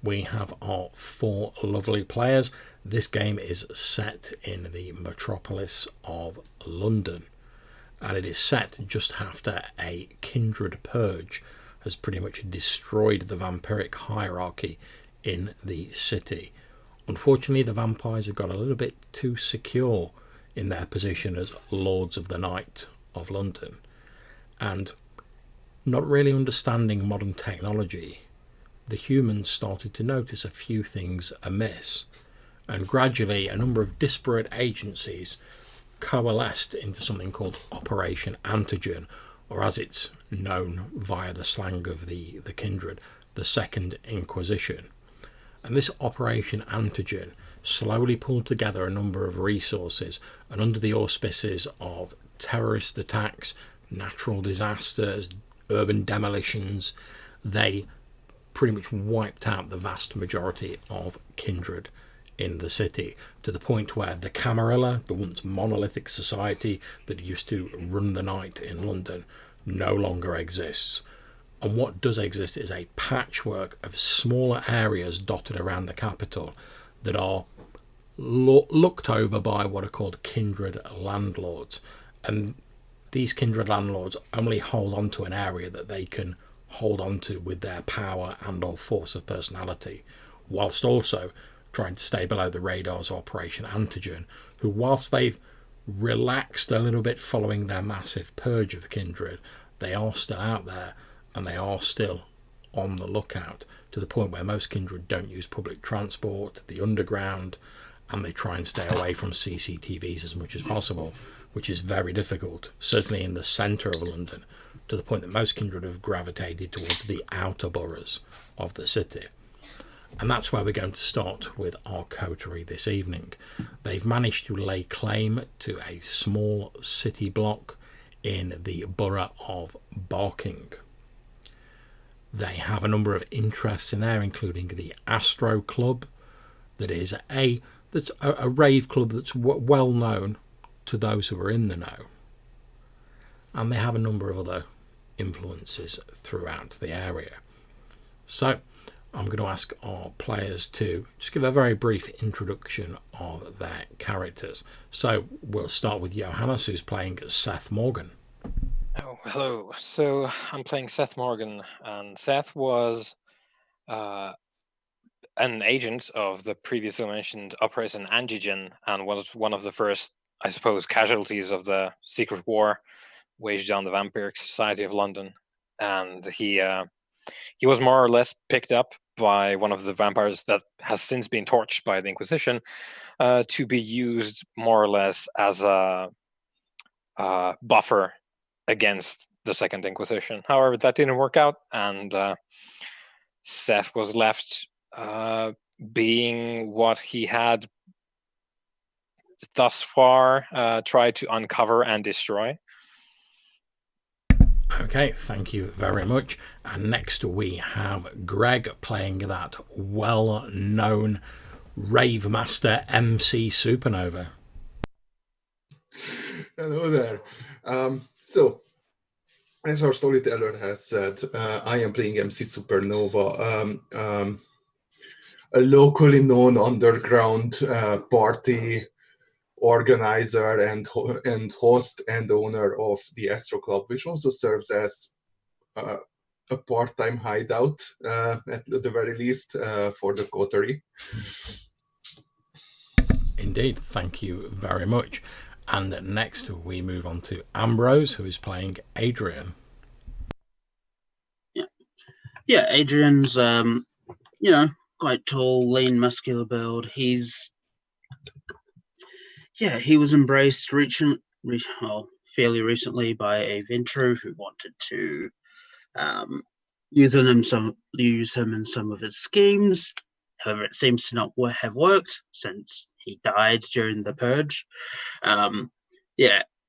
we have our four lovely players. This game is set in the metropolis of London, and it is set just after a kindred purge has pretty much destroyed the vampiric hierarchy in the city. Unfortunately, the vampires have got a little bit too secure in their position as Lords of the Night of London, and not really understanding modern technology, the humans started to notice a few things amiss, and gradually a number of disparate agencies coalesced into something called Operation Antigen, or as it's known via the slang of the kindred, the Second Inquisition. And this Operation Antigen slowly pulled together a number of resources, and under the auspices of terrorist attacks, natural disasters, urban demolitions, they pretty much wiped out the vast majority of kindred in the city, to the point where the Camarilla, the once monolithic society that used to run the night in London, no longer exists. And what does exist is a patchwork of smaller areas dotted around the capital that are looked over by what are called kindred landlords. And these kindred landlords only hold on to an area that they can hold on to with their power and or force of personality, whilst also trying to stay below the radars of Operation Antigen, who, whilst they've relaxed a little bit following their massive purge of kindred, they are still out there and they are still on the lookout, to the point where most kindred don't use public transport, the underground, and they try and stay away from CCTVs as much as possible, which is very difficult, certainly in the centre of London, to the point that most kindred have gravitated towards the outer boroughs of the city. And that's where we're going to start with our coterie this evening. They've managed to lay claim to a small city block in the borough of Barking. They have a number of interests in there, including the Astro Club, that's a rave club that's well known to those who are in the know. And they have a number of other influences throughout the area. So I'm going to ask our players to just give a very brief introduction of their characters. So we'll start with Johannes, who's playing Seth Morgan. Oh, hello. So I'm playing Seth Morgan, and Seth was an agent of the previously mentioned Operation Antigen, and was one of the first, I suppose, casualties of the secret war waged on the Vampiric Society of London. And he was more or less picked up by one of the vampires that has since been torched by the Inquisition, to be used more or less as a buffer against the Second Inquisition. However, that didn't work out, and Seth was left being what he had thus far tried to uncover and destroy. Okay, thank you very much. And next we have Greg playing that well-known rave master MC Supernova. Hello there. So, as our storyteller has said, I am playing MC Supernova, a locally known underground party organizer and host and owner of the Astro Club, which also serves as a part-time hideout, at the very least, for the coterie. Indeed, thank you very much. And next we move on to Ambrose, who is playing Adrian. Yeah, Adrian's quite tall, lean, muscular build. He was embraced fairly recently by a Ventru who wanted to use him in some of his schemes. However, it seems to not have worked since he died during the purge.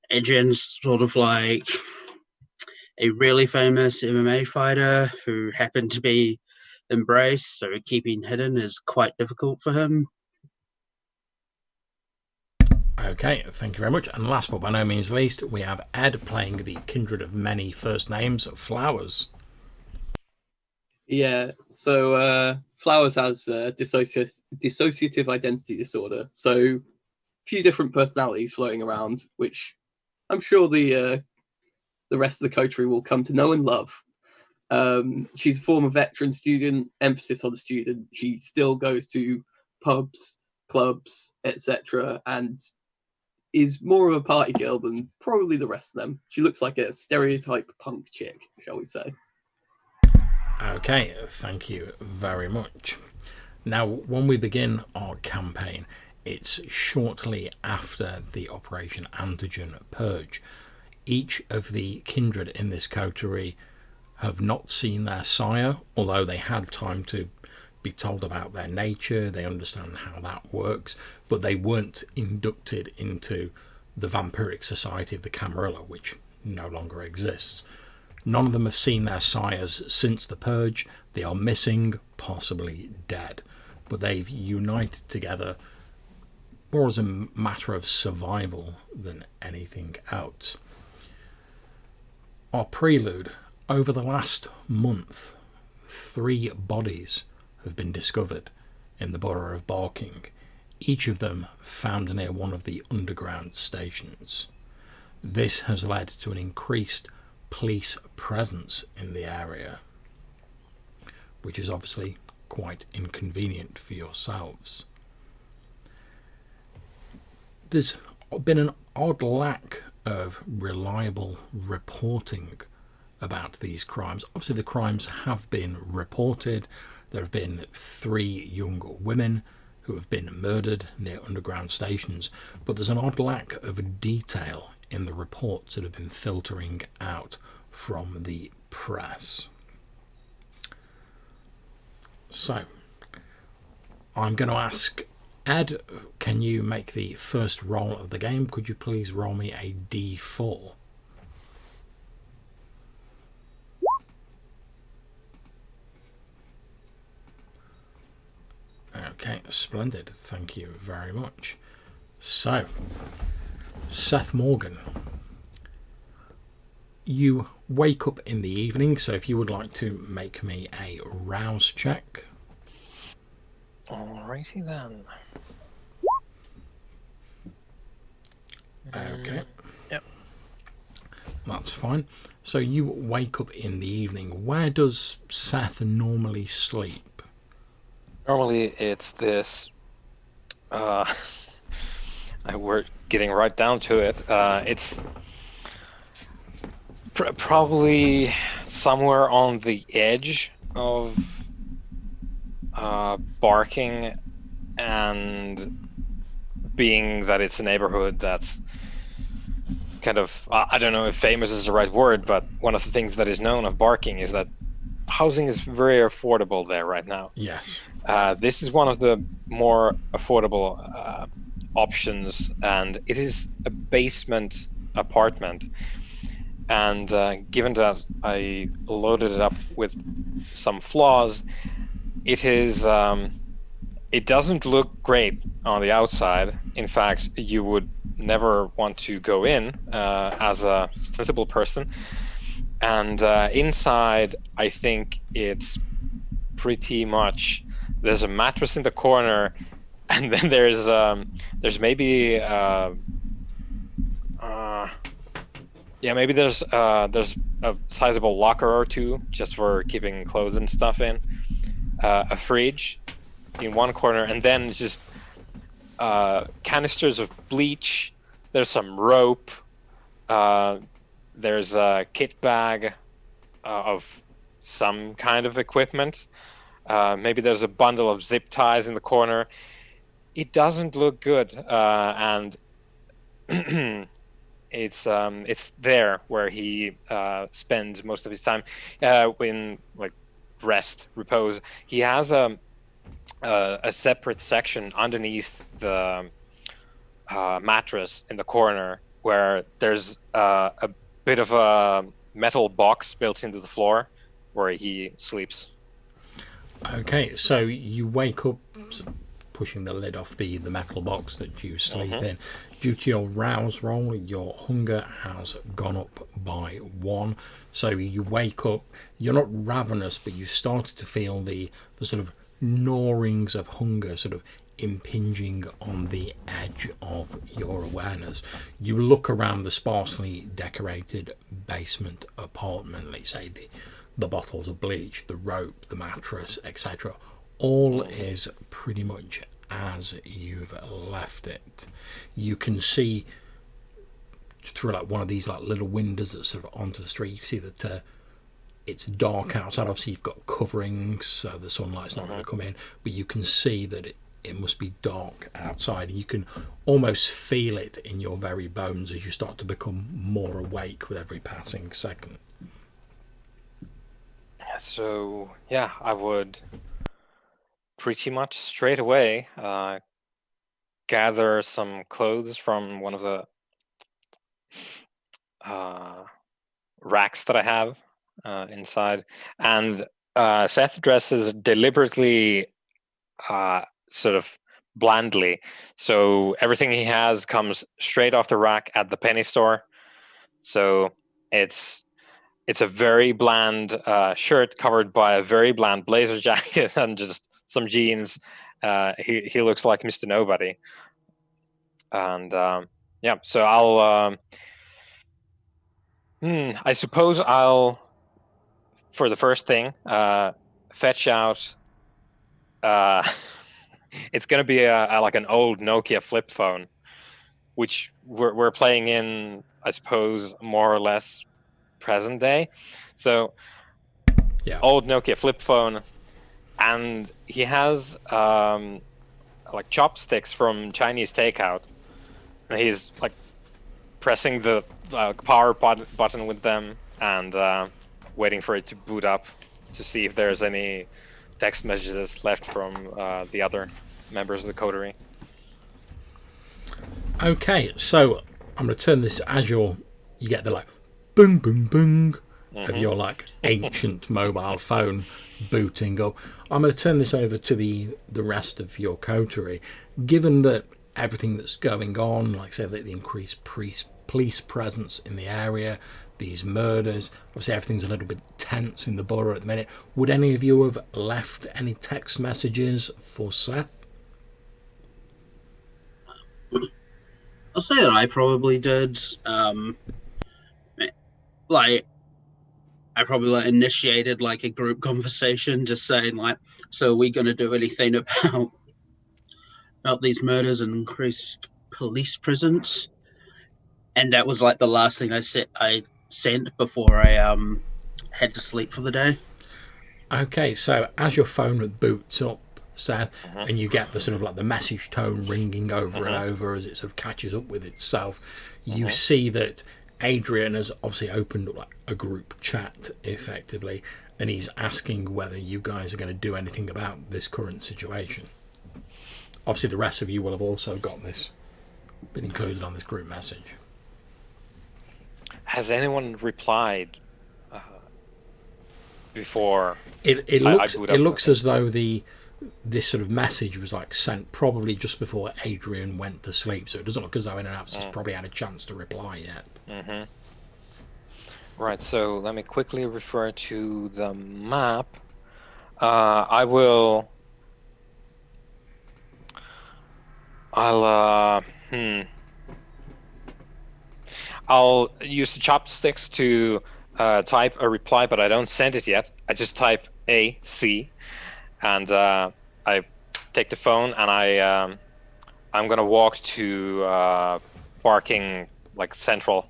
Adrian's sort of like a really famous MMA fighter who happened to be embraced, so keeping hidden is quite difficult for him. Okay, thank you very much. And last but by no means least, we have Ed playing the kindred of many first names, Flowers. Yeah, so Flowers has dissociative identity disorder, so few different personalities floating around, which I'm sure the rest of the coterie will come to know and love. She's a former veteran student, emphasis on the student. She still goes to pubs, clubs, etc., and is more of a party girl than probably the rest of them. She looks like a stereotype punk chick, shall we say. Okay, thank you very much. Now, when we begin our campaign, it's shortly after the Operation Antigen Purge. Each of the kindred in this coterie have not seen their sire, although they had time to be told about their nature, they understand how that works, but they weren't inducted into the Vampiric Society of the Camarilla, which no longer exists. None of them have seen their sires since the Purge. They are missing, possibly dead, but they've united together more as a matter of survival than anything else. Our prelude: over the last month, 3 bodies have been discovered in the borough of Barking, each of them found near one of the underground stations. This has led to an increased police presence in the area, which is obviously quite inconvenient for yourselves. There's been an odd lack of reliable reporting about these crimes. Obviously the crimes have been reported. There have been 3 young women who have been murdered near underground stations, but there's an odd lack of detail in the reports that have been filtering out from the press. So I'm going to ask Ed, can you make the first roll of the game? Could you please roll me a d4? Okay, splendid. Thank you very much. So, Seth Morgan, you wake up in the evening, so if you would like to make me a rouse check. Alrighty then. Okay. Yep. That's fine. So you wake up in the evening. Where does Seth normally sleep? Normally it's this we're getting right down to it. It's probably somewhere on the edge of Barking, and being that it's a neighborhood that's kind of, I don't know if famous is the right word, but one of the things that is known of Barking is that housing is very affordable there right now. Yes. This is one of the more affordable options, and it is a basement apartment. And given that I loaded it up with some flaws, it is it doesn't look great on the outside. In fact, you would never want to go in as a sensible person. And inside, I think it's pretty much, there's a mattress in the corner, and then there's maybe maybe there's a sizable locker or two just for keeping clothes and stuff in, a fridge in one corner, and then just canisters of bleach. There's some rope. There's a kit bag of some kind of equipment. Maybe there's a bundle of zip ties in the corner. It doesn't look good, and it's there where he spends most of his time when like repose. He has a separate section underneath the mattress in the corner where there's a bit of a metal box built into the floor where he sleeps. Okay, so you wake up pushing the lid off the metal box that you sleep in. Due to your rouse roll, your hunger has gone up by 1. So you wake up, you're not ravenous, but you started to feel the sort of gnawings of hunger sort of impinging on the edge of your awareness. You look around the sparsely decorated basement apartment, let's say the bottles of bleach, the rope, the mattress, etc. All is pretty much as you've left it. You can see through like one of these like little windows that's sort of onto the street. You can see that it's dark outside. Obviously you've got coverings, so the sunlight's not going to come in, but you can see that it must be dark outside. You can almost feel it in your very bones as you start to become more awake with every passing second. So yeah, I would pretty much straight away gather some clothes from one of the racks that I have inside, and Seth dresses deliberately sort of blandly, so everything he has comes straight off the rack at the penny store. So it's a very bland shirt covered by a very bland blazer jacket and just some jeans. He looks like Mr. Nobody. And yeah, so I'll I suppose I'll, for the first thing, fetch out it's going to be a like an old Nokia flip phone, which we're playing in, I suppose, more or less present day. So Yeah. old Nokia flip phone, and he has like chopsticks from Chinese takeout, and he's like pressing the power button with them and waiting for it to boot up to see if there's any text messages left from the other members of the coterie. Okay, so I'm going to turn this as you get the like boom boom boom of your like ancient mobile phone booting up. I'm going to turn this over to the rest of your coterie. Given that everything that's going on, like say the increased police presence in the area, these murders, obviously everything's a little bit tense in the borough at the minute, would any of you have left any text messages for Seth? I'll say that I probably did. Like, I probably initiated like a group conversation, just saying like, "So are we going to do anything about these murders and increased police presence?" And that was like the last thing I sent before I head to sleep for the day. Okay, so as your phone boots up, Seth, and you get the sort of like the message tone ringing over and over as it sort of catches up with itself, you see that Adrian has obviously opened up like a group chat effectively, and he's asking whether you guys are going to do anything about this current situation. Obviously the rest of you will have also got this, been included on this group message. Has anyone replied before? It looks as though this sort of message was like sent probably just before Adrian went to sleep, so it doesn't look as though anyone else has probably had a chance to reply yet. Right, so let me quickly refer to the map. I'll use the chopsticks to type a reply, but I don't send it yet. I just type AC, and I take the phone, and I'm gonna walk to Barking like Central,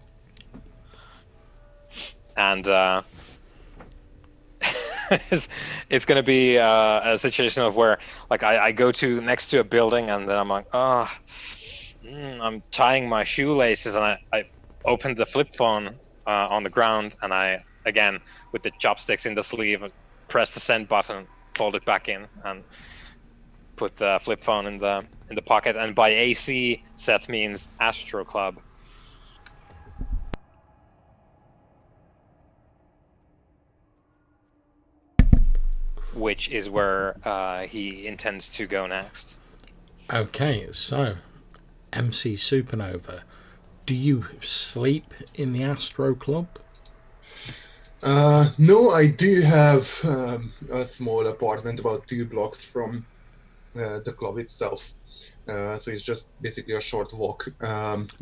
and it's gonna be a situation of where like I go to next to a building, and then I'm like, I'm tying my shoelaces, and I open the flip phone on the ground, and I again with the chopsticks in the sleeve press the send button, fold it back in, and put the flip phone in the pocket. And by AC, Seth means Astro Club. Which is where he intends to go next. Okay, so MC Supernova, do you sleep in the Astro Club? No, I do have a small apartment about 2 blocks from the club itself. So it's just basically a short walk.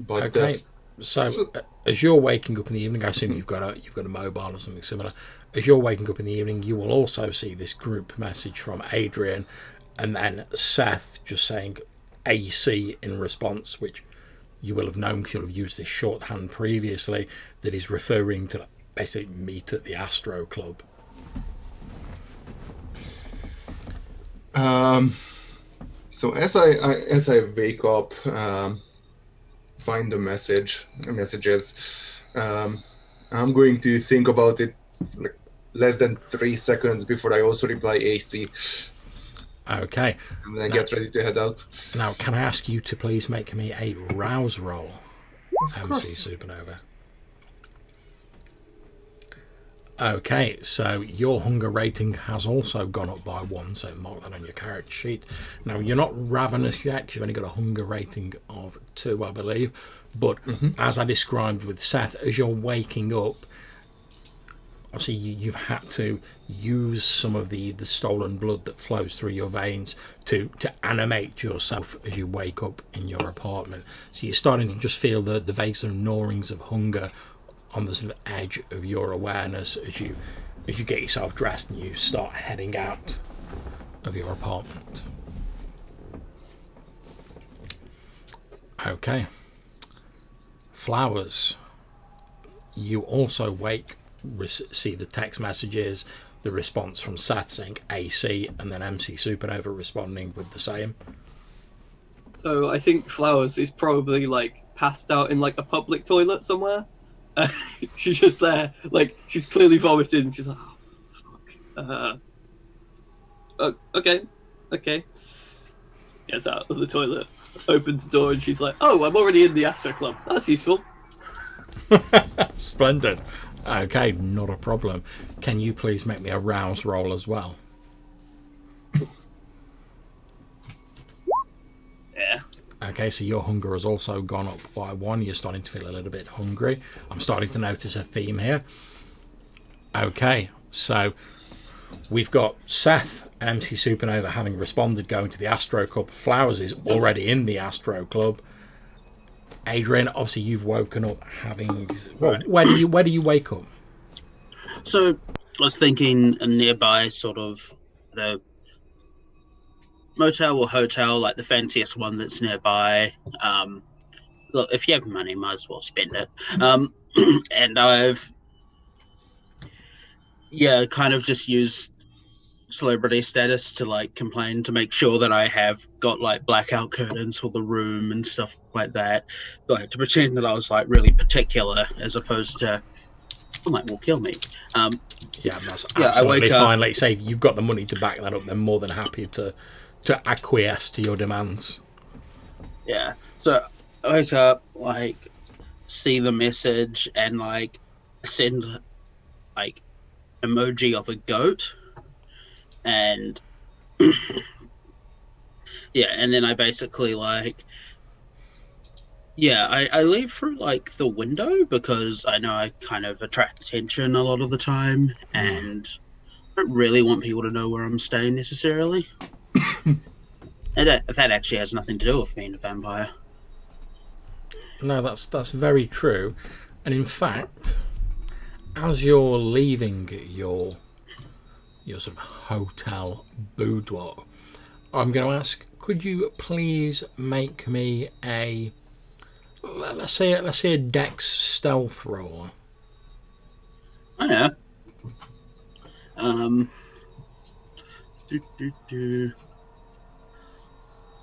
Okay. So as you're waking up in the evening, I assume you've got a mobile or something similar. As you're waking up in the evening, you will also see this group message from Adrian, and then Seth just saying AC in response, which you will have known because you'll have used this shorthand previously. That is referring to basically meet at the Astro Club. So as I wake up, find the messages, I'm going to think about it like less than 3 seconds before I also reply AC. Okay. And then get ready to head out. Now, can I ask you to please make me a rouse roll, Of course. MC Supernova? Okay, so your hunger rating has also gone up by 1, so mark that on your character sheet. Now, you're not ravenous yet, because you've only got a hunger rating of 2, I believe. But as I described with Seth, as you're waking up, obviously you've had to use some of the stolen blood that flows through your veins to animate yourself as you wake up in your apartment. So you're starting to just feel the vague sort of gnawings of hunger on the sort of edge of your awareness as you get yourself dressed and you start heading out of your apartment. Okay. Flowers. You also see the text messages, the response from Seth saying AC, and then MC Supernova responding with the same. So I think Flowers is probably like passed out in like a public toilet somewhere. She's just there, like she's clearly vomited, and she's like, "Oh, fuck." Okay. Gets out of the toilet, opens the door, and she's like, "Oh, I'm already in the Astro Club. That's useful." Splendid. Okay, not a problem. Can you please make me a rouse roll as well? Yeah. Okay, so your hunger has also gone up by 1. You're starting to feel a little bit hungry. I'm starting to notice a theme here. Okay, so we've got Seth, MC Supernova, having responded, going to the Astro Club. Flowers is already in the Astro Club. Adrian, obviously you've woken up having... Well, where do you wake up? So I was thinking a nearby sort of the motel or hotel, like the fanciest one that's nearby. Look, if you have money, might as well spend it. And I've kind of just used celebrity status to like complain to make sure that I have got like blackout curtains for the room and stuff like that. Like to pretend that I was like really particular as opposed to might will kill me. Yeah, that's absolutely I fine. Like you say, you've got the money to back that up. They're more than happy to acquiesce to your demands. Yeah. So I wake up, like, see the message, and like send like emoji of a goat, and and then I basically like. Yeah, I leave through like the window because I know I kind of attract attention a lot of the time, and I don't really want people to know where I'm staying necessarily. And that actually has nothing to do with being a vampire. No, that's very true. And in fact, as you're leaving your sort of hotel boudoir, I'm going to ask, could you please make me a let's say a Dex stealth roll? Oh yeah.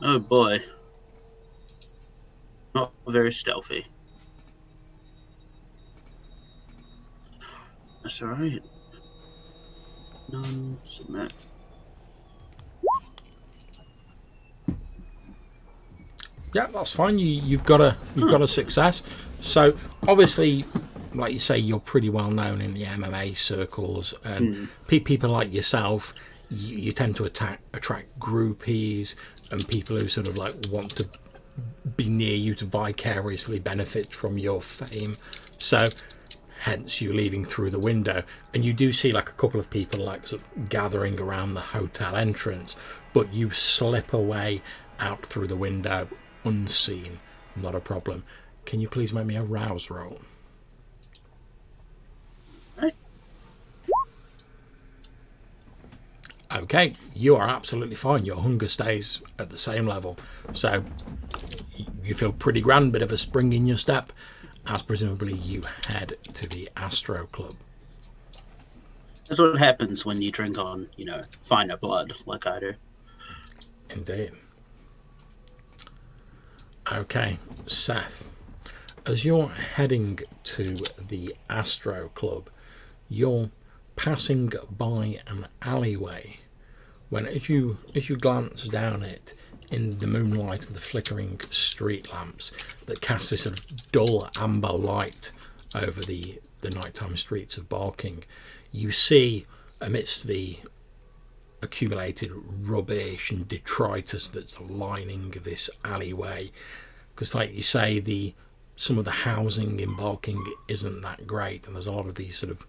Oh boy. Not very stealthy. That's alright. Submit. Yeah, that's fine. You've got a success. So obviously, like you say, you're pretty well known in the MMA circles, and people like yourself, you tend to attract groupies and people who sort of like want to be near you to vicariously benefit from your fame. So hence you leaving through the window. And you do see like a couple of people like sort of gathering around the hotel entrance, but you slip away out through the window unseen. Not a problem. Can you please make me a rouse roll? Okay, you are absolutely fine. Your hunger stays at the same level. So you feel pretty grand, bit of a spring in your step, as presumably you head to the Astro Club. That's what happens when you drink on, finer blood, like I do. Indeed. Okay, Seth, as you're heading to the Astro Club, you're passing by an alleyway when as you glance down it in the moonlight and the flickering street lamps that cast this sort of dull amber light over the nighttime streets of Barking, you see amidst the accumulated rubbish and detritus that's lining this alleyway, because like you say, some of the housing in Barking isn't that great, and there's a lot of these sort of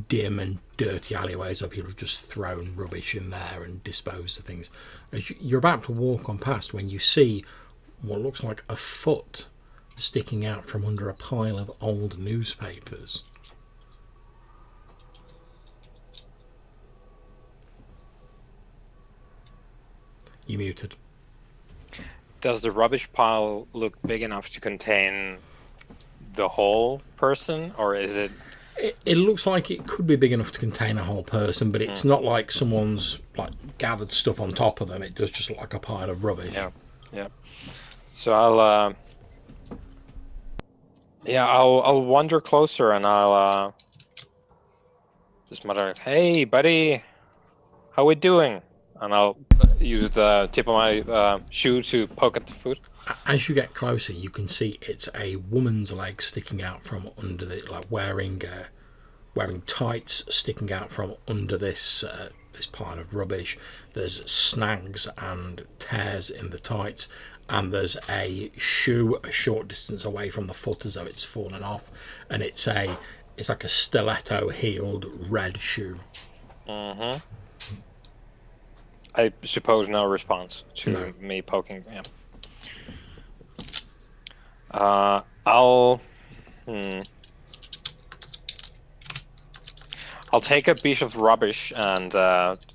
dim and dirty alleyways where people have just thrown rubbish in there and disposed of things. As you're about to walk on past, when you see what looks like a foot sticking out from under a pile of old newspapers. You muted. Does the rubbish pile look big enough to contain the whole person, or is it? It looks like it could be big enough to contain a whole person, but it's not like someone's like gathered stuff on top of them. It does just look like a pile of rubbish. Yeah. So I'll wander closer and I'll just mutter, "Hey, buddy, how we doing?" And I'll use the tip of my shoe to poke at the foot. As you get closer, you can see it's a woman's leg sticking out from under the, like wearing tights sticking out from under this pile of rubbish. There's snags and tears in the tights, and there's a shoe a short distance away from the foot as though it's fallen off, and it's like a stiletto heeled red shoe. Mm-hmm. I suppose no response to me poking. Yeah. I'll take a piece of rubbish and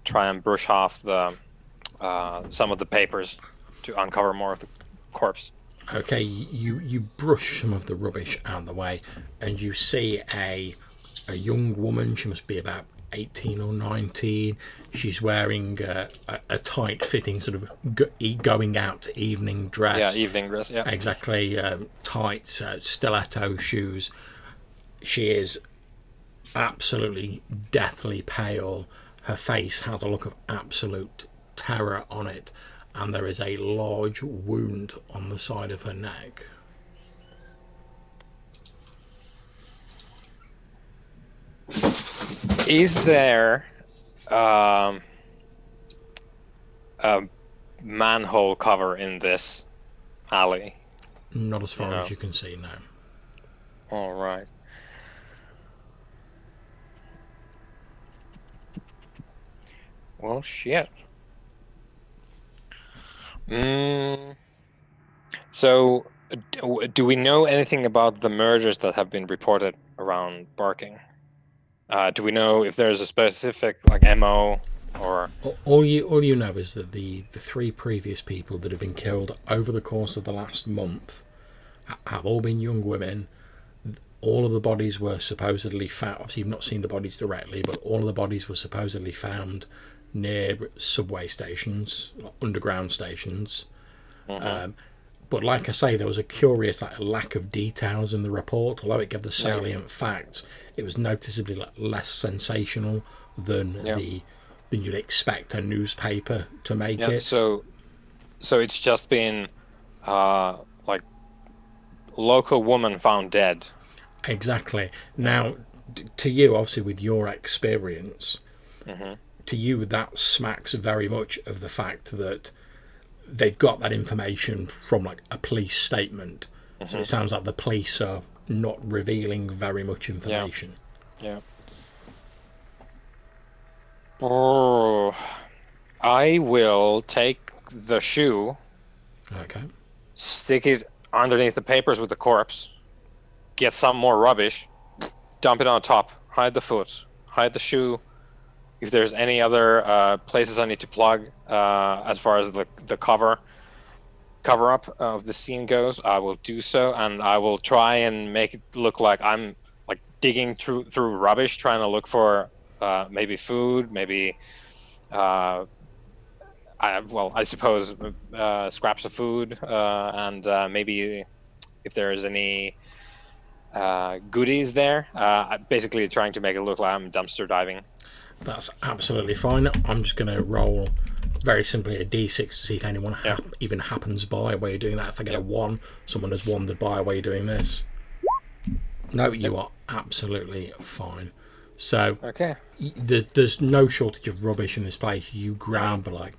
try and brush off the some of the papers to uncover more of the corpse. Okay, you brush some of the rubbish out of the way, and you see a young woman. She must be about 18 or 19. She's wearing a tight-fitting sort of going out evening dress. Yeah, evening dress. Yeah, exactly. Tight stiletto shoes. She is absolutely deathly pale. Her face has a look of absolute terror on it, and there is a large wound on the side of her neck. Is there a manhole cover in this alley? Not as far as you can see, no. All right. Well, shit. So, do we know anything about the murders that have been reported around Barking? Do we know if there's a specific MO or? All you know is that the three previous people that have been killed over the course of the last month have all been young women. All of the bodies were supposedly found. Obviously, you've not seen the bodies directly, but all of the bodies were supposedly found near subway stations, underground stations. Mm-hmm. But like I say, there was a curious lack of details in the report. Although it gave the salient facts, it was noticeably less sensational than you'd expect a newspaper to make it. So it's just been local woman found dead. Exactly. Now, to you, obviously, with your experience, to you that smacks very much of the fact that they've got that information from a police statement. So it sounds like the police are not revealing very much information. Yeah. Oh, I will take the shoe, Okay. stick it underneath the papers with the corpse, get some more rubbish, dump it on top, hide the foot, hide the shoe. If there's any other places I need to plug as far as the cover up of the scene goes, I will do so, and I will try and make it look like I'm like digging through rubbish, trying to look for maybe food, maybe I suppose scraps of food, and maybe if there is any goodies there. Basically trying to make it look like I'm dumpster diving. That's absolutely fine. I'm just going to roll very simply a d6 to see if anyone even happens by while you're doing that. If I get a 1, someone has wandered by while you're doing this. No, you are absolutely fine. So Okay. there's no shortage of rubbish in this place. You grab like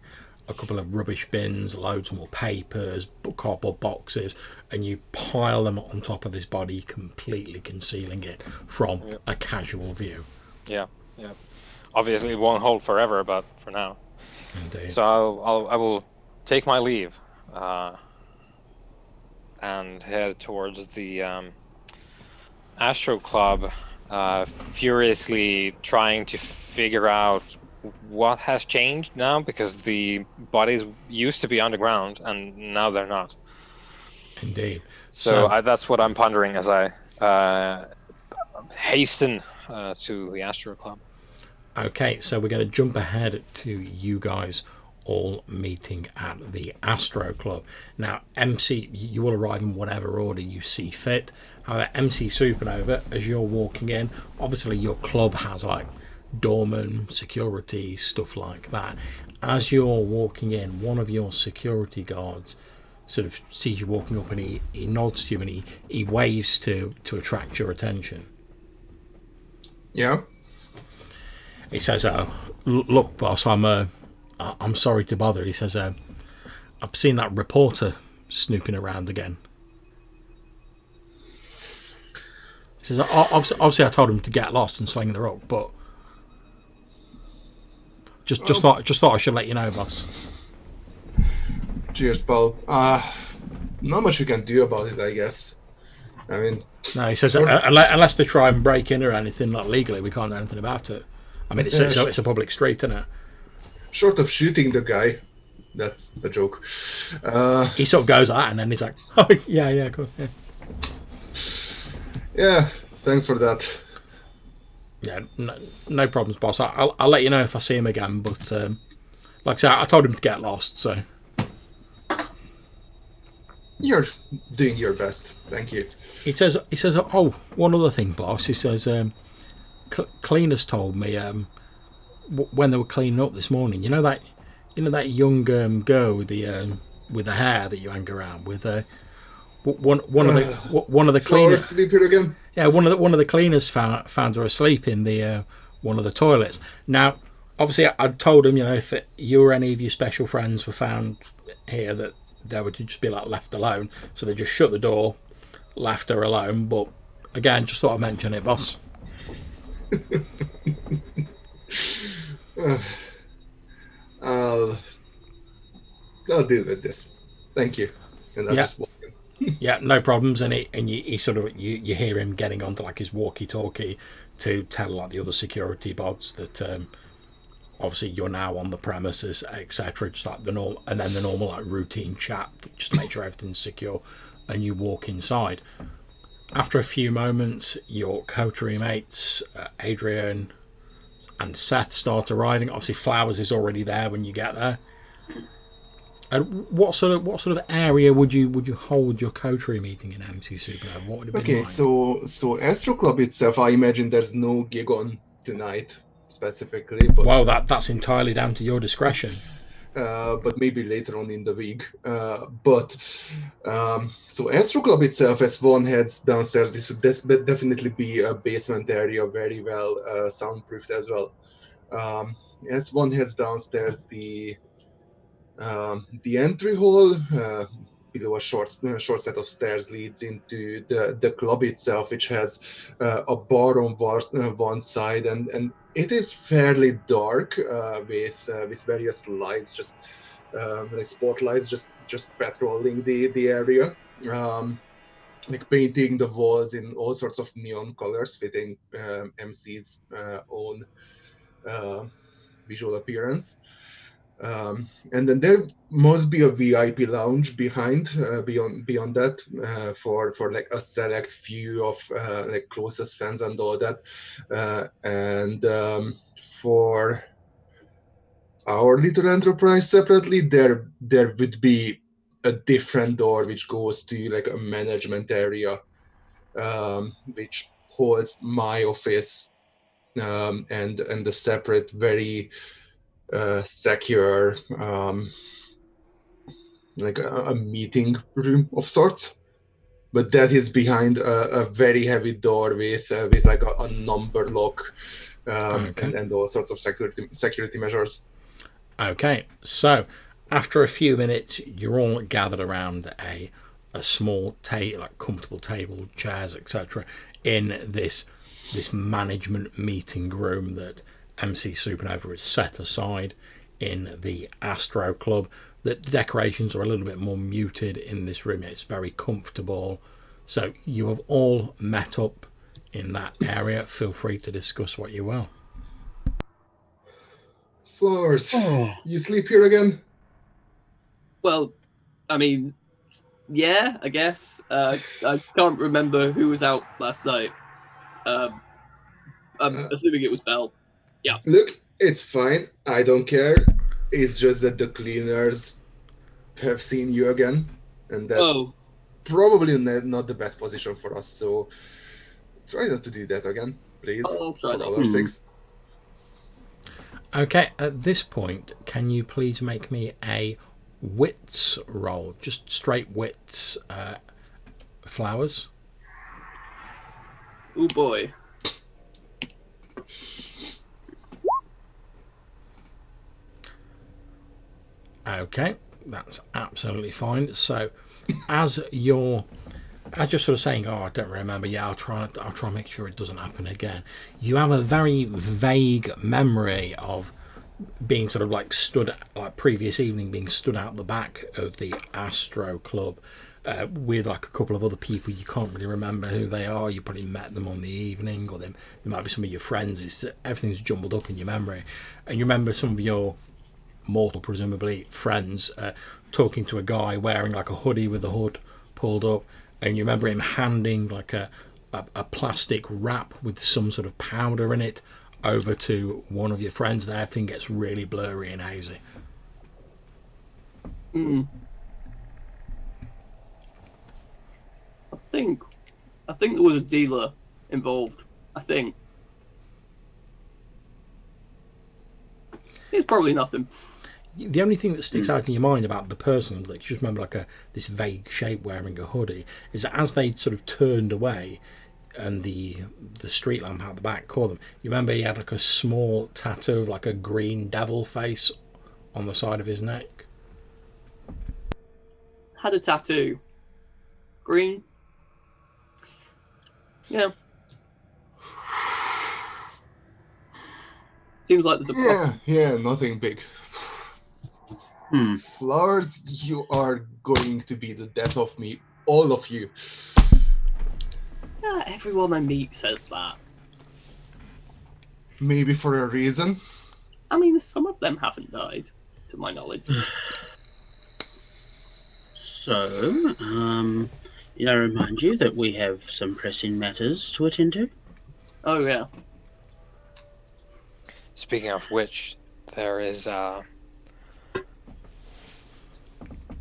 a couple of rubbish bins, loads more papers, cardboard boxes, and you pile them on top of this body, completely concealing it from a casual view. Yeah. Obviously, it won't hold forever, but for now. Indeed. So I will take my leave and head towards the Astro Club, furiously trying to figure out what has changed now, because the bodies used to be underground and now they're not. Indeed. So that's what I'm pondering as I hasten to the Astro Club. Okay, so we're going to jump ahead to you guys all meeting at the Astro Club. Now, MC, you will arrive in whatever order you see fit. However, MC Supernova, as you're walking in, obviously your club has like doorman, security, stuff like that. As you're walking in, one of your security guards sort of sees you walking up, and he nods to you, and he waves to attract your attention. Yeah. He says, "Look, boss, I'm sorry to bother." He says, "I've seen that reporter snooping around again." He says, "Obviously, I told him to get lost and sling the rope, but just thought I should let you know, boss." Cheers, Paul. Not much we can do about it, I guess. I mean, No, he says, unless they try and break in or anything, like legally, we can't do anything about it. I mean, it's a public street, isn't it? short of shooting the guy, that's a joke. He sort of goes at it, and then he's like, "Oh yeah, cool, yeah." Yeah, thanks for that. Yeah, no problems, boss. I'll let you know if I see him again. But like I said, I told him to get lost, so. You're doing your best. Thank you. He says, "Oh, one other thing, boss." He says, "Cleaners told me when they were cleaning up this morning. You know that young girl with the hair that you hang around with. One of the cleaners sleeping again. Yeah, one of the cleaners found her asleep in the one of the toilets. Now, obviously, I'd told him, if you or any of your special friends were found here, that they would just be left alone. So they just shut the door, left her alone. But again, just thought I'd mention it, boss." I'll deal with this. Thank you. And I'll just walk in. Yeah, no problems. And he sort of you hear him getting onto his walkie-talkie to tell the other security bots that obviously you're now on the premises, etc. Just the normal, and then the normal routine chat just to make sure everything's secure, and you walk inside. After a few moments, your coterie mates, Adrian and Seth, start arriving. Obviously, Flowers is already there when you get there. And what sort of area would you hold your coterie meeting in MC Supernova? What would it be? Okay, like? so Astro Club itself, I imagine there's no gig on tonight specifically, but well, that's entirely down to your discretion. But maybe later on in the week. So Astro Club itself, as one heads downstairs, this would definitely be a basement area, very well soundproofed as well. As one heads downstairs, the entry hall below a short set of stairs leads into the club itself, which has a bar on one side, and it is fairly dark with various lights, just like spotlights, just patrolling the area. Like painting the walls in all sorts of neon colors, fitting MC's own visual appearance. And then there must be a VIP lounge beyond that for like a select few of like closest fans and all that. And for our little enterprise separately, there would be a different door which goes to like a management area, which holds my office and a separate, very secure, like a meeting room of sorts. But that is behind a very heavy door with like a number lock and all sorts of security measures. Okay, so after a few minutes, you're all gathered around a small table, like comfortable table, chairs, etc., in this management meeting room that MC Supernova has set aside in the Astro Club. The decorations are a little bit more muted in this room. It's very comfortable. So you have all met up in that area. Feel free to discuss what you will. Flowers, you sleep here again? Well, I mean, yeah, I guess. I can't remember who was out last night. I'm assuming it was Belle. Yeah. Look, it's fine. I don't care. It's just that the cleaners have seen you again, and that's probably not the best position for us. So try not to do that again, please, for all our sakes. Okay, at this point, can you please make me a wits roll? Just straight wits, Flowers. Oh boy. Okay, that's absolutely fine. So, as you're sort of saying, "Oh, I don't remember. Yeah, I'll try and make sure it doesn't happen again." You have a very vague memory of being sort of like previous evening, being stood out the back of the Astro Club with like a couple of other people. You can't really remember who they are. You probably met them on the evening, or they might be some of your friends. Everything's jumbled up in your memory, and you remember some of your mortal, presumably, friends talking to a guy wearing like a hoodie with the hood pulled up, and you remember him handing like a plastic wrap with some sort of powder in it over to one of your friends. Then everything gets really blurry and hazy. I think there was a dealer involved. I think it's probably nothing. The only thing that sticks out in your mind about the person, like you just remember like this vague shape wearing a hoodie, is that as they sort of turned away and the street lamp out the back caught them, you remember he had like a small tattoo of like a green devil face on the side of his neck? Had a tattoo. Green? Yeah. Seems like there's a problem. Yeah, nothing big. Flowers, you are going to be the death of me, all of you. Yeah, everyone I meet says that. Maybe for a reason. I mean, some of them haven't died, to my knowledge. So, I remind you that we have some pressing matters to attend to. Oh, yeah. Speaking of which, there is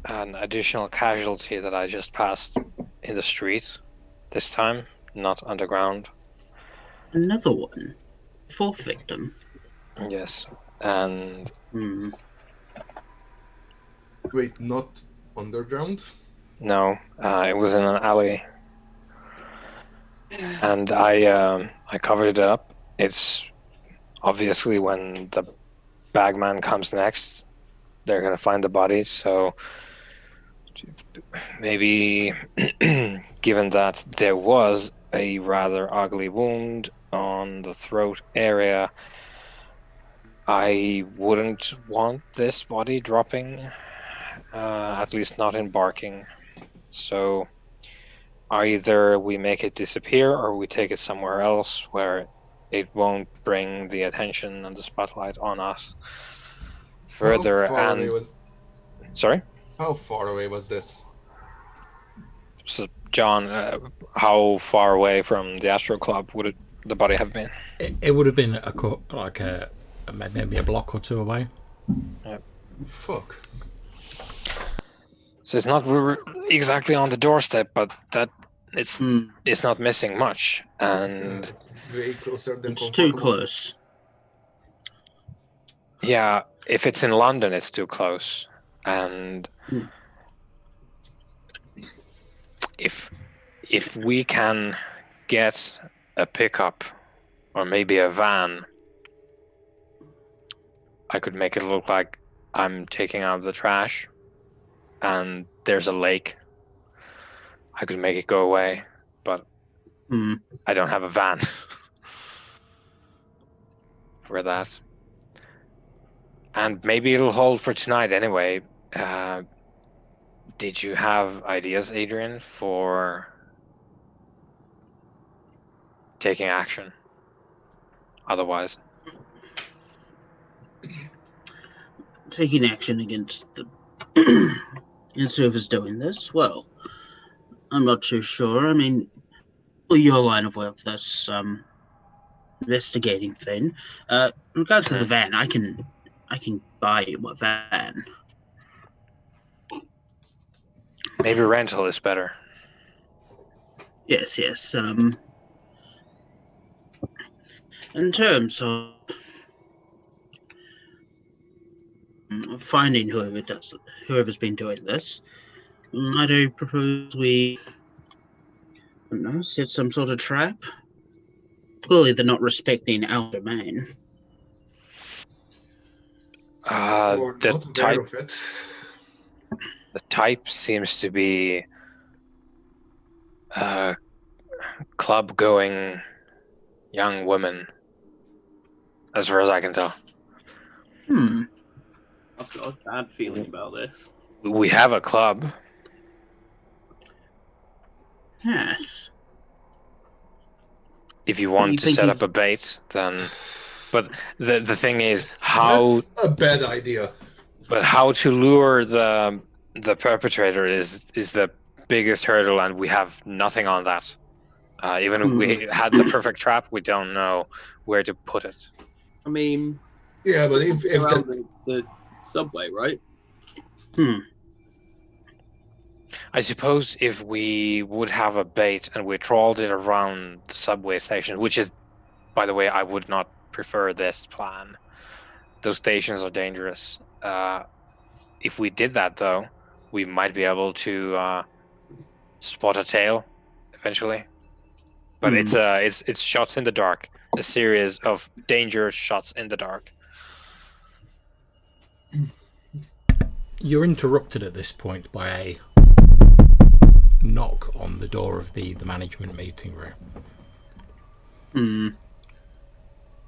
an additional casualty that I just passed in the street. This time, not underground. Another one? Fourth victim? Yes, and... Wait, not underground? No, it was in an alley. And I covered it up. It's obviously when the bagman comes next, they're going to find the body, so Maybe, given that there was a rather ugly wound on the throat area, I wouldn't want this body dropping, at least not in barking. So either we make it disappear or we take it somewhere else where it won't bring the attention and the spotlight on us further. Sorry? How far away was this? So, John, how far away from the Astro Club would the body have been? It would have been maybe a block or two away. Fuck. So it's not exactly on the doorstep, but that it's not missing much, and Way closer than It's too close. yeah, if it's in London, it's too close, and if we can get a pickup or maybe a van, I could make it look like I'm taking out the trash and there's a lake. I could make it go away, but I don't have a van for that. And maybe it'll hold for tonight anyway. Did you have ideas, Adrian, for taking action otherwise? Taking action against the against whoever's doing this? Well, I'm not too sure. I mean, your line of work, this investigating thing. In regards to the van, I can buy you a van. Maybe rental is better. Yes. In terms of finding whoever's been doing this, I do propose we, I don't know, set some sort of trap. Clearly, they're not respecting our domain. The type seems to be club-going young women, as far as I can tell. I've got a bad feeling about this. We have a club. Yes. If you want to set up a bait, then... But the thing is, how... That's a bad idea. But how to lure the perpetrator is the biggest hurdle, and we have nothing on that. Even if we had the perfect trap, we don't know where to put it. I mean... Yeah, but if around the subway, right? I suppose if we would have a bait and we trawled it around the subway station, which is, by the way, I would not prefer this plan. Those stations are dangerous. If we did that, though, we might be able to spot a tail eventually. But it's shots in the dark, a series of dangerous shots in the dark. You're interrupted at this point by a knock on the door of the management meeting room.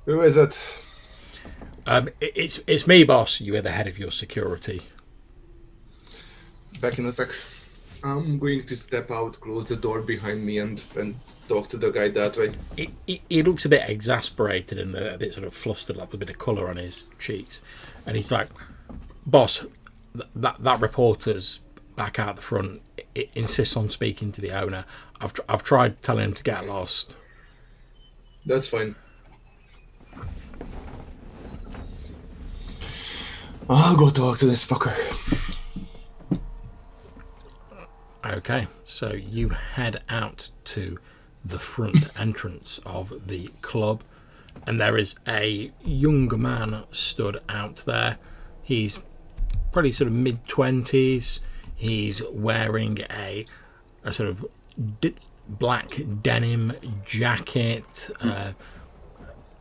Who is it? It's me, boss. You are the head of your security. Back in a sec. I'm going to step out, close the door behind me, and talk to the guy that way. He looks a bit exasperated and a bit sort of flustered, like there's a bit of colour on his cheeks. And he's like, boss, that reporter's back out the front. It insists on speaking to the owner. I've tried telling him to get lost. That's fine. I'll go talk to this fucker. Okay, so you head out to the front entrance of the club, and there is a young man stood out there. He's probably sort of mid-20s. He's wearing a sort of black denim jacket,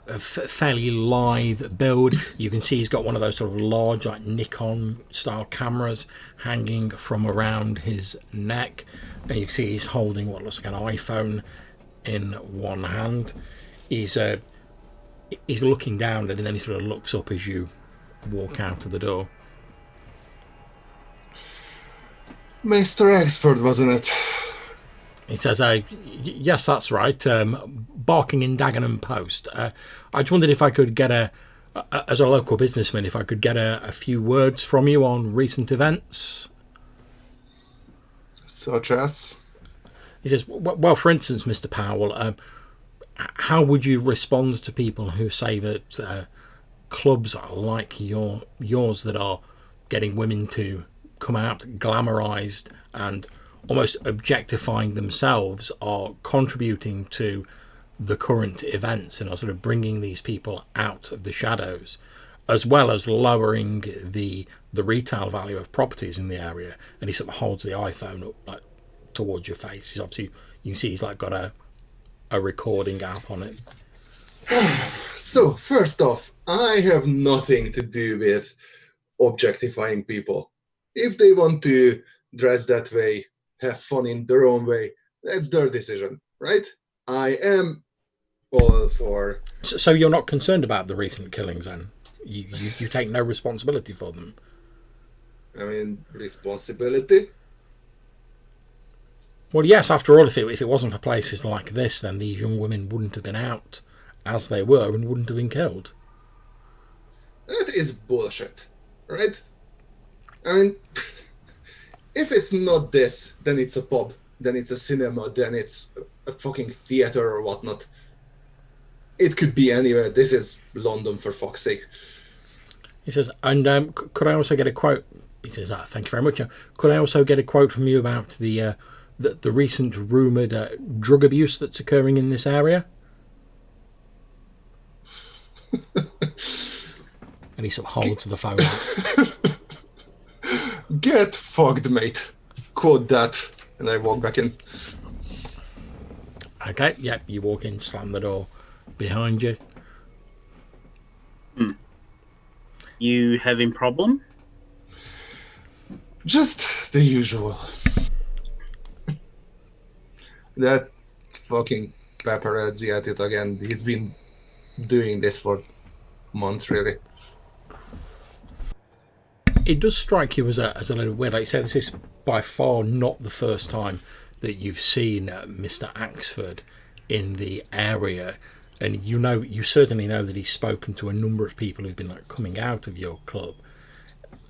a fairly lithe build. You can see he's got one of those sort of large, like Nikon style cameras hanging from around his neck, and you can see he's holding what looks like an iPhone in one hand. He's looking down, and then he sort of looks up as you walk out of the door. Mr. Exford, wasn't it? He says, yes, that's right. Barking in Dagenham Post. I just wondered if I could get as a local businessman, if I could get a few words from you on recent events. Such as? He says, well, for instance, Mr. Powell, how would you respond to people who say that clubs like yours that are getting women to come out glamorized and almost objectifying themselves are contributing to the current events and are sort of bringing these people out of the shadows, as well as lowering the retail value of properties in the area? And he sort of holds the iPhone up like towards your face. He's obviously, you can see he's like got a recording app on it. So first off, I have nothing to do with objectifying people. If they want to dress that way, have fun in their own way, that's their decision, right? I am all for... So you're not concerned about the recent killings then? You take no responsibility for them? I mean, responsibility? Well, yes, after all, if it wasn't for places like this, then these young women wouldn't have been out as they were and wouldn't have been killed. That is bullshit, right? I mean, if it's not this, then it's a pub, then it's a cinema, then it's a fucking theater or whatnot. It could be anywhere. This is London, for fuck's sake. He says, and could I also get a quote? He says, thank you very much. Could I also get a quote from you about the recent rumoured drug abuse that's occurring in this area? And he sort of holds the phone out. Get fucked, mate. Quote that. And I walk back in. Okay, yep, you walk in, slam the door behind you. You having problem? Just the usual. That fucking paparazzi at it again. He's been doing this for months, really. It does strike you as a little weird. Like you said, this is by far not the first time that you've seen Mr. Axford in the area, and you certainly know that he's spoken to a number of people who've been like coming out of your club,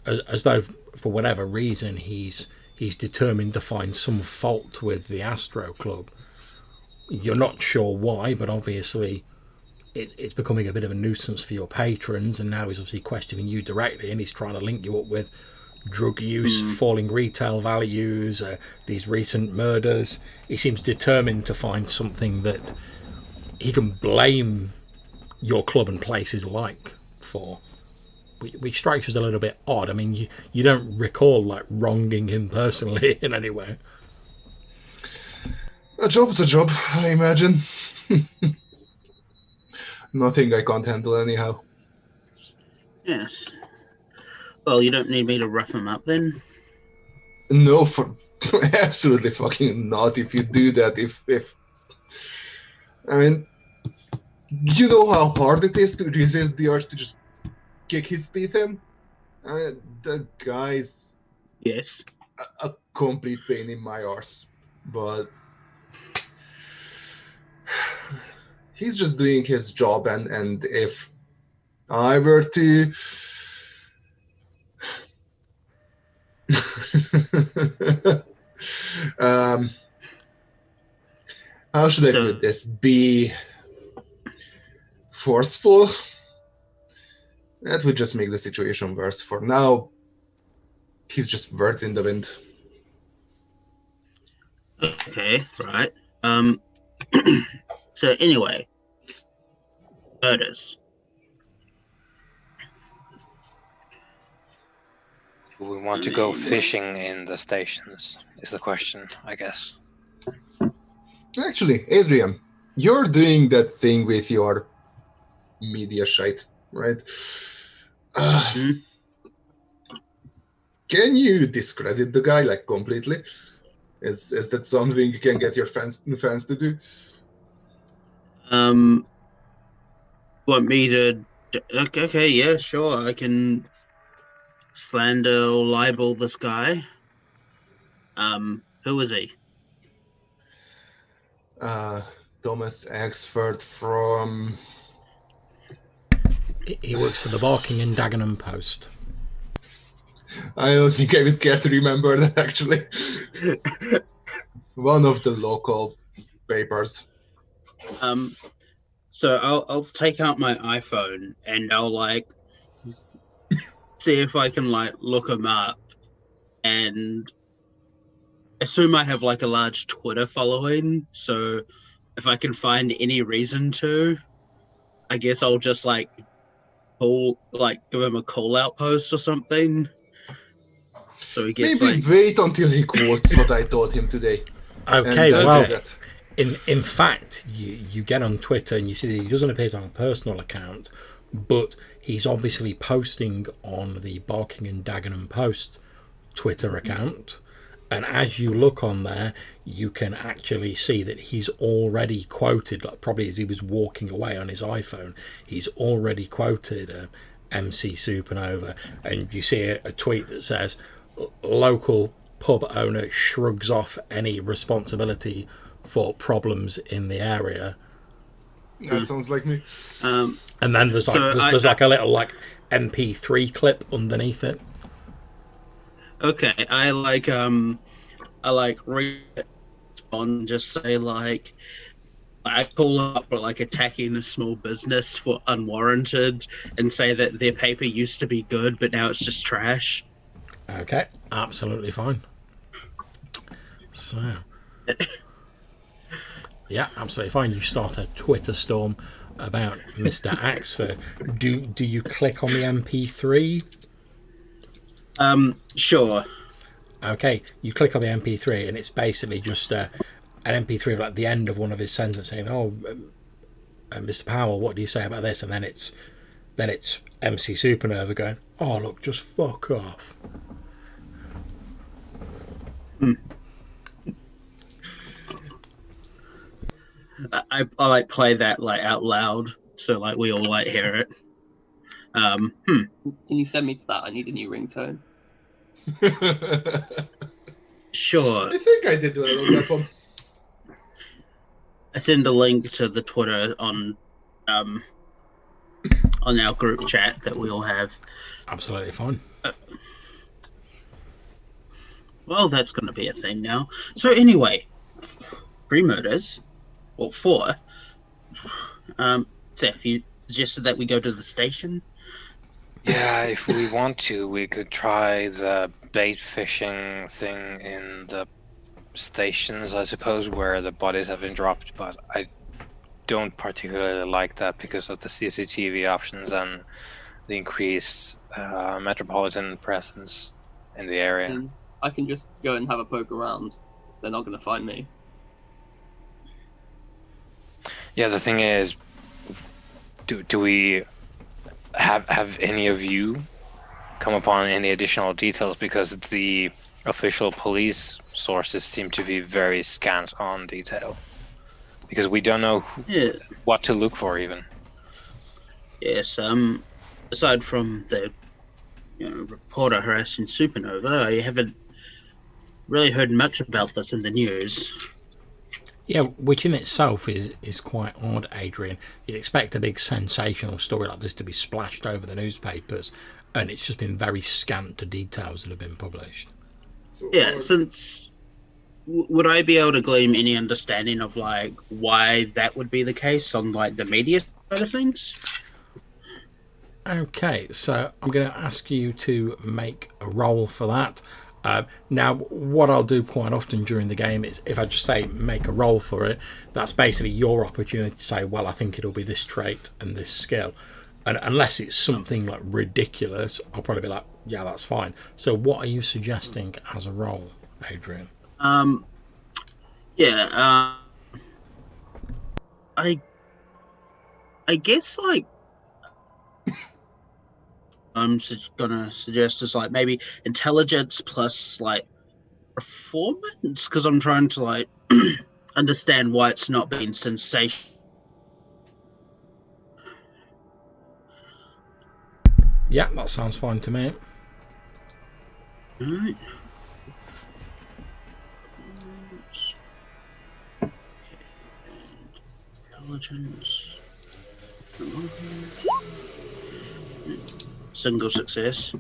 as though for whatever reason he's determined to find some fault with the Astro Club. You're not sure why, but obviously it's becoming a bit of a nuisance for your patrons, and now he's obviously questioning you directly, and he's trying to link you up with drug use, falling retail values, these recent murders. He seems determined to find something that he can blame your club and places like for, which strikes you as a little bit odd. I mean, you don't recall like wronging him personally in any way. A job's a job, I imagine. Nothing I can't handle anyhow. Yes. Well, you don't need me to rough him up then? No, absolutely fucking not. If you do that, if I mean, you know how hard it is to resist the urge to just kick his teeth in? The guy's Yes. a complete pain in my arse, but he's just doing his job, and if I were to how should I put this? Be forceful? That would just make the situation worse. For now, he's just words in the wind. Okay, right. So anyway, murders. Do we want to go fishing in the stations is the question, I guess. Actually, Adrian, you're doing that thing with your media shite, right? Uh, Mhm. Can you discredit the guy like completely? Is that something you can get your fans to do? Want me to? Okay, yeah, sure. I can slander or libel this guy. Who is he? Thomas Axford from. He works for the Barking and Dagenham Post. I don't think I would care to remember that actually. One of the local papers. So I'll take out my iPhone and I'll like see if I can like look him up and assume I have like a large Twitter following. So if I can find any reason to, I guess I'll just like give him a call out post or something. So he gets Maybe like wait until he quotes what I taught him today. Okay, and well, do that. in fact, you get on Twitter and you see that he doesn't appear to have a personal account, but he's obviously posting on the Barking and Dagenham Post Twitter account. And as you look on there, you can actually see that he's already quoted, like probably as he was walking away on his iPhone, he's already quoted MC Supernova. And you see a tweet that says, local pub owner shrugs off any responsibility for problems in the area. That sounds like me. And then there's like So there's like a little like MP3 clip underneath it. okay, I respond, just say like I call up for like attacking a small business for unwarranted and say that their paper used to be good but now it's just trash. Okay, absolutely fine. So, yeah, absolutely fine. You start a Twitter storm about Mr. Axford. Do you click on the MP3? Sure. Okay, you click on the MP3 and it's basically just an MP3 of like the end of one of his sentences saying, "Oh, Mr. Powell, what do you say about this?" And then it's MC Supernova going, "Oh, look, just fuck off." I like play that like out loud so like we all like hear it. Can you send me to that? I need a new ringtone. Sure. I think I did well on that one. I send a link to the Twitter on our group chat that we all have. Absolutely fine. Well, that's going to be a thing now. So anyway, 3 murders, or 4. Seth, you suggested that we go to the station. Yeah, if we want to, we could try the bait fishing thing in the stations, I suppose, where the bodies have been dropped, but I don't particularly like that because of the CCTV options and the increased metropolitan presence in the area. And I can just go and have a poke around. They're not going to find me. Yeah, the thing is, do we have any of you come upon any additional details, because the official police sources seem to be very scant on detail, because we don't know what to look for even. Yes, aside from the reporter harassing Supernova, I haven't really heard much about this in the news. Yeah, which in itself is quite odd, Adrian. You'd expect a big sensational story like this to be splashed over the newspapers, and it's just been very scant to details that have been published. So, Yeah, since would I be able to glean any understanding of like why that would be the case on like the media side of things? Okay, so I'm going to ask you to make a roll for that. Now, what I'll do quite often during the game is if I just say make a roll for it, that's basically your opportunity to say, well, I think it'll be this trait and this skill. And unless it's something like ridiculous, I'll probably be like, yeah, that's fine. So what are you suggesting as a roll, Adrian? I guess like I'm gonna suggest is like maybe intelligence plus like performance, because I'm trying to like understand why it's not being sensational. Yeah, that sounds fine to me. Alright. Intelligence. Single success.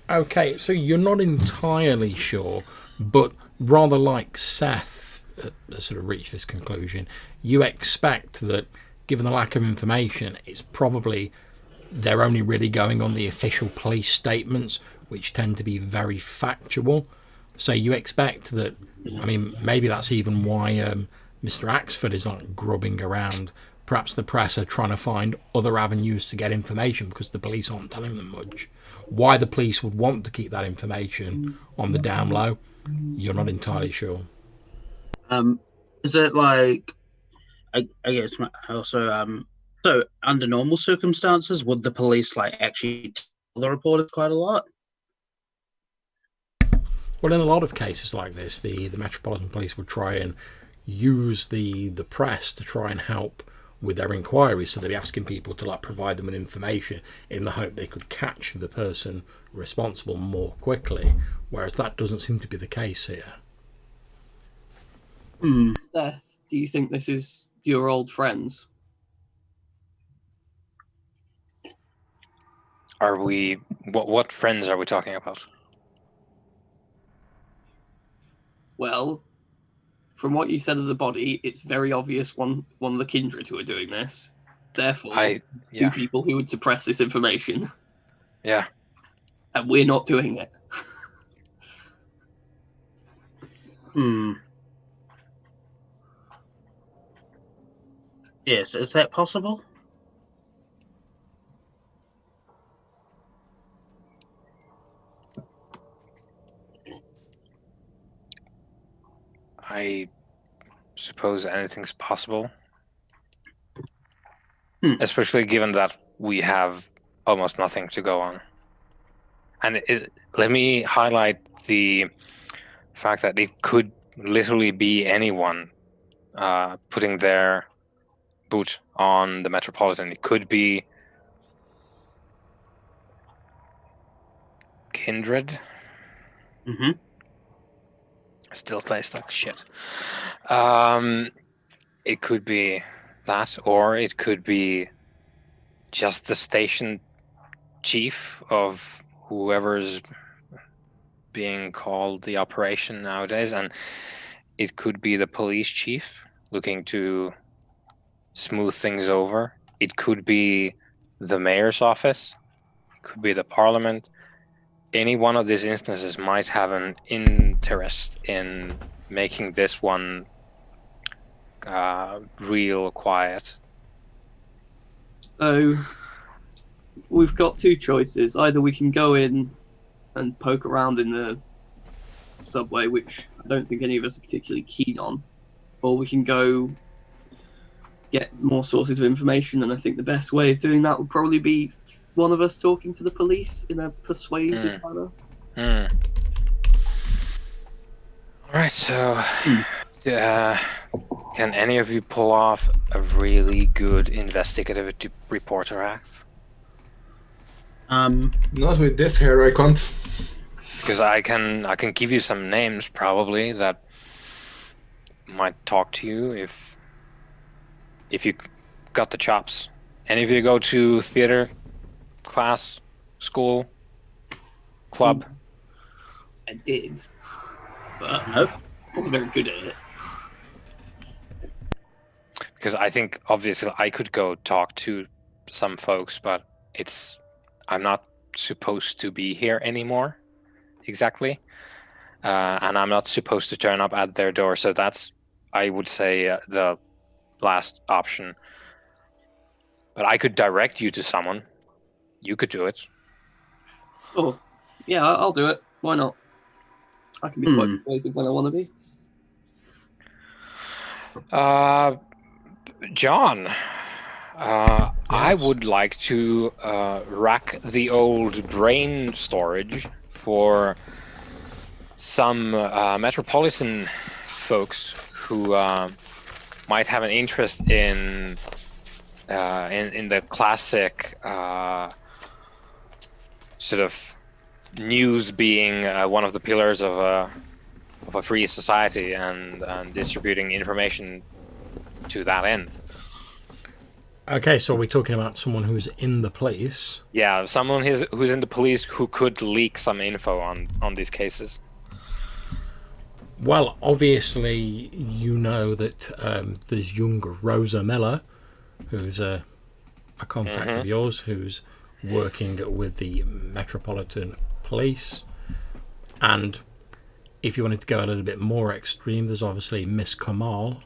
Okay, so you're not entirely sure, but rather like Seth sort of reached this conclusion, you expect that given the lack of information, it's probably they're only really going on the official police statements, which tend to be very factual. So you expect that, I mean, maybe that's even why Mr. Axford is not grubbing around. Perhaps the press are trying to find other avenues to get information because the police aren't telling them much. Why the police would want to keep that information on the down low, you're not entirely sure. Is it like I guess also so under normal circumstances would the police like actually tell the reporters quite a lot? Well, in a lot of cases like this, the Metropolitan Police would try and use the press to try and help with their inquiries, so they'd be asking people to like provide them with information in the hope they could catch the person responsible more quickly, whereas that doesn't seem to be the case here. Seth, do you think this is your old friends? Are we? What friends are we talking about? Well, from what you said of the body, it's very obvious one of the kindred who are doing this. Therefore, two people who would suppress this information. Yeah. And we're not doing it. Yes, is that possible? I suppose anything's possible. Especially given that we have almost nothing to go on. And let me highlight the fact that it could literally be anyone putting their boot on the Metropolitan. It could be kindred. Still tastes like shit. It could be that, or it could be just the station chief of whoever's being called the operation nowadays, and it could be the police chief looking to smooth things over. It could be the mayor's office. It could be the parliament. Any one of these instances might have an interest in making this one real quiet. So we've got two choices. Either we can go in and poke around in the subway, which I don't think any of us are particularly keen on, or we can go get more sources of information, and I think the best way of doing that would probably be one of us talking to the police in a persuasive manner. Alright, so can any of you pull off a really good investigative reporter act? Not with this hair, I can't. Because I can give you some names probably that might talk to you if you got the chops. Any of you go to theater class, school, club? I did, but I wasn't very good at it. Because I think obviously I could go talk to some folks, but I'm not supposed to be here anymore, exactly, and I'm not supposed to turn up at their door. So that's, I would say, the last option. But I could direct you to someone. You could do it. Oh, yeah, I'll do it. Why not? I can be quite persuasive when I want to be. I Yes. would like to rack the old brain storage for some metropolitan folks who might have an interest in the classic sort of news being one of the pillars of a free society, and distributing information to that end. Okay, so are we talking about someone who's in the police? Yeah, someone who's in the police who could leak some info on these cases. Well, obviously, you know that there's young Rosa Miller, who's a contact of yours, who's working with the Metropolitan Police. And if you wanted to go a little bit more extreme, there's obviously Miss Kamal.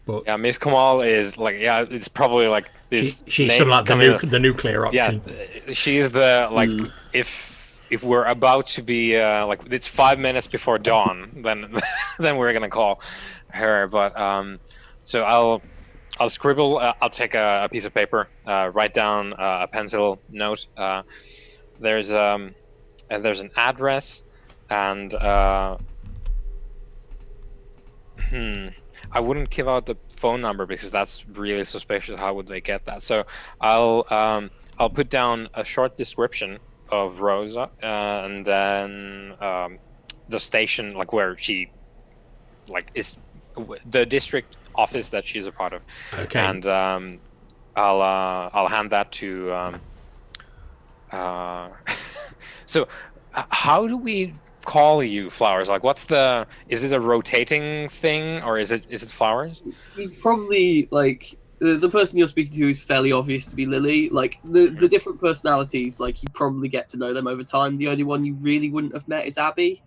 But Yeah, Miss Kamal is like, yeah, it's probably like this. she's sort of like the nuclear option. Yeah, she's the like if we're about to be like it's 5 minutes before dawn, then then we're gonna call her. But so I'll scribble. I'll take a piece of paper, write down a pencil note. There's an address, and I wouldn't give out the phone number because that's really suspicious. How would they get that? So I'll put down a short description of Rosa, and then the station, like where she, like is the district office that she's a part of. Okay. And I'll hand that to. So how do we call you Flowers? Like, what's the? Is it a rotating thing, or is it Flowers? You probably like the person you're speaking to is fairly obvious to be Lily. Like the different personalities, like you probably get to know them over time. The only one you really wouldn't have met is Abby.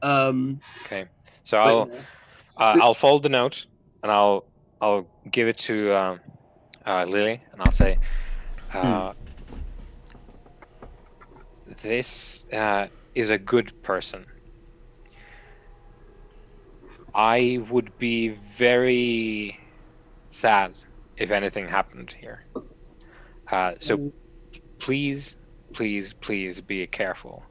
Okay, so I'll fold the note and I'll give it to Lily, and I'll say, this is a good person. I would be very sad if anything happened here. So please be careful.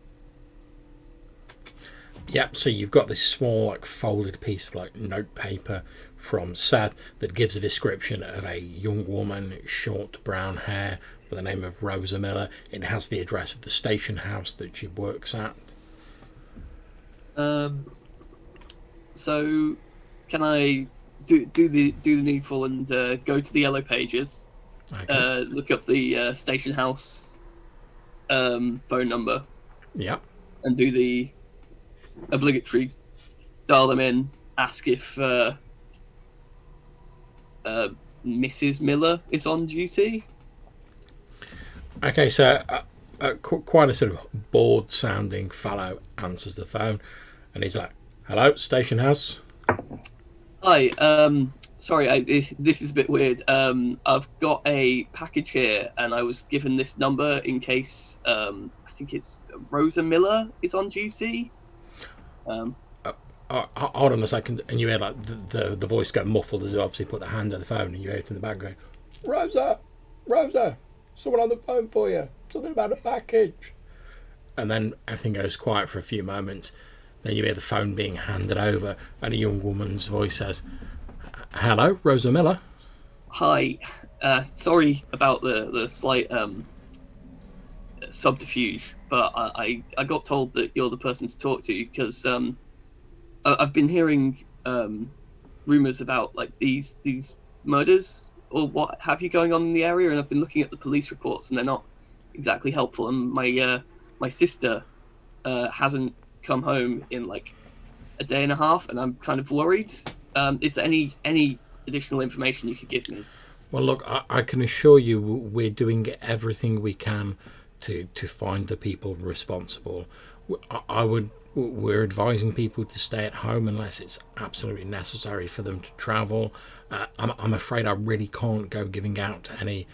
Yep, so you've got this small, like, folded piece of, like, note paper from Seth that gives a description of a young woman, short brown hair, by the name of Rosa Miller. It has the address of the station house that she works at. So can I do the needful and go to the Yellow Pages, Okay. look up the station house phone number, Yep. and do the obligatory dial them in, ask if Mrs. Miller is on duty. Okay, so quite a sort of bored-sounding fellow answers the phone, and he's like, "Hello, station house." Hi, sorry, this is a bit weird. I've got a package here, and I was given this number in case I think it's Rosa Miller is on duty. Hold on a second, and you hear like the voice go muffled as they obviously put the hand on the phone, and you hear it in the back going, "Rosa, someone on the phone for you. Something about a package." And then everything goes quiet for a few moments. Then you hear the phone being handed over, and a young woman's voice says, "Hello, Rosa Miller." Hi, sorry about the slight subterfuge, but I got told that you're the person to talk to because I've been hearing rumors about like these murders or what have you going on in the area, and I've been looking at the police reports and they're not exactly helpful. And my sister hasn't come home in like a day and a half, and I'm kind of worried. Is there any additional information you could give me? Well, look, I can assure you we're doing everything we can to find the people responsible. We're advising people to stay at home unless it's absolutely necessary for them to travel. I'm afraid I really can't go giving out any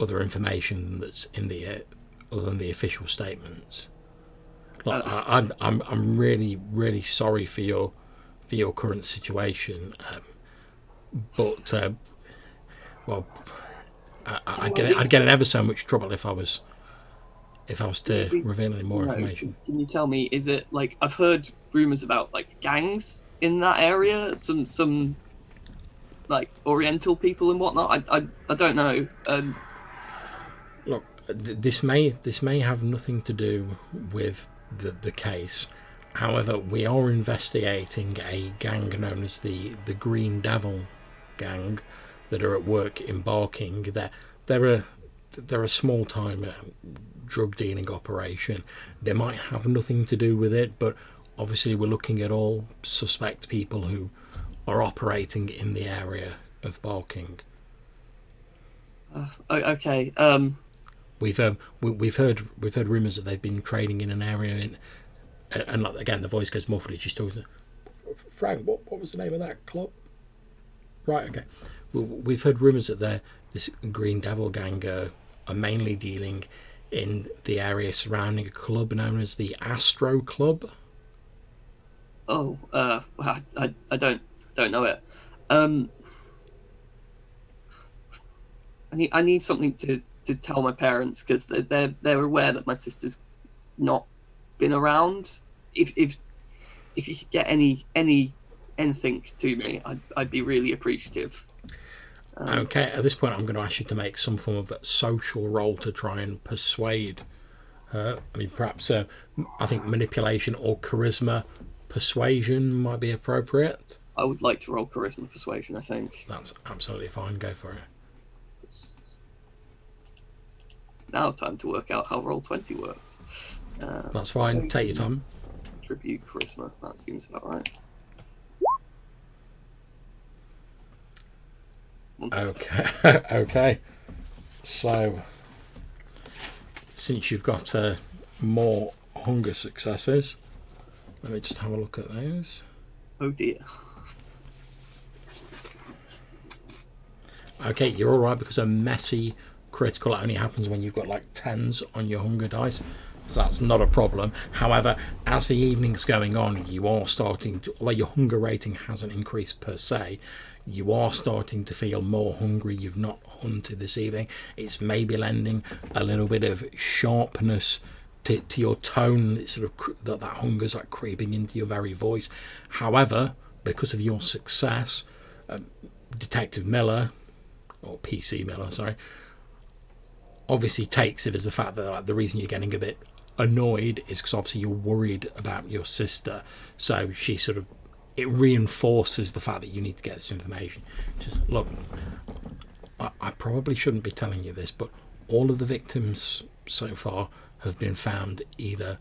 other information that's in the other than the official statements. Look, I'm really sorry for your current situation, but well, I'd get in ever so much trouble if I was to reveal any more information. Can you tell me? Is it like I've heard rumors about like gangs in that area? Some like Oriental people and whatnot. I don't know. Look, this may have nothing to do with the case. However, we are investigating a gang known as the Green Devil gang that are at work in Barking. They're a small time drug dealing operation. They might have nothing to do with it, but obviously we're looking at all suspect people who are operating in the area of Barking. Okay. We've heard rumours that they've been trading in an area and again the voice goes muffled. It's just talking. Frank, what was the name of that club? Right, okay. We've heard rumours that this Green Devil gang are mainly dealing in the area surrounding a club known as the Astro Club. Oh, I don't know it. I need something to tell my parents because they're aware that my sister's not been around. If you could get anything to me, I'd be really appreciative. Okay, at this point I'm going to ask you to make some form of social role to try and persuade her. I mean, perhaps I think manipulation or charisma persuasion might be appropriate. I would like to roll charisma persuasion, I think. That's absolutely fine, go for it. Now time to work out how Roll20 works. That's fine, take your time. Tribute charisma, that seems about right. Okay. So, since you've got more hunger successes, let me just have a look at those. Oh dear. Okay, you're all right because a messy critical only happens when you've got like 10s on your hunger dice. So that's not a problem. However, as the evening's going on, you are starting to, although your hunger rating hasn't increased per se, you are starting to feel more hungry. You've not hunted this evening. It's maybe lending a little bit of sharpness to your tone. It's sort of that hunger's like creeping into your very voice. However, because of your success, Detective Miller, or PC Miller, sorry, obviously takes it as the fact that like, the reason you're getting a bit annoyed is because obviously you're worried about your sister. So she sort of, it reinforces the fact that you need to get this information. Just look, I probably shouldn't be telling you this, but all of the victims so far have been found either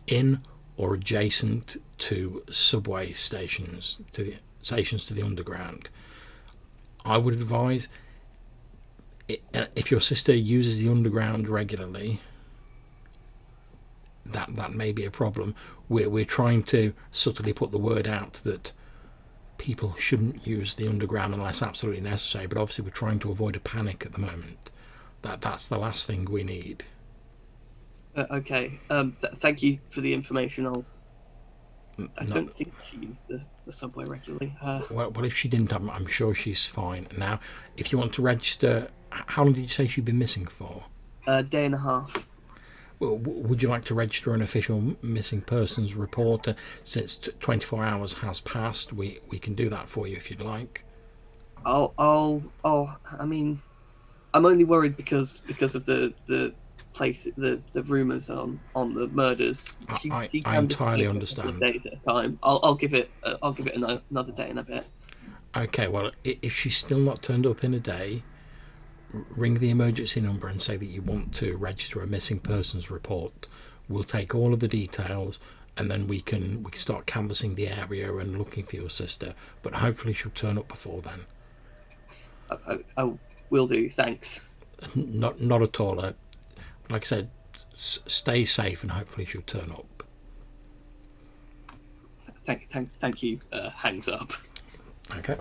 in or adjacent to subway stations, to the underground. I would advise, if your sister uses the underground regularly, that may be a problem. We're trying to subtly put the word out that people shouldn't use the underground unless absolutely necessary, but obviously we're trying to avoid a panic at the moment. That's the last thing we need. Okay. Thank you for the information. I don't think she used the subway regularly. Well, if she didn't, I'm sure she's fine. Now, if you want to register, how long did you say she'd been missing for? A day and a half. Well, would you like to register an official missing persons report? Since 24 hours has passed, we can do that for you if you'd like. I mean, I'm only worried because of the place, the rumours on the murders. I entirely understand. Days at a time. I'll give it another day and a bit. Okay, well, if she's still not turned up in a day, ring the emergency number and say that you want to register a missing persons report. We'll take all of the details and then we can start canvassing the area and looking for your sister. But hopefully she'll turn up before then. I will do. Thanks. Not at all. Like I said, stay safe and hopefully she'll turn up. Thank you. Hangs up. Okay.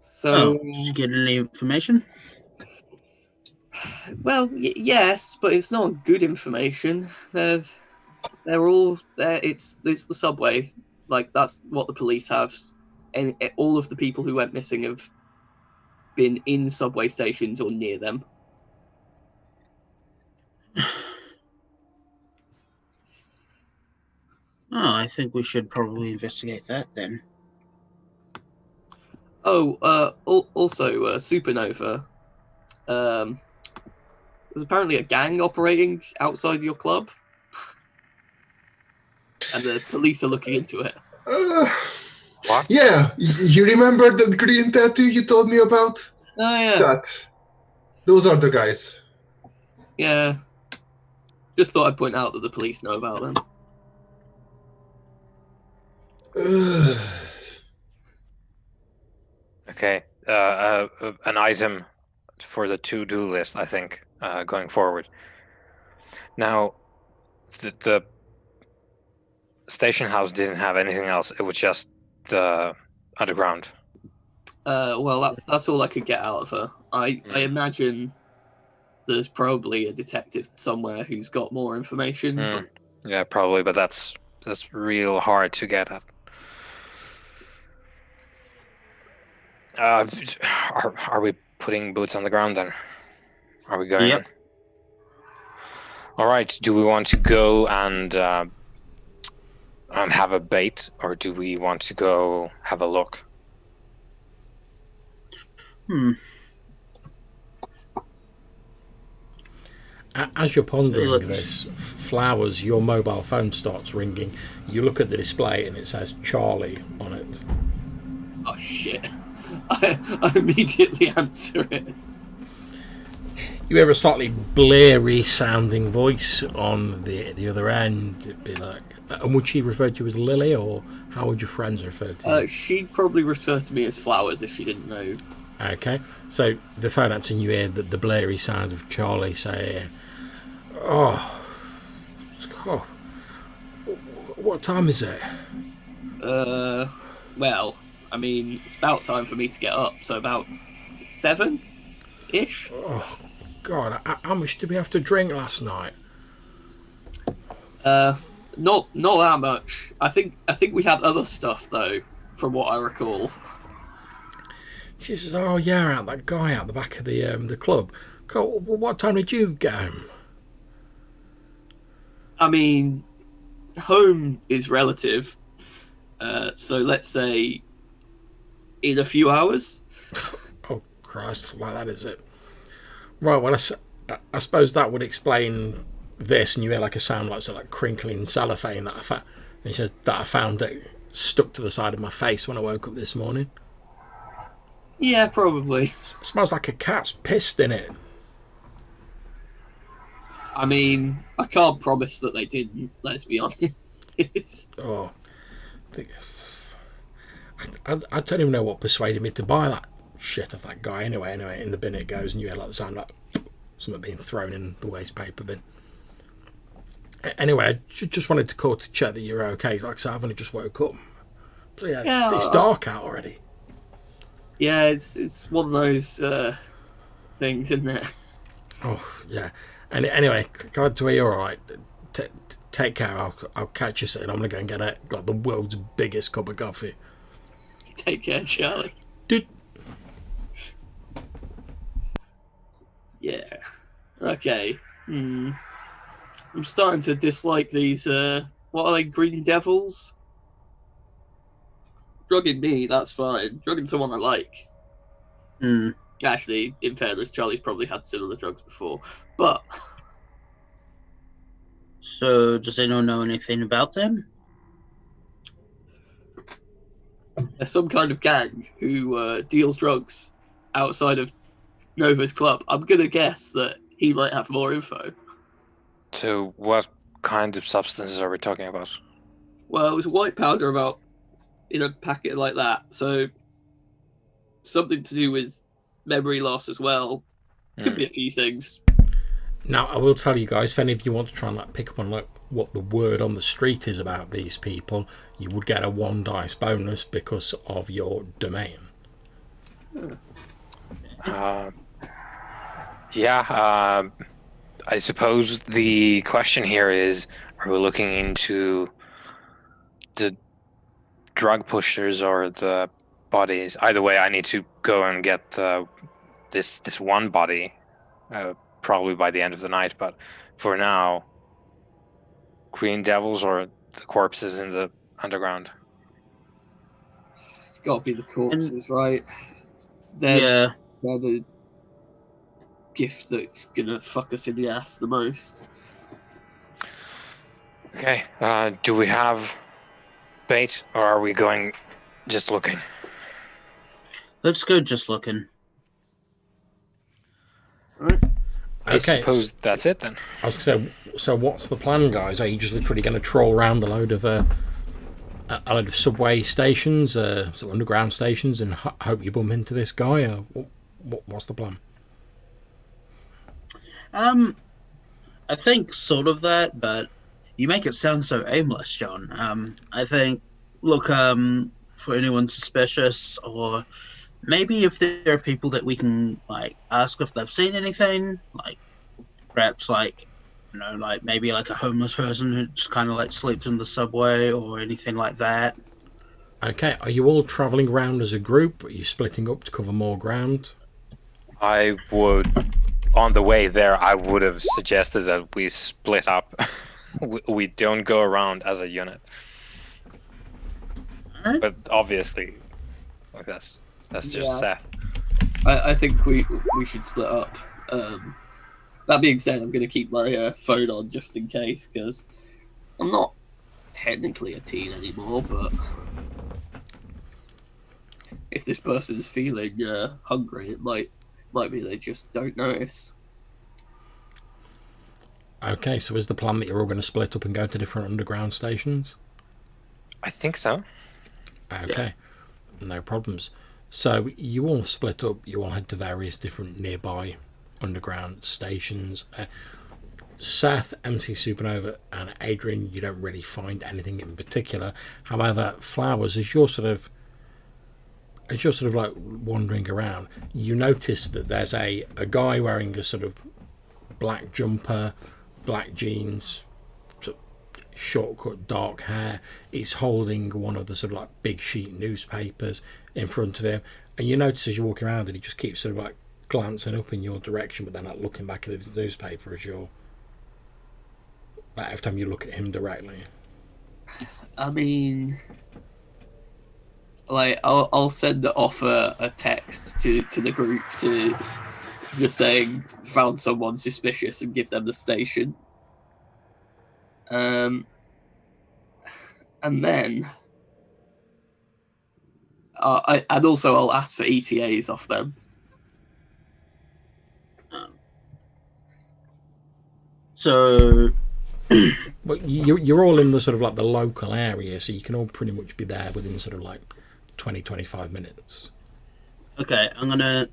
So, did you get any information? Well, yes, but it's not good information. They're all there. It's the subway. Like that's what the police have. all of the people who went missing have been in subway stations or near them. I think we should probably investigate that then. Oh, also, Supernova. There's apparently a gang operating outside your club, and the police are looking into it. What? Yeah, you remember that green tattoo you told me about? Oh yeah, Those are the guys. yeah. Just thought I'd point out that the police know about them. Okay. An item for the to-do list, I think, going forward. Now, the station house didn't have anything else. It was just the underground. Well, that's all I could get out of her. I imagine there's probably a detective somewhere who's got more information. But... Yeah, probably, but that's real hard to get at. Are we putting boots on the ground then? Are we going? Yep. All right. Do we want to go and have a bait, or do we want to go have a look? As you're pondering this, Flowers, your mobile phone starts ringing. You look at the display and it says Charlie on it. Oh shit. I immediately answer it. You hear a slightly blurry sounding voice on the other end. It'd be like, and would she refer to you as Lily, or how would your friends refer to you? She'd probably refer to me as Flowers if she didn't know. Okay, so the phone answer, and you hear the blurry sound of Charlie saying, oh, what time is it? Well, I mean, it's about time for me to get up, so about 7-ish. Oh, God, how much did we have to drink last night? Not that much. I think we had other stuff though, from what I recall. She says, "Oh yeah, that guy out the back of the club. God, what time did you get home?" I mean, home is relative. So let's say in a few hours. Oh Christ, like that is it? Right. Well, I suppose that would explain this. And you hear like a sound like crinkling cellophane and he said that I found it stuck to the side of my face when I woke up this morning. Yeah, probably. It smells like a cat's pissed in it. I mean, I can't promise that they didn't, let's be honest. Oh, I don't even know what persuaded me to buy that shit of that guy. Anyway, in the bin it goes, and you hear like the sound like something being thrown in the waste paper bin. Anyway, I just wanted to call to check that you're okay. Like I said, I've only just woke up. But yeah, it's dark out already. Yeah, it's one of those things, isn't it? Oh, yeah. And anyway, glad to hear you're all right. Take care. I'll catch you soon. I'm going to go and get the world's biggest cup of coffee. Take care, Charlie. Dude. Yeah. Okay. I'm starting to dislike these, what are they, green devils? Drugging me, that's fine. Drugging someone I like. Actually, in fairness, Charlie's probably had similar drugs before. But... So, does anyone know anything about them? There's some kind of gang who deals drugs outside of Nova's club. I'm going to guess that he might have more info. So what kind of substances are we talking about? Well, it was white powder about in a packet like that. So something to do with memory loss as well. Could be a few things. Now, I will tell you guys, if any of you want to try and pick up on what the word on the street is about these people, you would get a 1 dice bonus because of your domain. I suppose the question here is, are we looking into the drug pushers or the bodies. Either way, I need to go and get this one body, probably by the end of the night. But for now, Green Devils or the corpses in the underground. It's got to be the corpses, right? They're Yeah. the gift that's gonna fuck us in the ass the most. Okay. Do we have bait, or are we going just looking? Let's go just looking. I Okay, suppose that's it then. I was going to say, so what's the plan, guys? Are you just literally going to troll around a load of subway stations, sort of underground stations, and hope you bump into this guy? Or what's the plan? I think sort of that, but you make it sound so aimless, John. I think, look, for anyone suspicious, or maybe if there are people that we can like ask if they've seen anything, like perhaps like like maybe like a homeless person who just kind of like sleeps in the subway or anything like that. Okay, are you all travelling around as a group? Are you splitting up to cover more ground? I would, on the way there, I would have suggested that we split up. We don't go around as a unit. Alright. But obviously, like that's just Yeah. Seth. I think we should split up. That being said, I'm going to keep my phone on just in case, because I'm not technically a teen anymore, but if this person's feeling hungry, it might be they just don't notice. Okay, so is the plan that you're all going to split up and go to different underground stations? I think so. Okay, no problems. So you all split up, you all head to various different nearby underground stations. Seth, MC Supernova, and Adrian, you don't really find anything in particular. However, Flowers, as you're sort of like wandering around, you notice that there's a guy wearing a sort of black jumper, black jeans, sort of short-cut dark hair. He's holding one of the sort of like big sheet newspapers in front of him, and you notice as you walk around that he just keeps sort of like glancing up in your direction, but then like looking back at his newspaper as you're like every time you look at him directly. I mean, like I'll send off a text to the group to just saying found someone suspicious and give them the station. And then and also I'll ask for ETAs off them. So But you're all in the sort of like the local area, so you can all pretty much be there within sort of like 20-25 minutes. okay, I'm gonna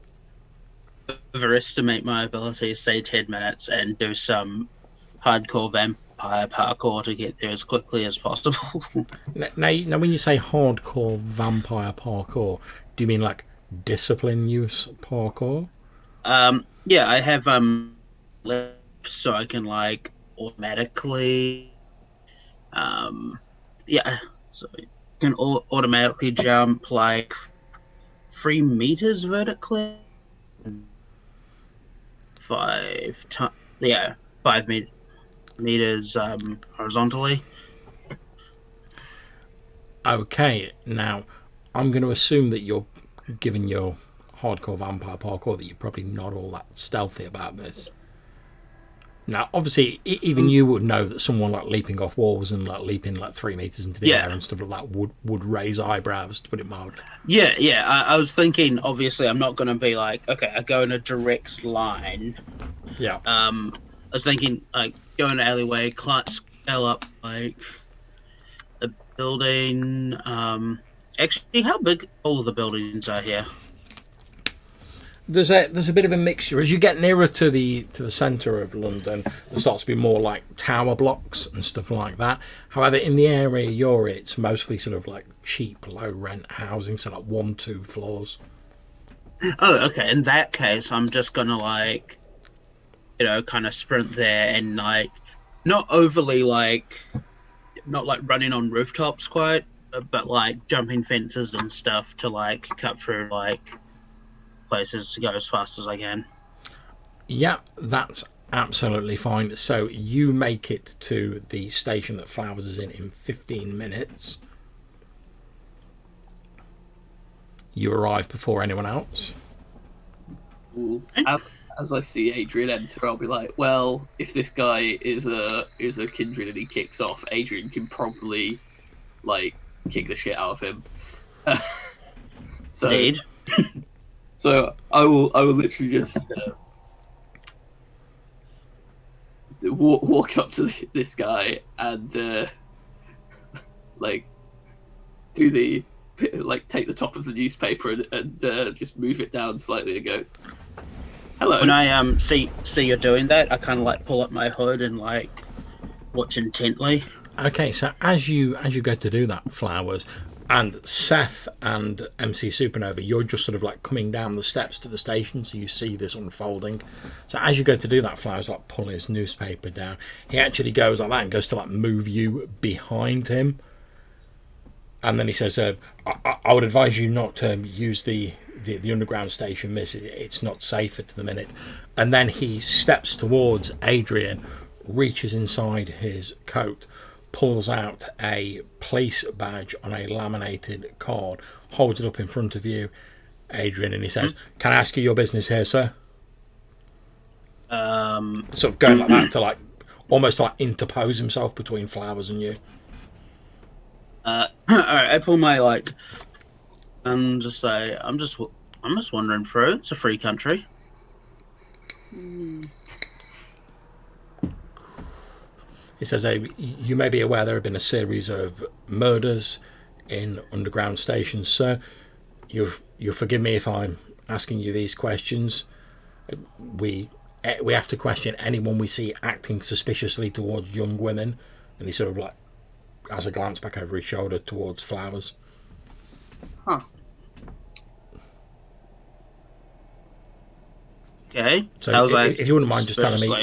overestimate my abilities, say 10 minutes, and do some hardcore vampire parkour to get there as quickly as possible. Now, when you say hardcore vampire parkour, do you mean like discipline use parkour? Yeah, I have lips so I can like automatically so I can automatically jump like 3 meters vertically, 5 meters horizontally. Okay, now I'm going to assume that you're, given your hardcore vampire parkour, that you're probably not all that stealthy about this. Now, obviously, even you would know that someone like leaping off walls and like leaping like 3 meters into the air and stuff like that would raise eyebrows, to put it mildly. Yeah. I was thinking, obviously, I'm not going to be like, okay, I go in a direct line. Yeah. I was thinking, like, go in an alleyway, scale up, like, a building. Actually, how big all of the buildings are here? There's a bit of a mixture. As you get nearer to the centre of London, there starts to be more like tower blocks and stuff like that. However, in the area you're in, it's mostly sort of like cheap, low rent housing, so like 1-2 floors. Oh, okay. In that case, I'm just gonna like, kind of sprint there and like, not overly like, not like running on rooftops quite, but like jumping fences and stuff to like cut through like places to go as fast as I can. Yeah, that's absolutely fine. So you make it to the station that Flowers is in 15 minutes. You arrive before anyone else. As I see Adrian enter, I'll be like, well, if this guy is a kindred and he kicks off, Adrian can probably like kick the shit out of him. Indeed. So I will literally just walk up to this guy and like do the like take the top of the newspaper and just move it down slightly and go, hello. When I see you're doing that, I kind of like pull up my hood and like watch intently. Okay, so as you go to do that, Flowers, and Seth and MC Supernova, you're just sort of like coming down the steps to the station, so you see this unfolding. So as you go to do that, Flowers like pulling his newspaper down. He actually goes like that and goes to like move you behind him. And then he says, I would advise you not to use the underground station, miss. It's not safe at the minute. And then he steps towards Adrian, reaches inside his coat, pulls out a police badge on a laminated card, holds it up in front of you, Adrian, and he says, can I ask you your business here, sir? Sort of going like that to like almost like interpose himself between Flowers and you. All right, I pull my like and just say, I'm just wandering through. It's a free country. He says, you may be aware there have been a series of murders in underground stations, sir. You'll forgive me if I'm asking you these questions. We have to question anyone we see acting suspiciously towards young women. And he sort of like has a glance back over his shoulder towards Flowers. Huh. Okay. So if you wouldn't mind just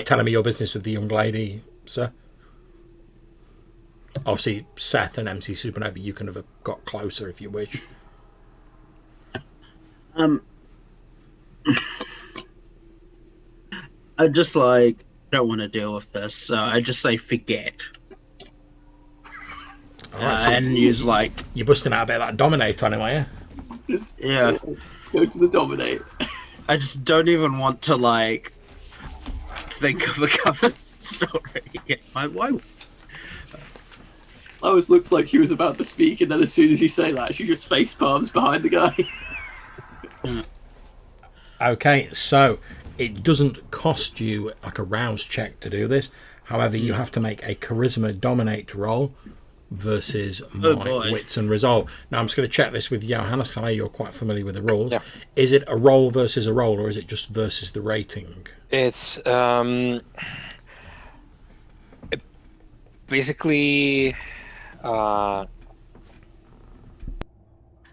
telling me your business with the young lady, sir. Obviously, Seth and MC Supernova, you can have got closer if you wish. I just like don't want to deal with this, so I just say forget. Right, so and use like you're busting out a bit of that dominate on him, are you? Yeah. Go to the dominate. I just don't even want to like think of a cover story. Why? Lois looks like he was about to speak, and then as soon as you say that, she just face palms behind the guy. Okay, so it doesn't cost you like a rouse check to do this. However, you have to make a charisma dominate roll versus my wits and resolve. Now, I'm just going to check this with Johannes, because I know you're quite familiar with the rules. Yeah. Is it a roll versus a roll, or is it just versus the rating? It's basically...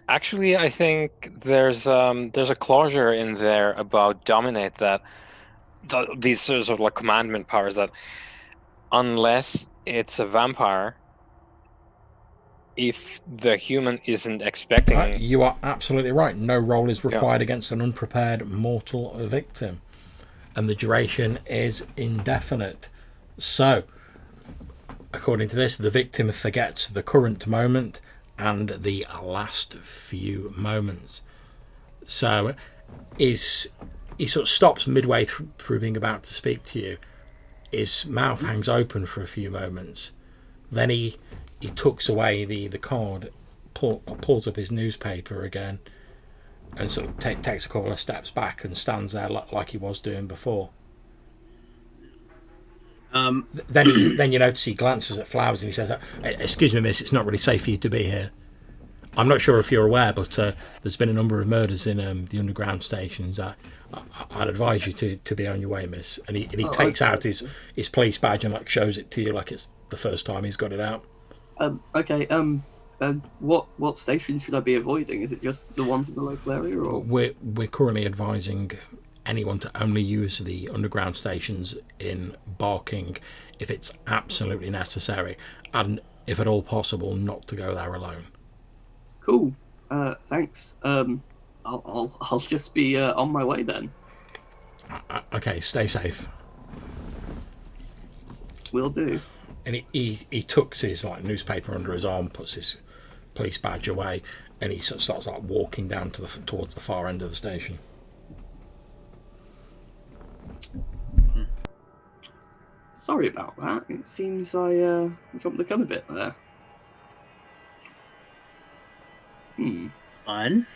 actually, I think there's a clause in there about dominate that these sort of like commandment powers that unless it's a vampire, if the human isn't expecting... you are absolutely right. No roll is required against an unprepared mortal victim, and the duration is indefinite. So, according to this, the victim forgets the current moment and the last few moments. So he sort of stops midway through being about to speak to you. His mouth hangs open for a few moments. Then he tucks away the card, pulls up his newspaper again, and sort of takes a couple of steps back and stands there like he was doing before. Then you notice he glances at Flowers and he says, excuse me, miss, it's not really safe for you to be here. I'm not sure if you're aware, but there's been a number of murders in the underground stations. I'd advise you to be on your way, miss. And he takes out his police badge and like shows it to you like it's the first time he's got it out. Okay, what station should I be avoiding? Is it just the ones in the local area, or...? We're currently advising anyone to only use the underground stations in Barking if it's absolutely necessary, and if at all possible, not to go there alone. Cool. Thanks. I'll just be on my way then. Okay, stay safe. Will do. And he tucks his newspaper under his arm, puts his police badge away, and he sort of starts walking down towards the far end of the station. Sorry about that. It seems I jumped the gun a bit there. Fine.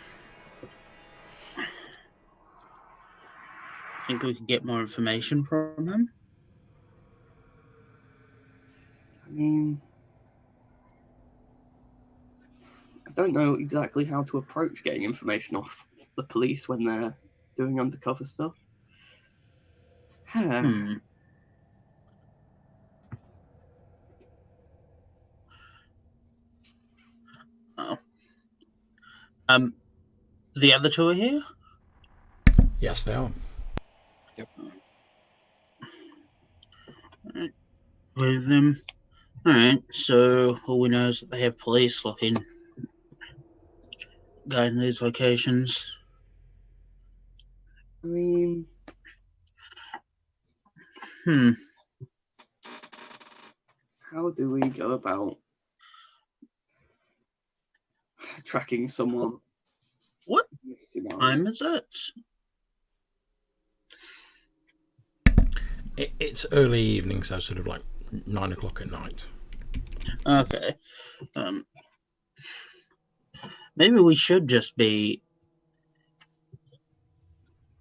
Think we could get more information from him? I mean, I don't know exactly how to approach getting information off the police when they're doing undercover stuff. Oh. The other two are here? Yes, they are. Yep. Alright. With them. Alright, so all we know is that they have police looking, guiding these locations. I mean, how do we go about tracking someone? What in this scenario? time is it? It's early evening, so sort of 9 o'clock at night. Okay. Maybe we should just be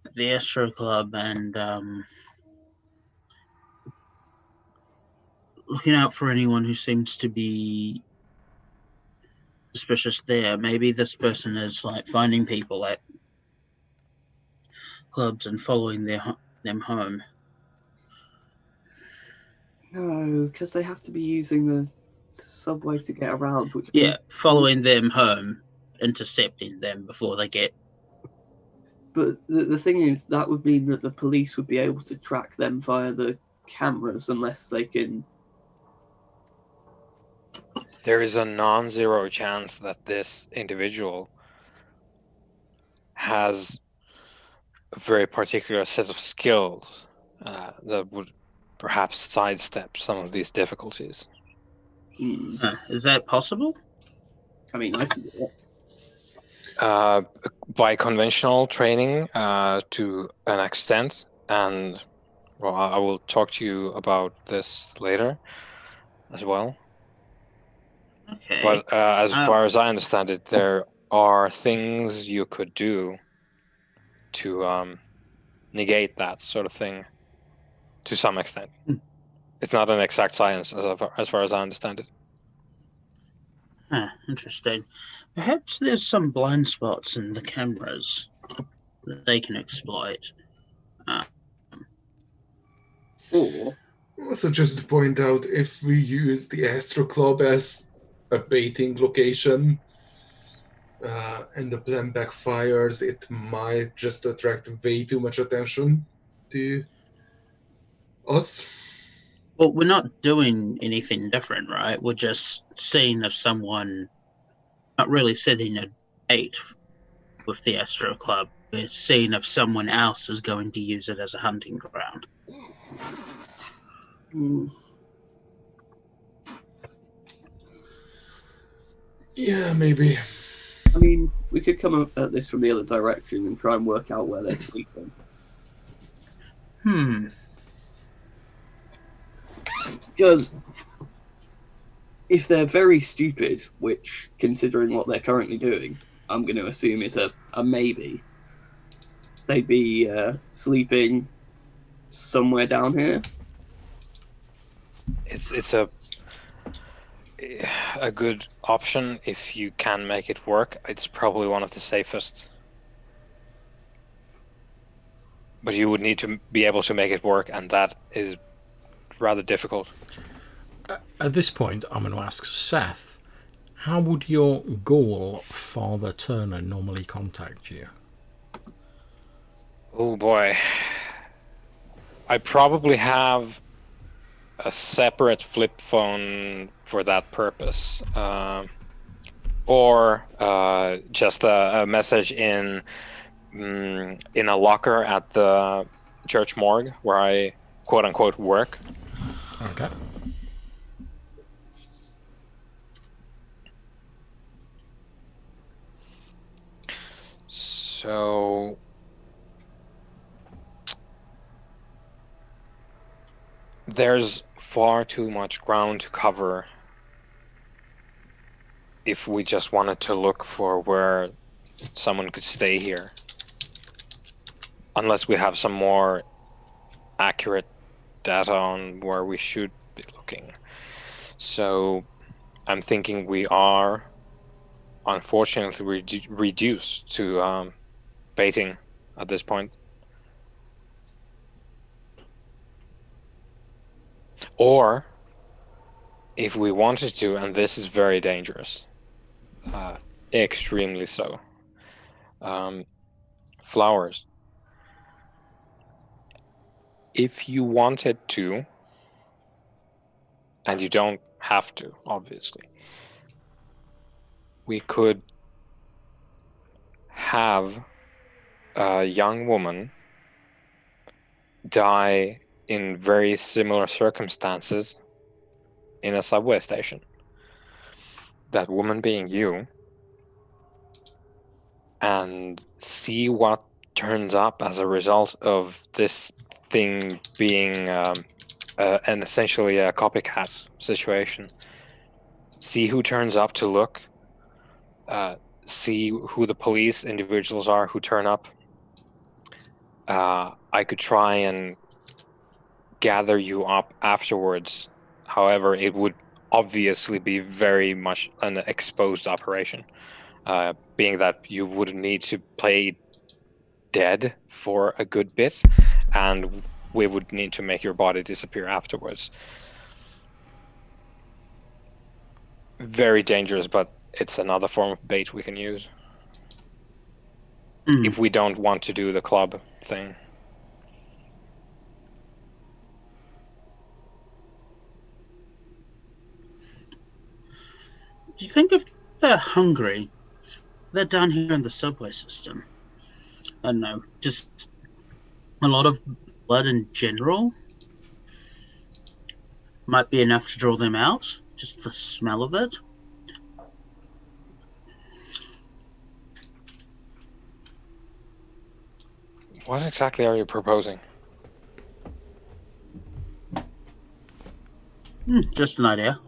at the Astro Club and looking out for anyone who seems to be suspicious there. Maybe this person is finding people at clubs and following them home. No, because they have to be using the subway to get around. Which Yeah, means... following them home, intercepting them before they get... But the thing is, that would mean that the police would be able to track them via the cameras unless they can... There is a non-zero chance that this individual has a very particular set of skills that would perhaps sidestep some of these difficulties. Is that possible? I mean, I can do it. By conventional training to an extent, and well, I will talk to you about this later as well. Okay. But as far as I understand it, there are things you could do to negate that sort of thing to some extent. It's not an exact science as far as I understand it. Interesting. Perhaps there's some blind spots in the cameras that they can exploit. Or Also, just to point out, if we use the Astro Club as a baiting location and the plan backfires, it might just attract way too much attention to us. Well, we're not doing anything different, right? We're just seeing if someone, not really setting a date with the Astro Club, we're seeing if someone else is going to use it as a hunting ground. Yeah, maybe. I mean, we could come at this from the other direction and try and work out where they're sleeping. Because if they're very stupid, which, considering what they're currently doing, I'm going to assume is a maybe, they'd be sleeping somewhere down here. It's a good option if you can make it work. It's probably one of the safest. But you would need to be able to make it work, and that is rather difficult. At this point, I'm going to ask Seth, how would your ghoul, Father Turner, normally contact you? Oh boy. I probably have a separate flip phone for that purpose. or just a message in a locker at the church morgue where I quote unquote work. Okay. So there's far too much ground to cover if we just wanted to look for where someone could stay here. Unless we have some more accurate data on where we should be looking. So I'm thinking we are unfortunately reduced to baiting at this point. Or if we wanted to, and this is very dangerous, extremely so, flowers. If you wanted to, and you don't have to, obviously, we could have a young woman die in very similar circumstances in a subway station. That woman being you, and see what turns up as a result of this thing being an essentially a copycat situation. See who turns up to look. See who the police individuals are who turn up. I could try and gather you up afterwards. However, it would obviously be very much an exposed operation, being that you would need to play dead for a good bit, and we would need to make your body disappear afterwards. Very dangerous, but it's another form of bait we can use. If we don't want to do the club thing. Do you think if they're hungry, they're down here in the subway system? I don't know, just a lot of blood in general might be enough to draw them out, just the smell of it. What exactly are you proposing? Just an idea.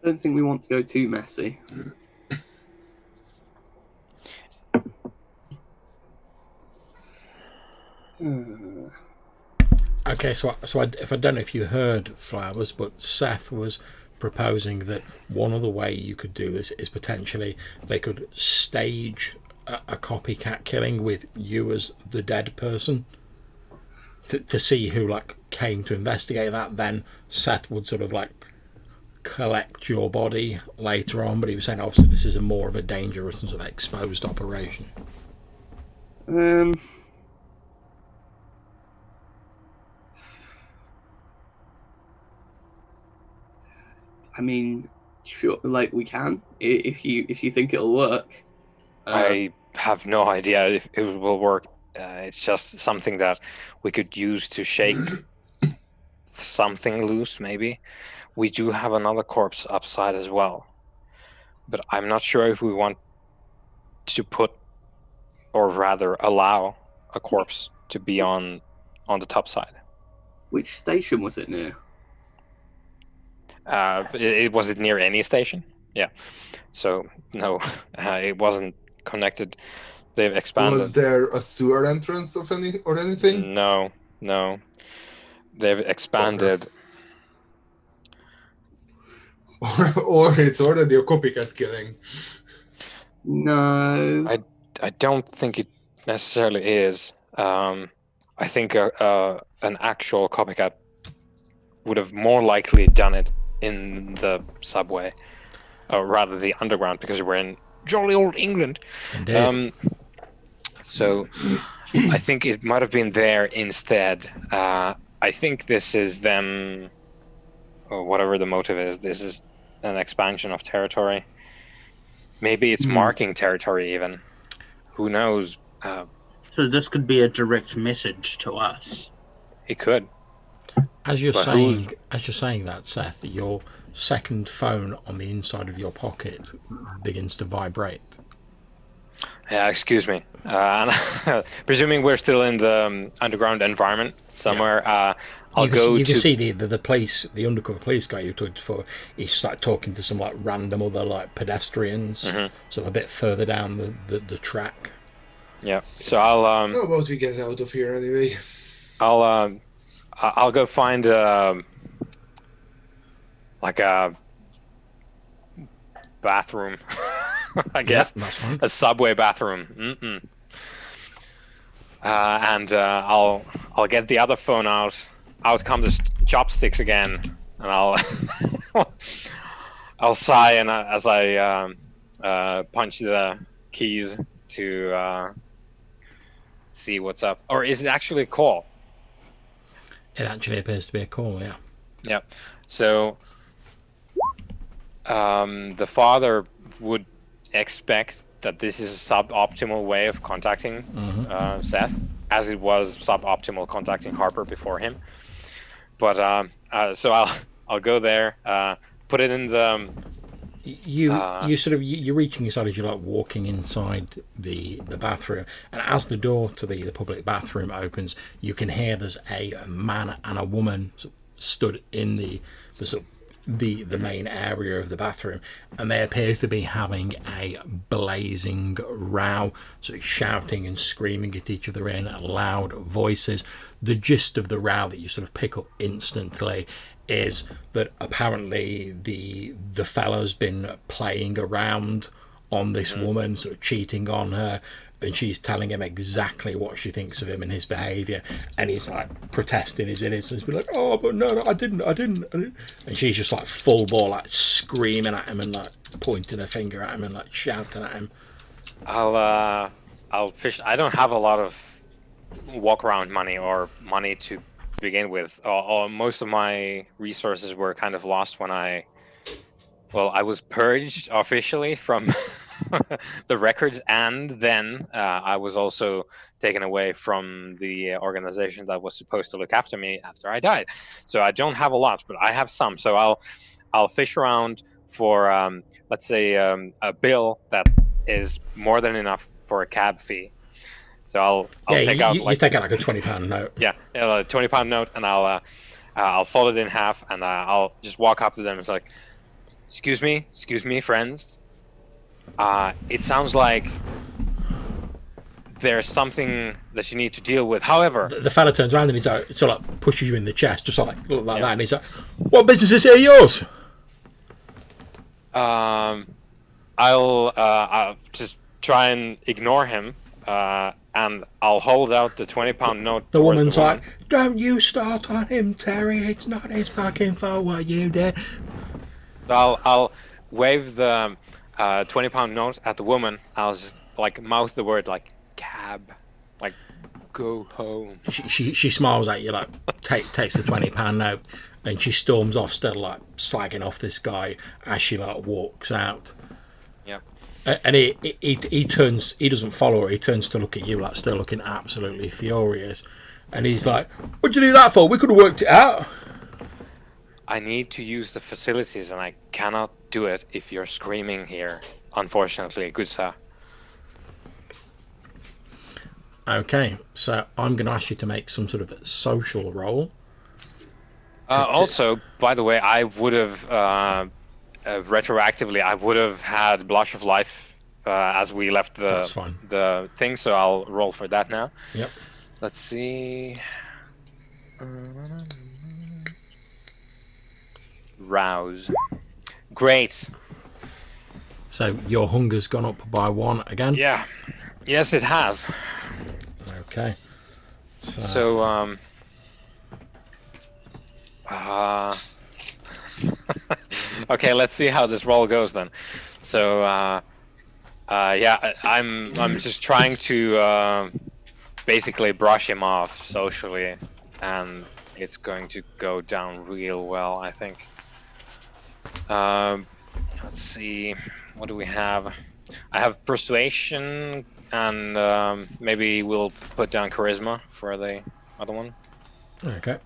I don't think we want to go too messy. Okay, so if I don't know if you heard, Flowers, but Seth was proposing that one other way you could do this is potentially they could stage a copycat killing with you as the dead person to see who like came to investigate that. Then Seth would sort of like collect your body later on, but he was saying obviously this is more of a dangerous and sort of exposed operation. I mean, sure, like we can if you think it'll work. I have no idea if it will work. It's just something that we could use to shake something loose, maybe. We do have another corpse upside as well, but I'm not sure if we want to put, or rather allow, a corpse to be on the top side. Which station was it near? Was it near any station? Yeah. So no, it wasn't connected. They've expanded. Was there a sewer entrance of anything? No. They've expanded. Or it's already a copycat killing. No. I don't think it necessarily is. I think an actual copycat would have more likely done it in the subway, or rather the underground, because we're in jolly old England. So I think it might have been there instead. I think this is them, or whatever the motive is. This is an expansion of territory. Maybe it's marking territory even. Who knows? So this could be a direct message to us. It could. As you're But saying that, Seth, your second phone on the inside of your pocket begins to vibrate. Yeah, excuse me. And presuming we're still in the underground environment somewhere, I'll go You to. can see the police, the undercover police guy you talked before. He started talking to some like random other like pedestrians, so a bit further down the track. Yeah. So I'll How about we get out of here anyway? I'll go find like a bathroom, I guess. Yeah, that's fine. A subway bathroom. And I'll get the other phone out. Out come the chopsticks again, and I'll I'll sigh and as I punch the keys to see what's up. Or is it actually a call? It actually appears to be a call. Yeah. Yeah. So the father would expect that this is a suboptimal way of contacting Seth, as it was suboptimal contacting Harper before him. But so I'll go there, put it in the. You're reaching inside as you're like walking inside the bathroom, and as the door to the public bathroom opens, you can hear there's a man and a woman stood in the main area of the bathroom, and they appear to be having a blazing row, sort of shouting and screaming at each other in loud voices. The gist of the row that you sort of pick up instantly is that apparently the fella's been playing around on this woman, sort of cheating on her, and she's telling him exactly what she thinks of him and his behaviour, and he's like protesting his innocence, be like, oh, but no, I didn't, and she's just like full bore, like screaming at him and like pointing her finger at him and like shouting at him. I'll fish. I don't have a lot of walk around money or money to begin with. Most of my resources were kind of lost when I was purged officially from the records, and then I was also taken away from the organization that was supposed to look after me after I died. So I don't have a lot, but I have some. So I'll fish around for let's say a bill that is more than enough for a cab fee. So I'll take out you take out like a £20 note. Yeah, a £20 note, and I'll fold it in half, and I'll just walk up to them and it's like, excuse me, friends. It sounds like there's something that you need to deal with. However, the fella turns around and he's like, sort of like pushes you in the chest, just like that, and he's like, "What business is here yours?" I'll just try and ignore him, and I'll hold out the £20 note. The woman's like, "Don't you start on him, Terry. It's not his fucking fault what you did." So I'll wave the £20 note at the woman. I'll just like mouth the word like cab, like go home. She smiles at you, like takes the £20 note, and she storms off, still like slagging off this guy as she like walks out. Yep. And he turns. He doesn't follow her. He turns to look at you, like still looking absolutely furious. And he's like, "What'd you do that for? We could have worked it out." I need to use the facilities, and I cannot do it if you're screaming here. Unfortunately, good sir. Okay, so I'm going to ask you to make some sort of social roll. Also, by the way, I would have retroactively, I would have had Blush of Life as we left the thing. So I'll roll for that now. Yep. Let's see. Rouse. Great. So your hunger's gone up by 1 again? Yeah. Yes, it has. Okay. So okay, let's see how this roll goes then. So yeah, I'm just trying to basically brush him off socially, and it's going to go down real well, I think. Let's see. What do we have? I have persuasion, and maybe we'll put down charisma for the other one. Okay.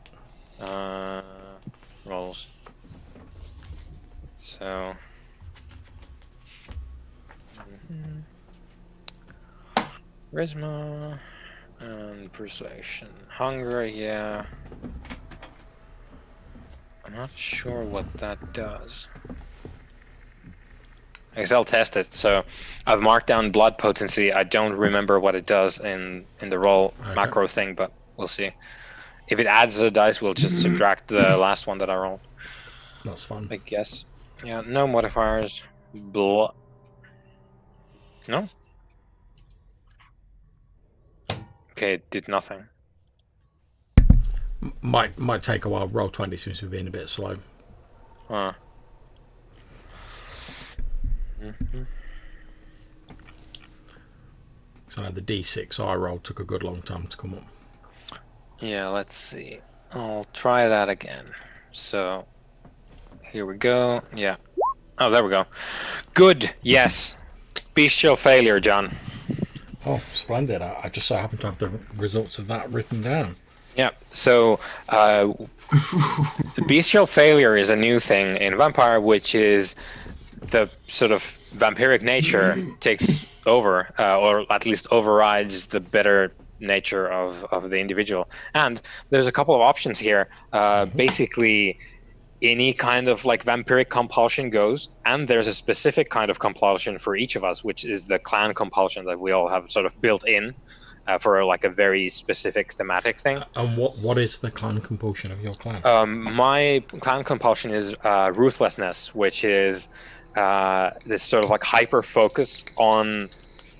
Rolls. So. Charisma and persuasion. Hunger, yeah. I'm not sure what that does. I guess I'll test it. So I've marked down blood potency. I don't remember what it does in the roll macro thing, but we'll see. If it adds a dice, we'll just subtract the last one that I rolled. That's fun. I guess. Yeah, no modifiers. Blood. No? Okay, it did nothing. Might take a while. Roll 20 seems to be being a bit slow. Huh. So I know the D6 I rolled took a good long time to come up. Yeah, let's see. I'll try that again. So, here we go. Yeah. Oh, there we go. Good. Yes. Bestial failure, John. Oh, splendid. I just so happen to have the results of that written down. Yeah. So, bestial failure is a new thing in Vampire, which is the sort of vampiric nature takes over, or at least overrides the better nature of the individual. And there's a couple of options here. Basically, any kind of like vampiric compulsion goes, and there's a specific kind of compulsion for each of us, which is the clan compulsion that we all have sort of built in for like a very specific thematic thing. And what is the clan compulsion of your clan? My clan compulsion is ruthlessness, which is this sort of like hyper focus on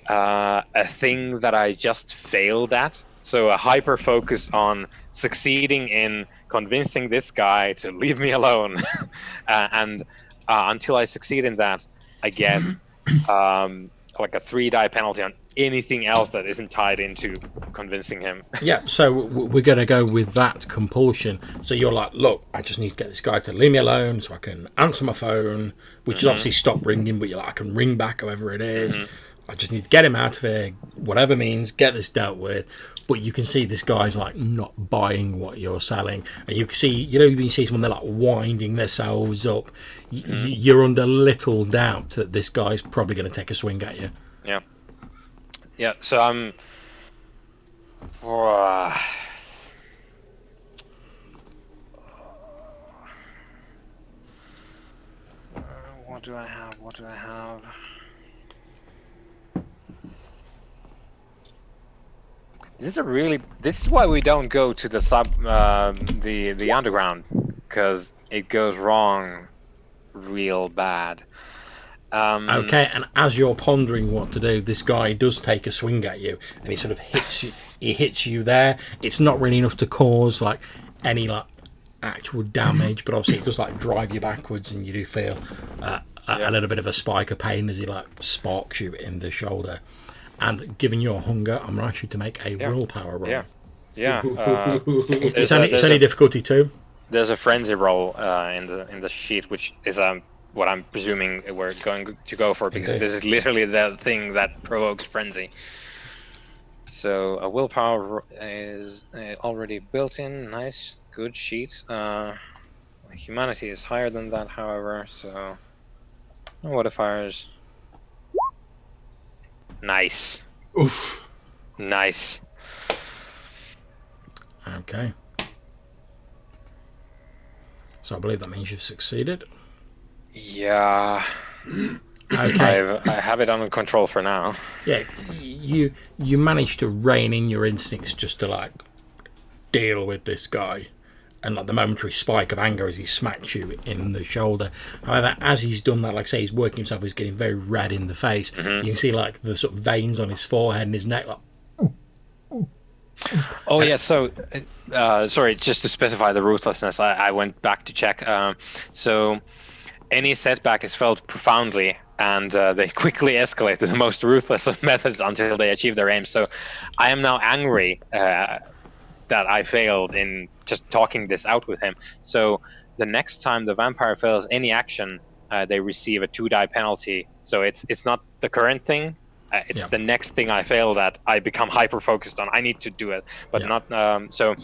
a thing that I just failed at. So a hyper focus on succeeding in convincing this guy to leave me alone. And until I succeed in that, I get like a 3-die penalty on anything else that isn't tied into convincing him. Yeah, so we're going to go with that compulsion. So you're like, look, I just need to get this guy to leave me alone so I can answer my phone, which is obviously stop ringing, but you're like, I can ring back whoever it is. I just need to get him out of here, whatever means, get this dealt with. But you can see this guy's like not buying what you're selling. And you can see, you know, when you see someone, they're like winding themselves up. You're under little doubt that this guy's probably going to take a swing at you. Yeah. Yeah, so I'm... what do I have? This is why we don't go to the the underground, because it goes wrong real bad. Okay, and as you're pondering what to do, this guy does take a swing at you, and he sort of hits you. He hits you there. It's not really enough to cause like any like actual damage, but obviously it does like drive you backwards, and you do feel a little bit of a spike of pain as he like sparks you in the shoulder. And given your hunger, I'm going to ask you to make a willpower roll. Yeah. It's only difficulty 2. There's a frenzy roll in the sheet, which is what I'm presuming we're going to go for, because this is literally the thing that provokes frenzy. So a willpower is already built in. Nice, good sheet. Humanity is higher than that, however. So no modifiers. Nice. Oof. Nice. Okay. So I believe that means you've succeeded. Yeah. Okay. I have it under control for now. Yeah, you managed to rein in your instincts just to like deal with this guy, and like the momentary spike of anger as he smacks you in the shoulder. However, as he's done that, like I say, he's working himself, he's getting very red in the face. You can see like the sort of veins on his forehead and his neck, like. Oh yeah, so sorry, just to specify the ruthlessness, I went back to check. So any setback is felt profoundly, and they quickly escalate to the most ruthless of methods until they achieve their aim. So I am now angry that I failed in just talking this out with him. So the next time the vampire fails any action, they receive a 2-die penalty. So it's not the current thing. It's Yeah. the next thing I fail that I become hyper focused on. I need to do it, but Yeah. not. So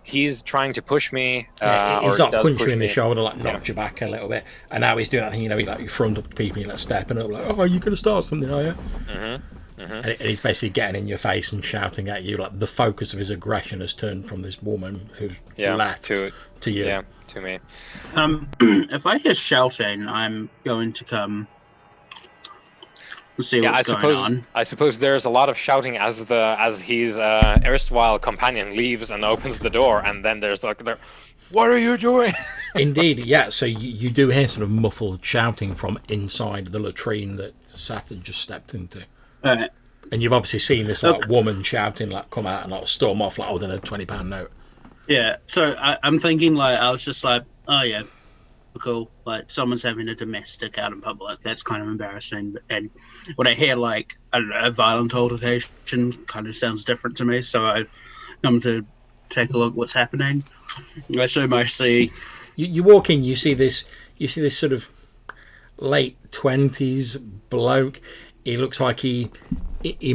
he's trying to push me. He's or like does punch push you in the me. shoulder, like knocked you back a little bit, and now he's doing that thing. You know, he like you front up to people, you like stepping up, like, "Oh, are you going to start something? Are you?" And he's basically getting in your face and shouting at you. Like the focus of his aggression has turned from this woman who's left to you. Yeah, to me. If I hear shouting, I'm going to come and see what's going on. I suppose there's a lot of shouting as his erstwhile companion leaves and opens the door, and then there's like, "What are you doing?" Indeed, yeah. So you do hear sort of muffled shouting from inside the latrine that Seth had just stepped into. Right. And you've obviously seen this like woman shouting, like come out and like storm off, like holding a £20 note. Yeah, so I'm thinking like I was just like, oh yeah, cool. Like someone's having a domestic out in public. That's kind of embarrassing. And when I hear like a violent altercation, kind of sounds different to me. So I come to take a look what's happening. I assume I see. You walk in, you see this sort of late 20s bloke. He looks like he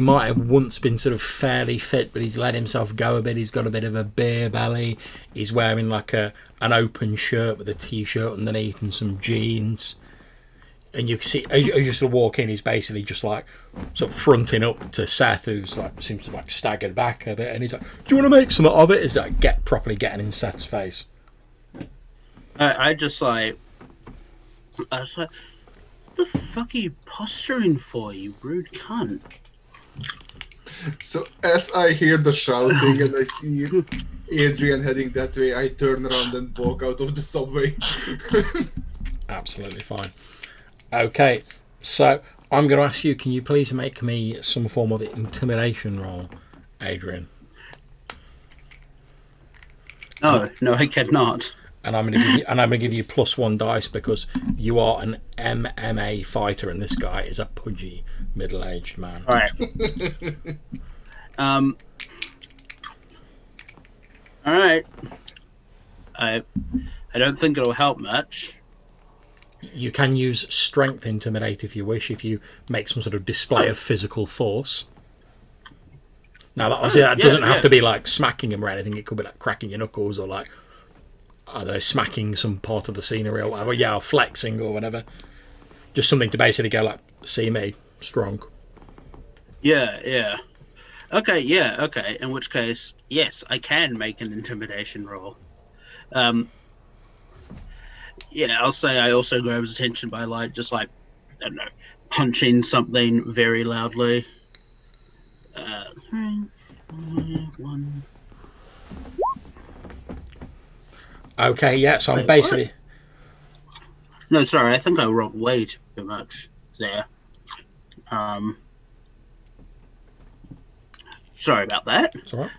might have once been sort of fairly fit, but he's let himself go a bit. He's got a bit of a beer belly. He's wearing like an open shirt with a t-shirt underneath and some jeans. And you can see as you sort of walk in, he's basically just like sort of fronting up to Seth, who's like seems to like staggered back a bit, and he's like, "Do you want to make something of it?" Is like properly getting in Seth's face. I was like, what the fuck are you posturing for, you rude cunt? So as I hear the shouting and I see Adrian heading that way, I turn around and walk out of the subway. Absolutely fine. Okay, so I'm going to ask you, can you please make me some form of intimidation roll, Adrian? No, I cannot. And I'm going to give you +1 dice because you are an MMA fighter, and this guy is a pudgy middle-aged man. All right. All right. I don't think it'll help much. You can use strength intimidate if you wish, if you make some sort of display of physical force. Now, that doesn't have to be like smacking him or anything. It could be like cracking your knuckles or like, I don't know, smacking some part of the scenery or whatever. Yeah, or flexing or whatever. Just something to basically go like, see me, strong. Yeah. Okay. In which case, yes, I can make an intimidation roll. Yeah, I'll say I also grab his attention by like just like, I don't know, punching something very loudly. 1. Okay, yeah, so I'm basically... What? No, sorry, I think I rolled way too much there. Sorry about that. It's all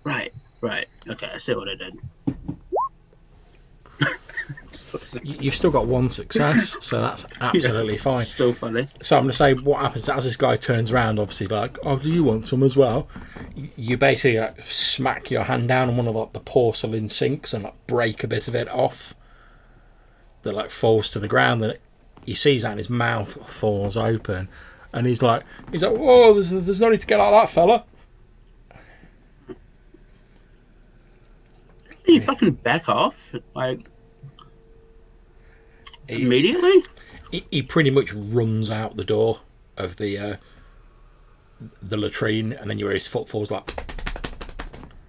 right. Right. Okay, I see what I did. You've still got 1 success, so that's absolutely fine. Still funny. So I'm going to say what happens as this guy turns around, obviously, like, oh, do you want some as well? You basically like, smack your hand down on one of like, the porcelain sinks and like, break a bit of it off that like falls to the ground. And he sees that and his mouth falls open. And he's like, whoa, there's no need to get like that, fella. You fucking back off, like immediately. He pretty much runs out the door of the latrine, and then you hear his foot falls like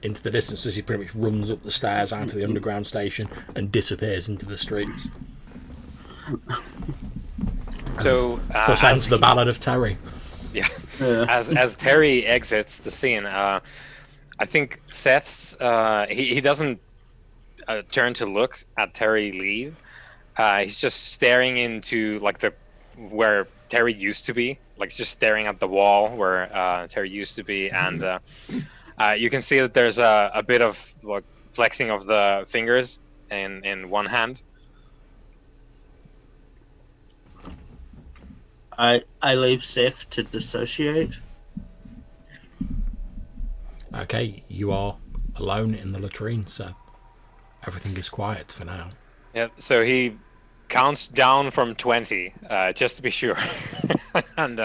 into the distance as he pretty much runs up the stairs out to the underground station and disappears into the streets. So thus ends the Ballad of Terry. Yeah. As Terry exits the scene, I think Seth's he doesn't turn to look at Terry leave. He's just staring into like where Terry used to be, like just staring at the wall where Terry used to be, and you can see that there's a bit of like flexing of the fingers in one hand. I leave Seth to dissociate. Okay, you are alone in the latrine, so everything is quiet for now. Yep. So he counts down from 20, just to be sure, and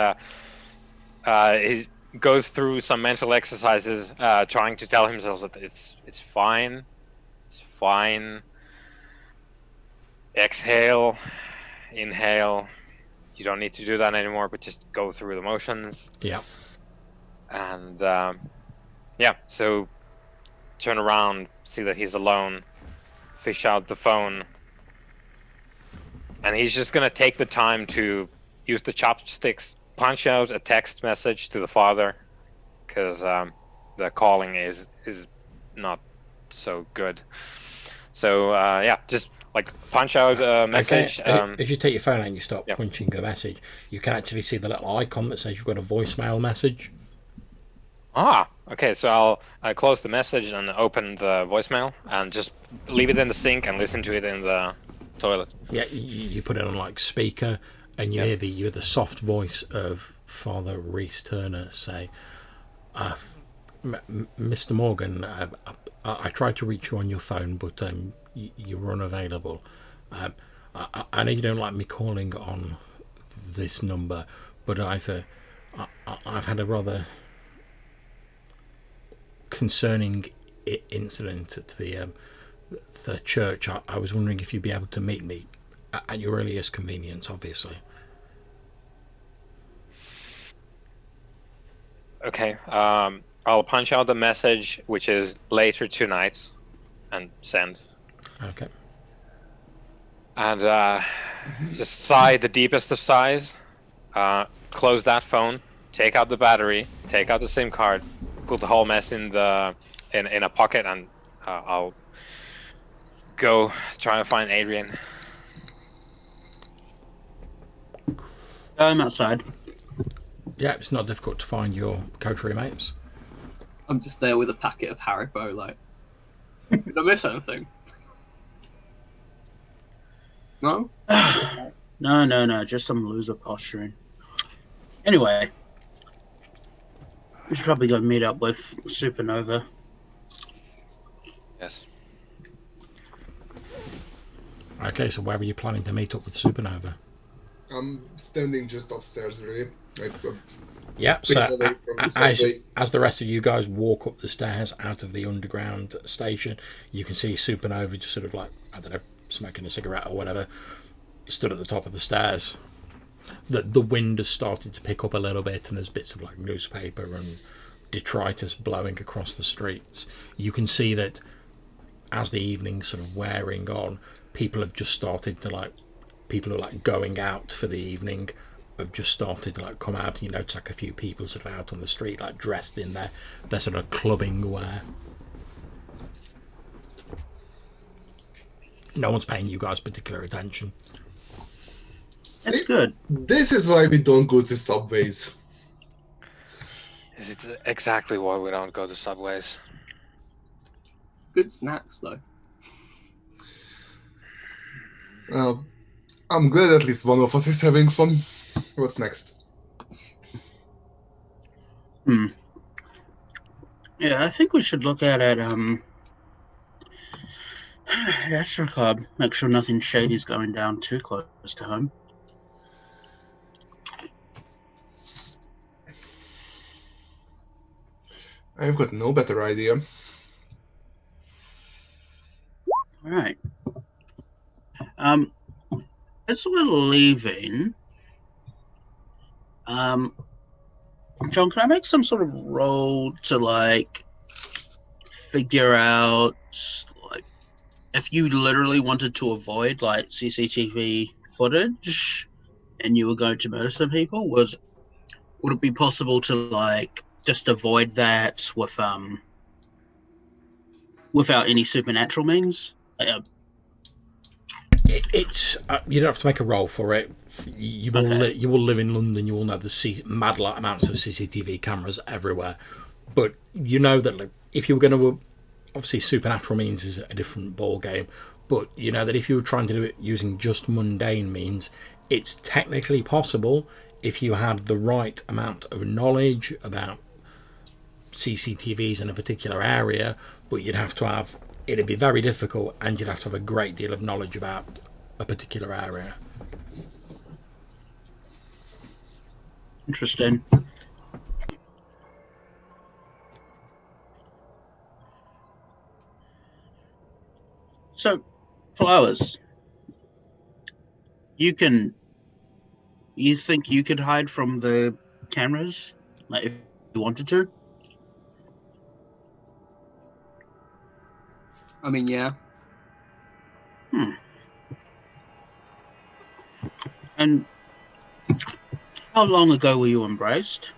he goes through some mental exercises, trying to tell himself that it's fine, it's fine. Exhale, inhale. You don't need to do that anymore, but just go through the motions. Yeah. And so turn around, see that he's alone, fish out the phone, and he's just gonna take the time to use the chopsticks, punch out a text message to the father, because the calling is not so good. So just like punch out a message. Okay. As you take your phone out and you start Yeah. punching the message, you can actually see the little icon that says you've got a voicemail message. Okay, so I'll close the message and open the voicemail and just leave it in the sink and listen to it in the toilet. Yeah, you put it on like speaker, and you hear the soft voice of Father Reese Turner say, "Mr. Morgan, I tried to reach you on your phone, but you were unavailable. I know you don't like me calling on this number, but I've had a rather concerning incident at the church. I was wondering if you'd be able to meet me at your earliest convenience, obviously." Okay, I'll punch out the message, which is later tonight, and send. Okay. And just sigh the deepest of sighs. Close that phone. Take out the battery. Take out the SIM card. Put the whole mess in a pocket, and I'll go try and find Adrian. I'm outside. Yeah, it's not difficult to find your coterie mates. I'm just there with a packet of Haribo, like, did I miss anything? No? No, just some loser posturing. Anyway, we should probably go meet up with Supernova. Yes. Okay, so where were you planning to meet up with Supernova? I'm standing just upstairs, really. Yeah, so away from the subway. as the rest of you guys walk up the stairs out of the underground station, you can see Supernova just sort of like, I don't know, smoking a cigarette or whatever, stood at the top of the stairs. The wind has started to pick up a little bit, and there's bits of like newspaper and detritus blowing across the streets. You can see that as the evening's sort of wearing on, people have just started to like, people who are like going out for the evening have just started to like come out, and you notice like a few people sort of out on the street like dressed in their sort of clubbing wear. No one's paying you guys particular attention. That's See? good. This is why we don't go to subways. Is it exactly why we don't go to subways? Good snacks, though. Well, I'm glad at least one of us is having fun. What's next? Yeah, I think we should look at Astro Club. Make sure nothing shady's going down too close to home. I've got no better idea. All right. As we're leaving, John, can I make some sort of roll to like figure out like if you literally wanted to avoid like CCTV footage and you were going to murder some people, would it be possible to like just avoid that with without any supernatural means? It's you don't have to make a roll for it. You will you will live in London. You will know the mad amounts of CCTV cameras everywhere. But you know that like, if you were going to, obviously supernatural means is a different ball game. But you know that if you were trying to do it using just mundane means, it's technically possible if you had the right amount of knowledge about CCTVs in a particular area. But you'd have to have it'd be very difficult, and you'd have to have a great deal of knowledge about a particular area. Interesting. So, Flowers, you think you could hide from the cameras, like if you wanted to? I mean, yeah. And how long ago were you embraced?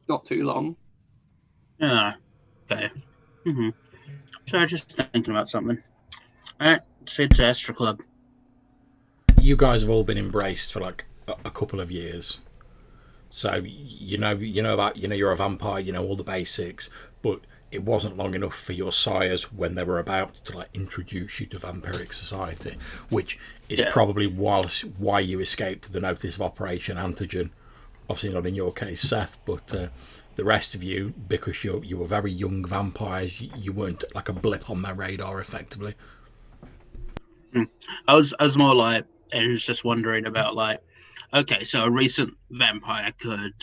Not too long. Yeah. Okay. So I was just thinking about something. All right, let's head to Astra Club. You guys have all been embraced for like a couple of years, so you know about you're a vampire, you know all the basics, but it wasn't long enough for your sires when they were about to like introduce you to vampiric society, which is probably why you escaped the notice of Operation Antigen. Obviously not in your case, Seth, but the rest of you, because you were very young vampires, you weren't like a blip on their radar effectively. I was more like, I was just wondering about like, okay, so a recent vampire could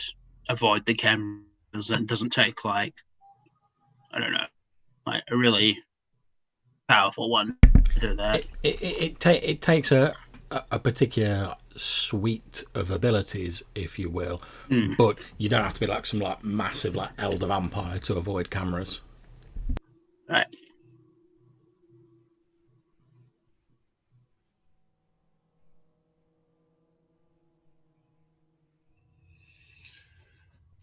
avoid the cameras and doesn't take like, I don't know, like a really powerful one to do that. It takes a particular suite of abilities, if you will, but you don't have to be like some like massive like elder vampire to avoid cameras. Right.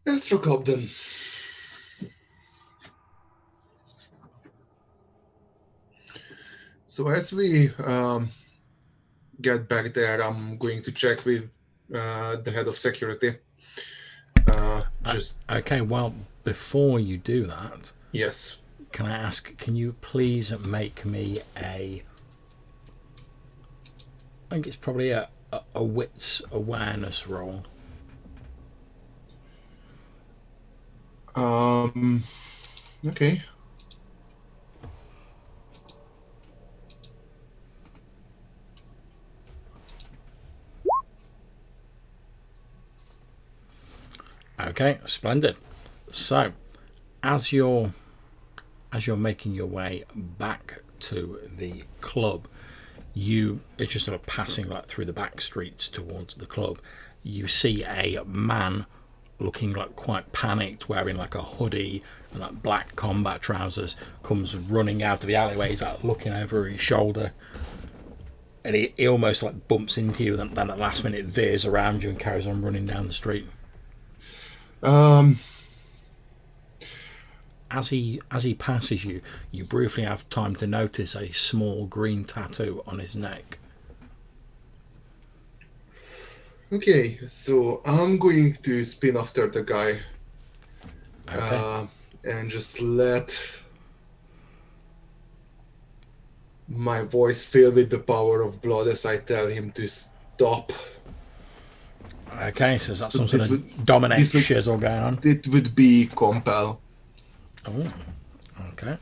Astro Club then. So as we get back there, I'm going to check with the head of security. Okay, well, before you do that, Yes. can I ask, can you please make me I think it's probably a wits awareness roll. Okay. Okay, splendid. So, as you're making your way back to the club, it's just sort of passing like through the back streets towards the club. You see a man looking like quite panicked, wearing like a hoodie and like black combat trousers, comes running out of the alleyway. He's like looking over his shoulder, and he almost like bumps into you, and then at the last minute veers around you and carries on running down the street. As he passes you, you briefly have time to notice a small green tattoo on his neck. Okay, so I'm going to spin after the guy. Okay. And just let my voice fill with the power of blood as I tell him to stop. Okay, so is that some sort of dominate shizzle going on? It would be compel. Oh, okay.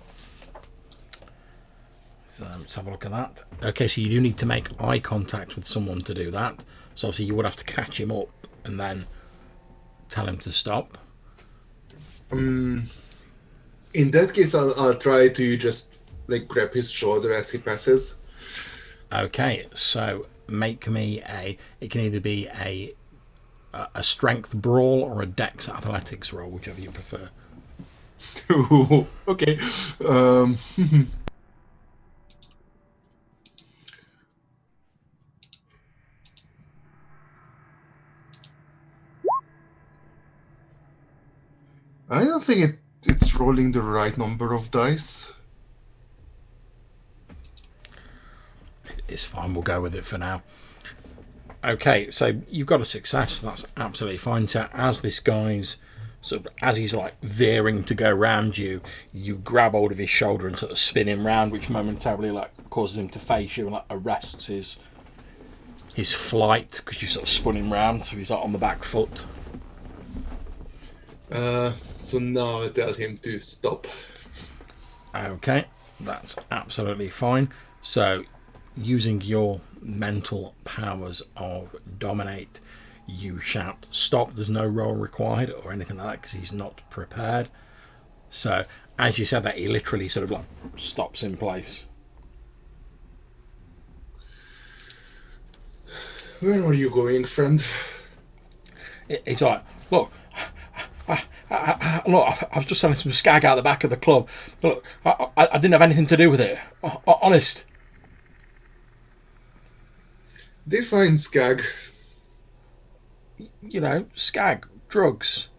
So let's have a look at that. Okay, so you do need to make eye contact with someone to do that. So obviously you would have to catch him up and then tell him to stop. In that case, I'll try to just like grab his shoulder as he passes. Okay, so make me it can either be a strength brawl or a dex athletics roll, whichever you prefer. Okay. I don't think it's rolling the right number of dice. It's fine, we'll go with it for now. Okay, so you've got a success, that's absolutely fine. So as this guy's as he's like veering to go round you, you grab hold of his shoulder and sort of spin him round, which momentarily like causes him to face you and like arrests his flight, because you sort of spun him round, so he's like on the back foot. So now I tell him to stop. Okay, that's absolutely fine. So, using your mental powers of dominate, you shout stop. There's no roll required or anything like that because he's not prepared. So as you said that, he literally sort of like stops in place. Where are you going, friend? It's like, look, look, I was just selling some skag out the back of the club. Look, I didn't have anything to do with it. Honest. Define skag. You know, skag, drugs.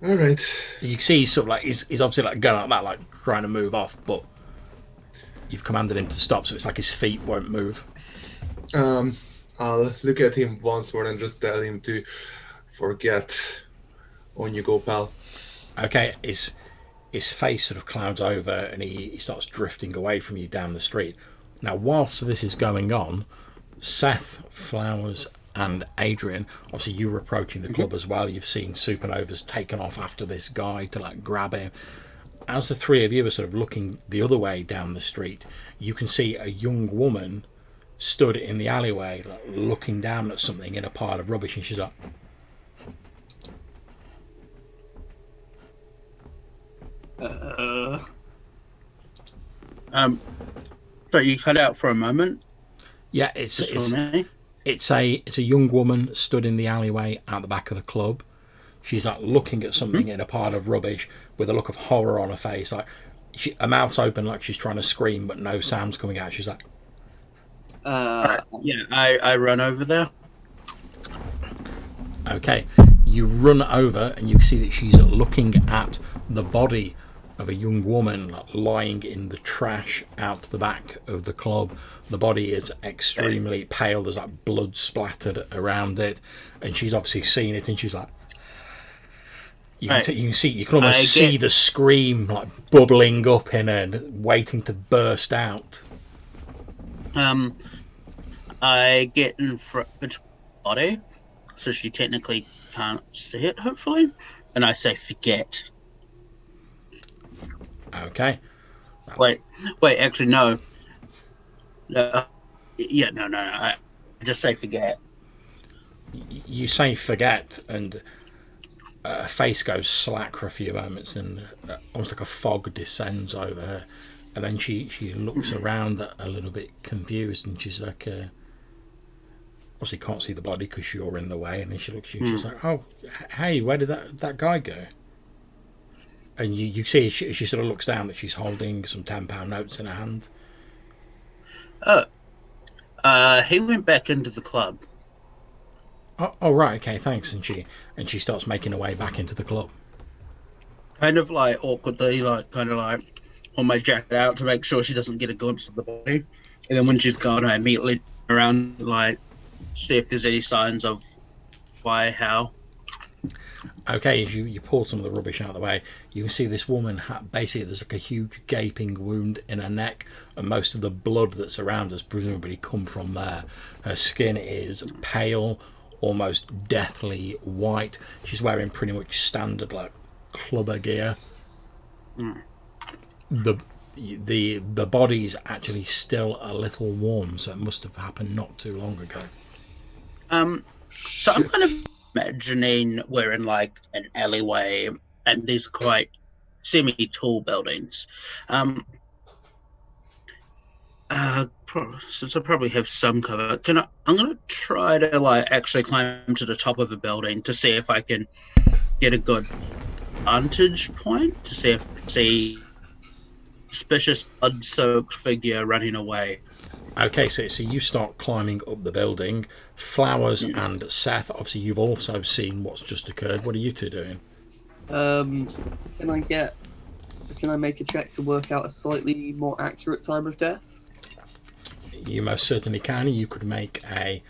All right. You can see he's sort of like he's obviously like going like that, like trying to move off, but you've commanded him to stop, so it's like his feet won't move. I'll look at him once more and just tell him to forget. On you go, pal. Okay, his face sort of clouds over and he starts drifting away from you down the street. Now, whilst this is going on, Seth, Flowers, and Adrian, obviously you were approaching the club as well. You've seen Supernova's taken off after this guy to like grab him. As the three of you are sort of looking the other way down the street, you can see a young woman stood in the alleyway like, looking down at something in a pile of rubbish, and she's like, So you cut out for a moment. yeah, Just for me. it's a young woman stood in the alleyway at the back of the club. She's like looking at something in a pile of rubbish with a look of horror on her face. Like her mouth's open, like she's trying to scream, but no sound's coming out. She's like, Yeah, I run over there. okay. You run over and you can see that she's looking at the body of a young woman like, lying in the trash out the back of the club. The body is extremely pale. There's like blood splattered around it, and she's obviously seen it, and she's like, you can almost see the scream like bubbling up in her and waiting to burst out. I get in front of the body, so she technically can't see it, hopefully, and I say forget. Okay. Wait, actually, no. No. Yeah, no. I just say forget. You say forget, and her face goes slack for a few moments, and almost like a fog descends over her, and then she looks around a little bit confused, and she's like, obviously can't see the body because you're in the way, and then she looks at you, and she's like, oh, hey, where did that guy go? And you see she sort of looks down that she's holding some £10 notes in her hand. He went back into the club. Oh right, okay, thanks. And she starts making her way back into the club. Kind of like awkwardly, like kind of like pull my jacket out to make sure she doesn't get a glimpse of the body. And then when she's gone, I immediately turn around, like see if there's any signs of why, how. Okay, as you pull some of the rubbish out of the way, you can see this woman, basically there's like a huge gaping wound in her neck, and most of the blood that's around has presumably come from there. Her skin is pale, almost deathly white. She's wearing pretty much standard like clubber gear. The body's actually still a little warm, so it must have happened not too long ago. So I'm kind of imagining we're in like an alleyway and these quite semi-tall buildings. Since I probably have some cover, I'm gonna try to like actually climb to the top of a building to see if I can get a good vantage point to see if I can see suspicious blood-soaked figure running away. Okay, so you start climbing up the building. Flowers and Seth, obviously you've also seen what's just occurred. What are you two doing? Can I make a check to work out a slightly more accurate time of death? You most certainly can. You could make an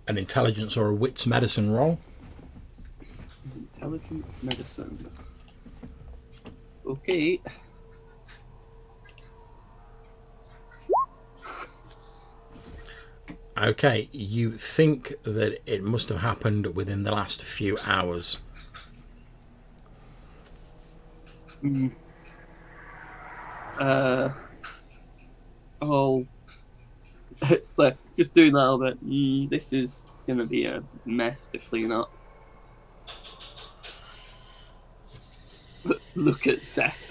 intelligence or a wits medicine roll. Intelligence medicine. Okay. Okay, you think that it must have happened within the last few hours. Mm. Oh, look, just doing that a little bit. This is gonna be a mess to clean up. Look at Seth.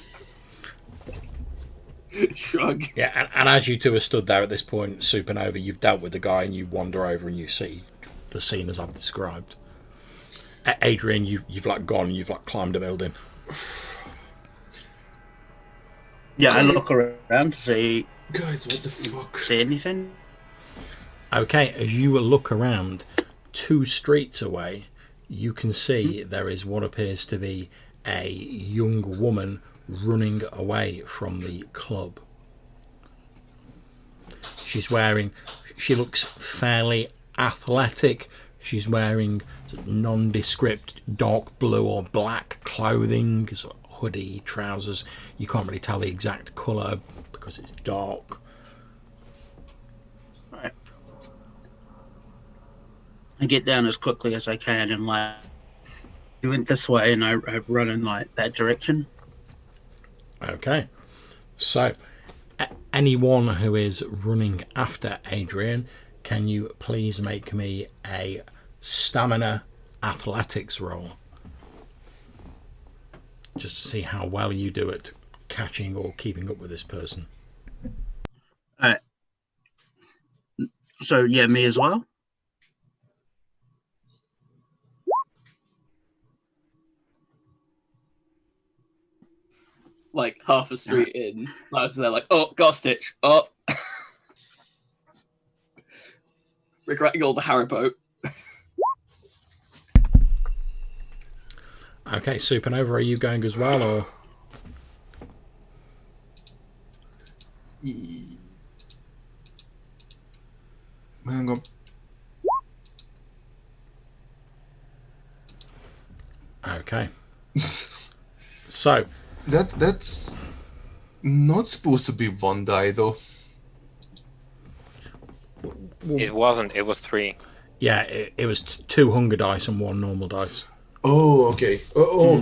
Shrug. Yeah, and as you two are stood there at this point, Supernova, you've dealt with the guy and you wander over and you see the scene as I've described. Adrian, you've like gone, you've like climbed a building. Yeah, I look around to see. Guys, what the fuck? See anything? Okay, as you look around, 2 streets away, you can see there is what appears to be a young woman running away from the club. She looks fairly athletic. She's wearing nondescript dark blue or black clothing, sort of hoodie, trousers. You can't really tell the exact colour because it's dark. Right. I get down as quickly as I can and like you went this way and I run in like that direction. Okay, so anyone who is running after Adrian, can you please make me a stamina athletics roll? Just to see how well you do at catching or keeping up with this person. Alright. So yeah, me as well. Like half a street in, I was there like, oh, got a stitch. Oh, regretting all the Haribo. Okay, Supernova, are you going as well, or? Hang on. Okay. So That's not supposed to be 1 die though. It wasn't. It was 3. yeah, it was 2 hunger dice and 1 normal dice. Oh, okay.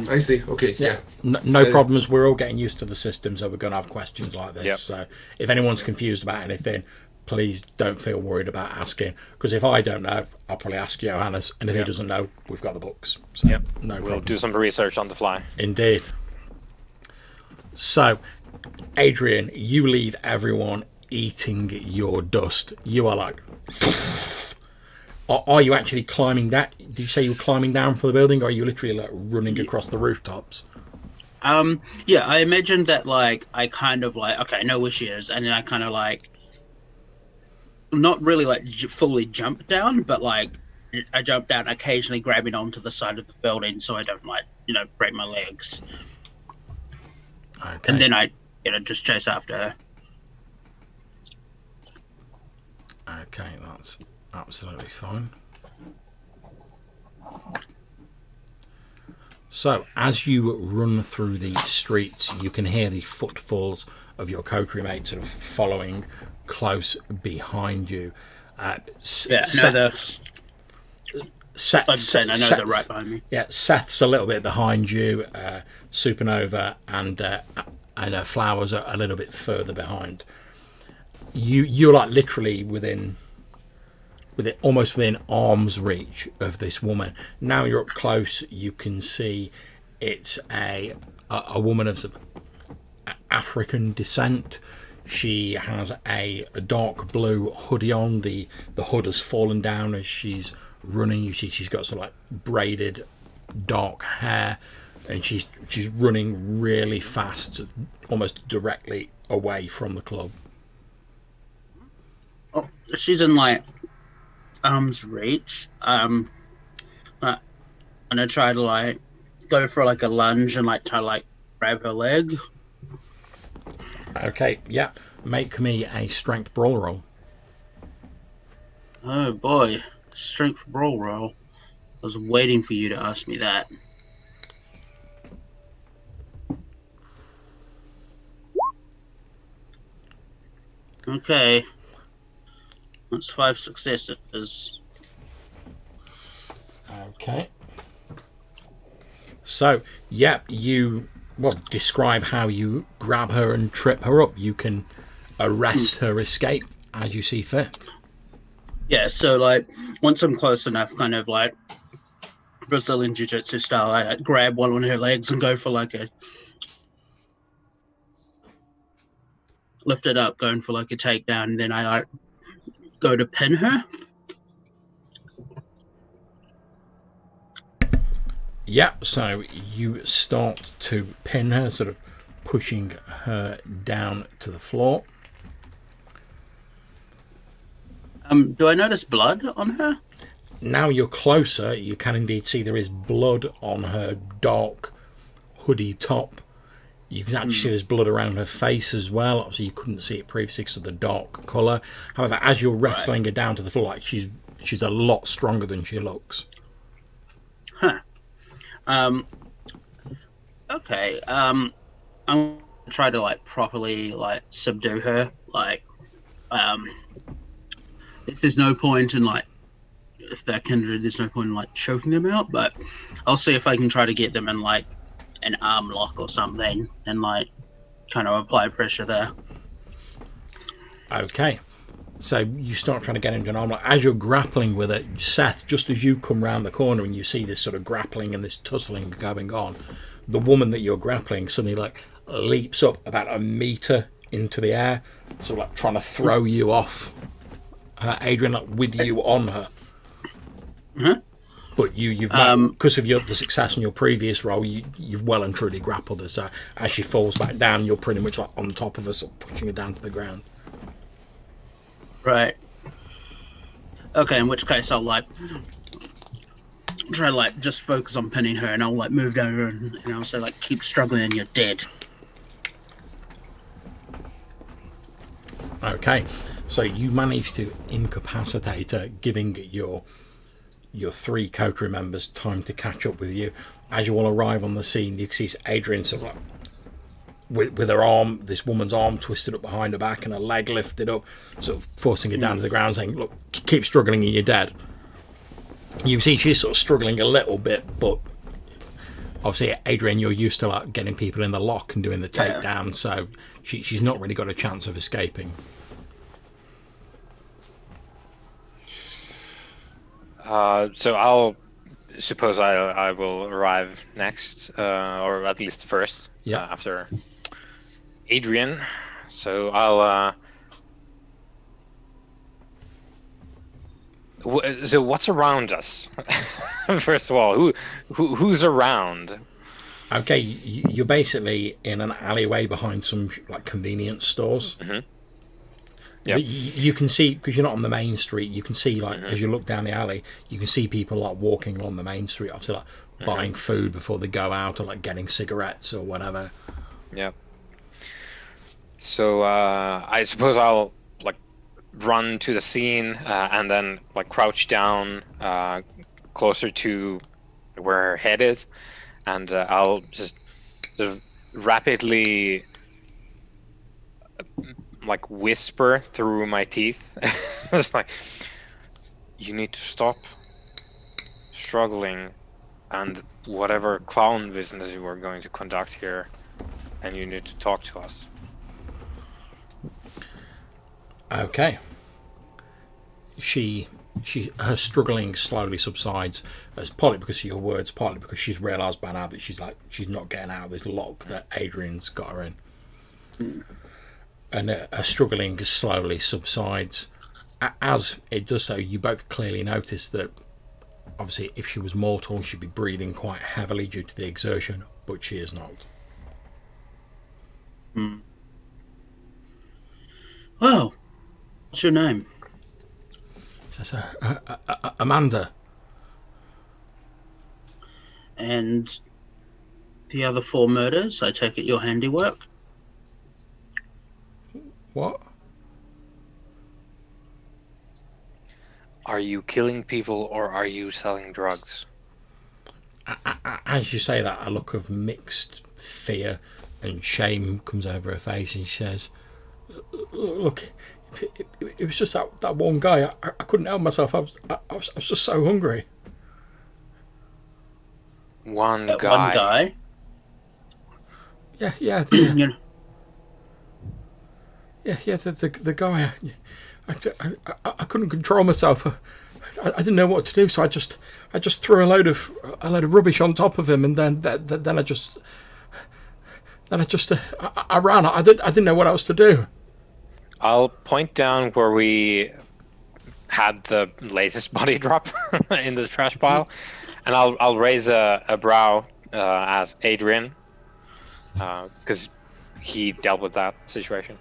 I see. Okay, yeah. No problems. We're all getting used to the system, so we're going to have questions like this. Yep. So if anyone's confused about anything, please don't feel worried about asking. Because if I don't know, I'll probably ask Johannes, and if he doesn't know, we've got the books. So Yep. no We'll problem. do some research on the fly. Indeed. So, Adrian, you leave everyone eating your dust. You are like... Are you actually climbing that? Did you say you were climbing down from the building, or are you literally like running across the rooftops? Yeah, I imagined that like I kind of like okay, I know where she is, and then I kind of like not really like fully jump down, but like I jump down, occasionally grabbing onto the side of the building so I don't like break my legs, Okay. and then I just chase after her. Okay, that's absolutely fine. So, as you run through the streets, you can hear the footfalls of your coterie mates sort of following close behind you. Yeah, I know they're right behind me. Yeah, Seth's a little bit behind you. Supernova and Flowers are a little bit further behind. You're like literally almost within arm's reach of this woman. Now you're up close, you can see it's a woman of sort of African descent. She has a dark blue hoodie on. The hood has fallen down as she's running. You see she's got sort of like braided dark hair, and she's running really fast, almost directly away from the club. Oh, she's in like arm's reach. I'm gonna try to like go for like a lunge and like try to like grab her leg. Okay, yeah. Make me a strength brawl roll. Oh boy, strength brawl roll. I was waiting for you to ask me that. Okay. That's 5 successes. Okay. So, yeah, you well, describe how you grab her and trip her up. You can arrest her escape as you see fit. Yeah, so like once I'm close enough, kind of like Brazilian Jiu-Jitsu style, I like, grab one on her legs and go for like a lift it up, going for like a takedown, and then I like go to pin her. Yeah, so you start to pin her, sort of pushing her down to the floor. Do I notice blood on her? Now you're closer, you can indeed see there is blood on her dark hoodie top. You can actually see there's blood around her face as well. Obviously, you couldn't see it previously because of the dark colour. However, as you're wrestling her down to the floor, like she's a lot stronger than she looks. Huh. Okay. I'm gonna try to like properly like subdue her. Like, there's no point in like if they're kindred, there's no point in like choking them out. But I'll see if I can try to get them in like an arm lock or something, and like kind of apply pressure there. Okay. So you start trying to get into an arm lock. As you're grappling with it, Seth, just as you come round the corner and you see this sort of grappling and this tussling going on, the woman that you're grappling suddenly like leaps up about a metre into the air, sort of like trying to throw you off. Adrian, like with you on her. Mm-hmm. But you've because of the success in your previous role, you've well and truly grappled her. So as she falls back down, you're pretty much like on top of her, sort of pushing her down to the ground. Right. Okay, in which case I'll like try to like just focus on pinning her, and I'll like move over and I'll say like, keep struggling and you're dead. Okay, so you manage to incapacitate her, giving your three coterie members time to catch up with you. As you all arrive on the scene, you can see Adrian sort of like with her arm, this woman's arm twisted up behind her back and her leg lifted up, sort of forcing her down to the ground, saying, look, keep struggling and you're dead. You see she's sort of struggling a little bit, but obviously, Adrian, you're used to like getting people in the lock and doing the takedown, so she's not really got a chance of escaping. So I'll suppose I will arrive next, or at least first, after Adrian. So I'll. So what's around us? First of all, who's around? Okay, you're basically in an alleyway behind some like convenience stores. Mm-hmm. Yeah, you can see, because you're not on the main street, you can see like as you look down the alley, you can see people like walking along the main street, obviously like buying food before they go out, or like getting cigarettes or whatever. Yeah. So I suppose I'll like run to the scene and then like crouch down closer to where her head is, and I'll just sort of rapidly like whisper through my teeth. It's like, you need to stop struggling and whatever clown business you are going to conduct here, and you need to talk to us. Okay. Her struggling slowly subsides, as partly because of your words, partly because she's realised by now that she's not getting out of this lock that Adrian's got her in. And her struggling slowly subsides. As it does so, you both clearly notice that obviously if she was mortal, she'd be breathing quite heavily due to the exertion, but she is not. Well, what's your name? Says Amanda. And the other 4 murders, I take it your handiwork? What? Are you killing people or are you selling drugs? As you say that, a look of mixed fear and shame comes over her face, and she says, look, it was just that one guy. I couldn't help myself. I was just so hungry. One One guy? Yeah. You know, The guy. I couldn't control myself. I didn't know what to do, so I just threw a load of rubbish on top of him, and then I ran. I didn't know what else to do. I'll point down where we had the latest body drop in the trash pile, and I'll raise a brow at Adrian because he dealt with that situation.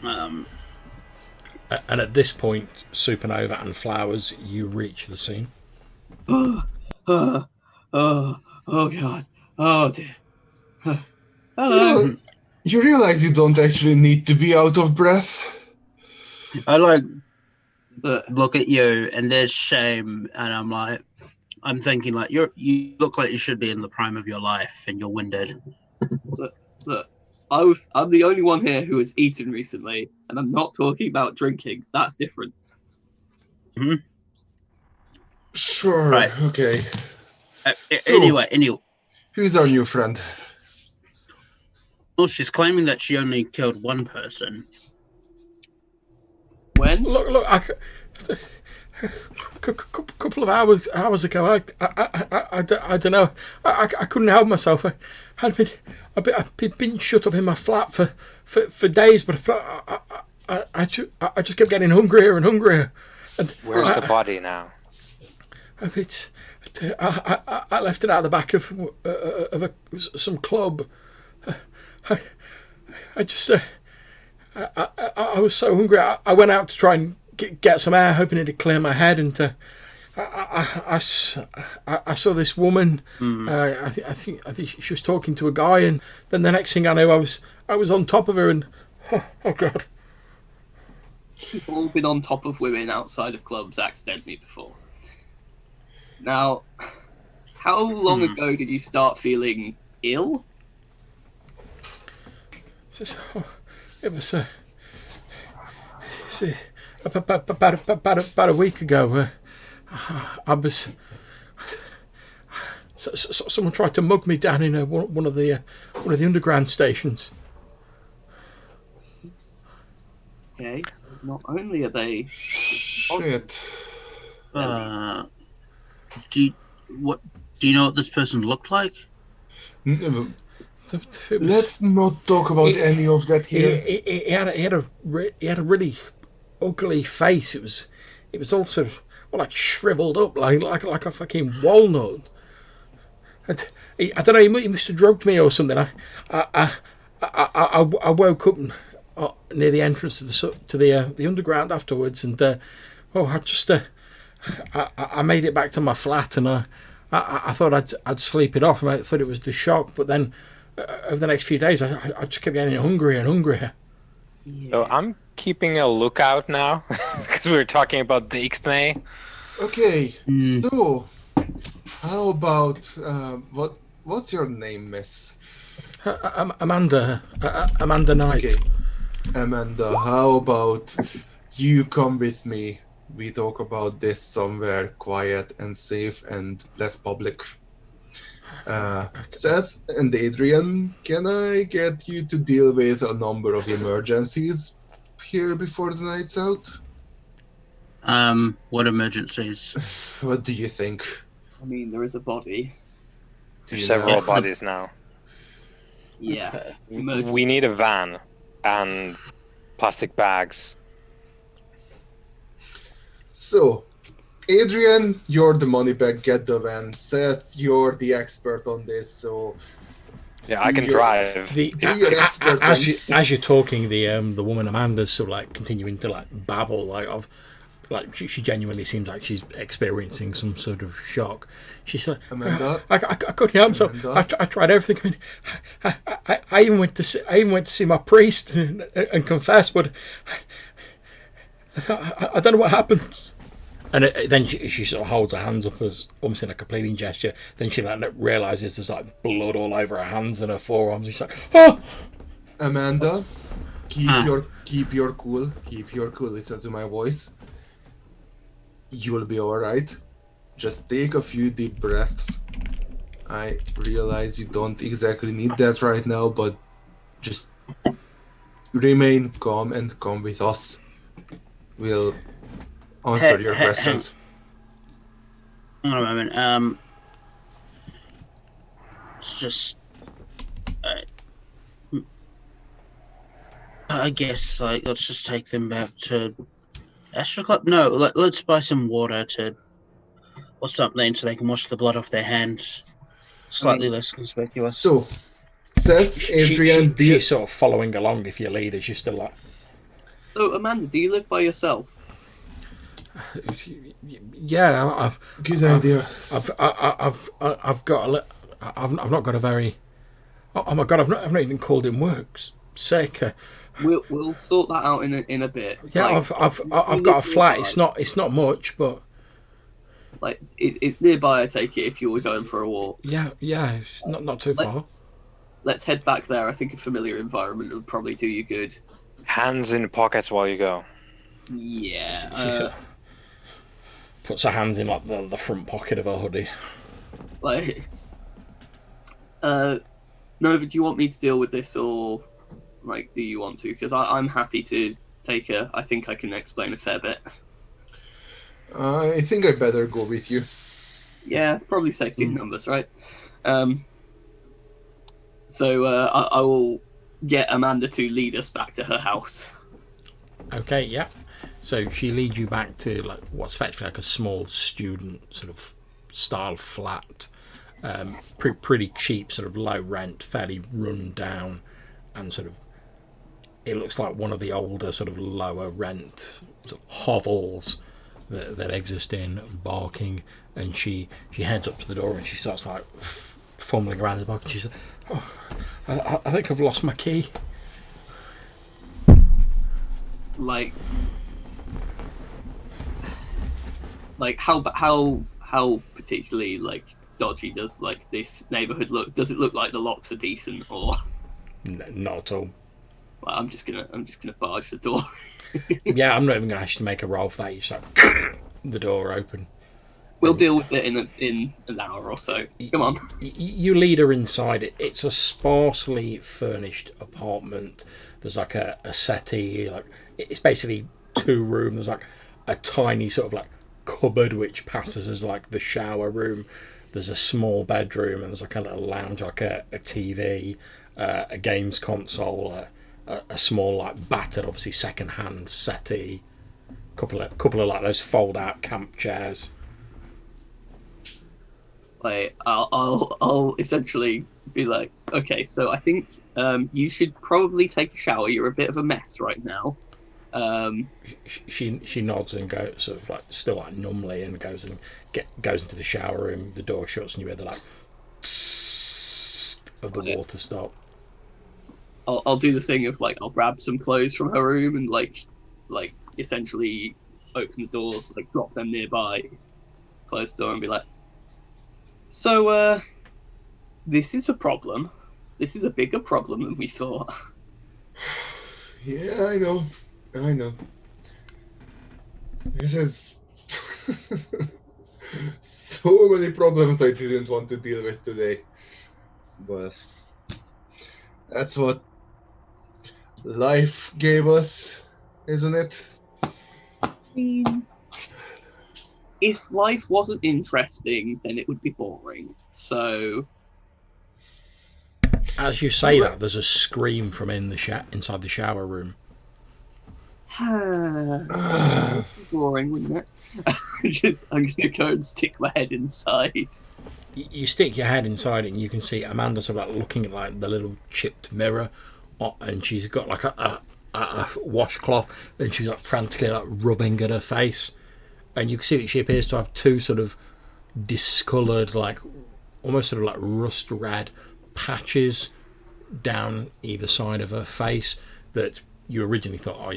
um, And at this point, Supernova and Flowers, you reach the scene. Oh God. Oh dear. Hello. Well, you realize you don't actually need to be out of breath. I like But look at you, and there's shame, and I'm thinking like you look like you should be in the prime of your life, and you're winded. look, I'm the only one here who has eaten recently, and I'm not talking about drinking. That's different. Sure, Right. okay. So- Anyway, Who's our new friend? well, she's claiming that she only killed one person. When? Look! Couple of hours ago, I don't know. I couldn't help myself. I'd been shut up in my flat for days, but I just kept getting hungrier and hungrier. And Where's the body now? I left it out the back of some club. I was so hungry. I went out to try and get some air, hoping it'd clear my head. And I saw this woman. I think she was talking to a guy, and then the next thing I knew, I was on top of her. And oh God. We've all been on top of women outside of clubs accidentally before. Now, how long ago did you start feeling ill? It was about a week ago. I was. Someone tried to mug me down in one of the underground stations. Okay, so not only are they Shit. Do you know what this person looked like? Let's not talk about any of that here. He had a really ugly face. It was also like shriveled up, like a fucking walnut. And I don't know. He must have drugged me or something. I woke up near the entrance to the underground afterwards, and I made it back to my flat, and I thought I'd sleep it off. I thought it was the shock, but then over the next few days, I just kept getting hungrier and hungrier. So I'm keeping a lookout now because we were talking about the Ixnay. Okay, so how about what's your name, miss? Amanda Knight. Okay, Amanda, how about you come with me? We talk about this somewhere quiet and safe and less public. Seth and Adrian, can I get you to deal with a number of emergencies here before the night's out? What emergencies? What do you think? I mean, there is a body. Do you Several know? bodies now. Yeah. We need a van and plastic bags. So, Adrian, you're the money bag, get the van. Seth, you're the expert on this, so Yeah, I can You're- drive. you're expert As you're talking, the woman Amanda's sort of like continuing to like babble like she genuinely seems like she's experiencing some sort of shock. She's like, Amanda? I couldn't help myself. Amanda? I tried everything. I even went to see my priest and confess, but I don't know what happened. And then she sort of holds her hands up as almost in a pleading gesture. Then she realizes there's like blood all over her hands and her forearms. She's like, oh! Amanda, keep your cool. Keep your cool. Listen to my voice. You'll be all right. Just take a few deep breaths. I realize you don't exactly need that right now, but just remain calm and come with us. We'll answer your questions. Hang on a moment. It's just, I guess, like, let's just take them back to Astro Club. No, let's buy some water or something so they can wash the blood off their hands. Slightly less conspicuous. So, Seth, Adrian, she's sort of following along. If your leader, she's still like. So, Amanda, do you live by yourself? Yeah, good idea. I've got I've not got a very. Oh my god! I've not even called in work. Seika. We'll sort that out in a bit. Yeah, like, I've got a flat. It's not much, but like it's nearby. I take it if you were going for a walk. Yeah, it's not too far. Let's head back there. I think a familiar environment would probably do you good. Hands in pockets while you go. Yeah. She puts her hands in like the front pocket of her hoodie. Like, Nova, do you want me to deal with this, or like, do you want to? Because I'm happy to take her. I think I can explain a fair bit. I think I better go with you. Yeah, probably safety in numbers, right? So I will get Amanda to lead us back to her house. Okay, yeah. So she leads you back to like what's effectively like a small student sort of style flat. Pretty cheap, sort of low rent, fairly run down, and sort of it looks like one of the older sort of lower rent sort of hovels that exist in Barking. And she heads up to the door and she starts like fumbling around the box and she says, "Oh, I think I've lost my key." Like how particularly like dodgy does like this neighborhood look? Does it look like the locks are decent, or No, not at all? Well, I'm just gonna barge the door. Yeah, I'm not even gonna actually make a roll for that. You just like the door open. We'll deal with it in an hour or so. Come on. You lead her inside. It's a sparsely furnished apartment. There's like a settee. Like it's basically 2 rooms. There's like a tiny sort of like cupboard which passes as like the shower room. There's a small bedroom and there's like a little lounge, like a TV, a games console, a small like battered, obviously second-hand settee, couple of like those fold-out camp chairs. Like I'll essentially be like, okay, so I think you should probably take a shower. You're a bit of a mess right now. She nods and goes sort of like still like numbly and goes into the shower room. The door shuts and you hear the like of the water stop. I'll do the thing of like I'll grab some clothes from her room and like essentially open the door, like drop them nearby, close the door and be like, so this is a problem. This is a bigger problem than we thought. Yeah, I know. This is so many problems I didn't want to deal with today. But that's what life gave us, isn't it? If life wasn't interesting, then it would be boring. So, as you say that, there's a scream from inside the shower room. That's boring, wouldn't it? I'm gonna go and stick my head inside. You stick your head inside and you can see Amanda sort of like looking at like the little chipped mirror, and she's got like a washcloth and she's like frantically like rubbing at her face, and you can see that she appears to have 2 sort of discoloured, like almost sort of like rust red patches down either side of her face that you originally thought, oh,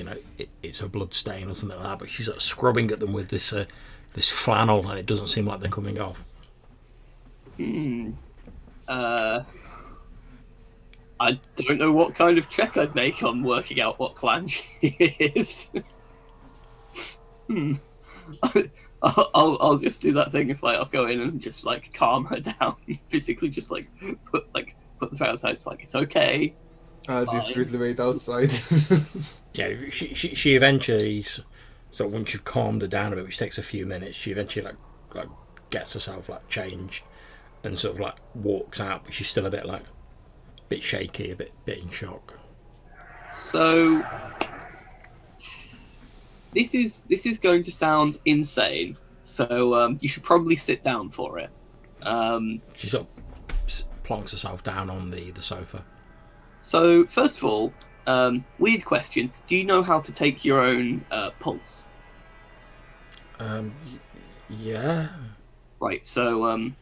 it's a blood stain or something like that, but she's like scrubbing at them with this flannel and it doesn't seem like they're coming off. I don't know what kind of check I'd make on working out what clan she is. I'll just do that thing if like I'll go in and just like calm her down, physically just like put the threat outside. It's like it's okay. It's fine. Discreetly wait outside. Yeah, she eventually, so once you've calmed her down a bit, which takes a few minutes, she eventually like gets herself like changed and sort of like walks out, but she's still a bit shaky, a bit in shock. So this is going to sound insane. So you should probably sit down for it. She sort of plonks herself down on the sofa. So first of all, weird question: do you know how to take your own pulse? Yeah. Right. So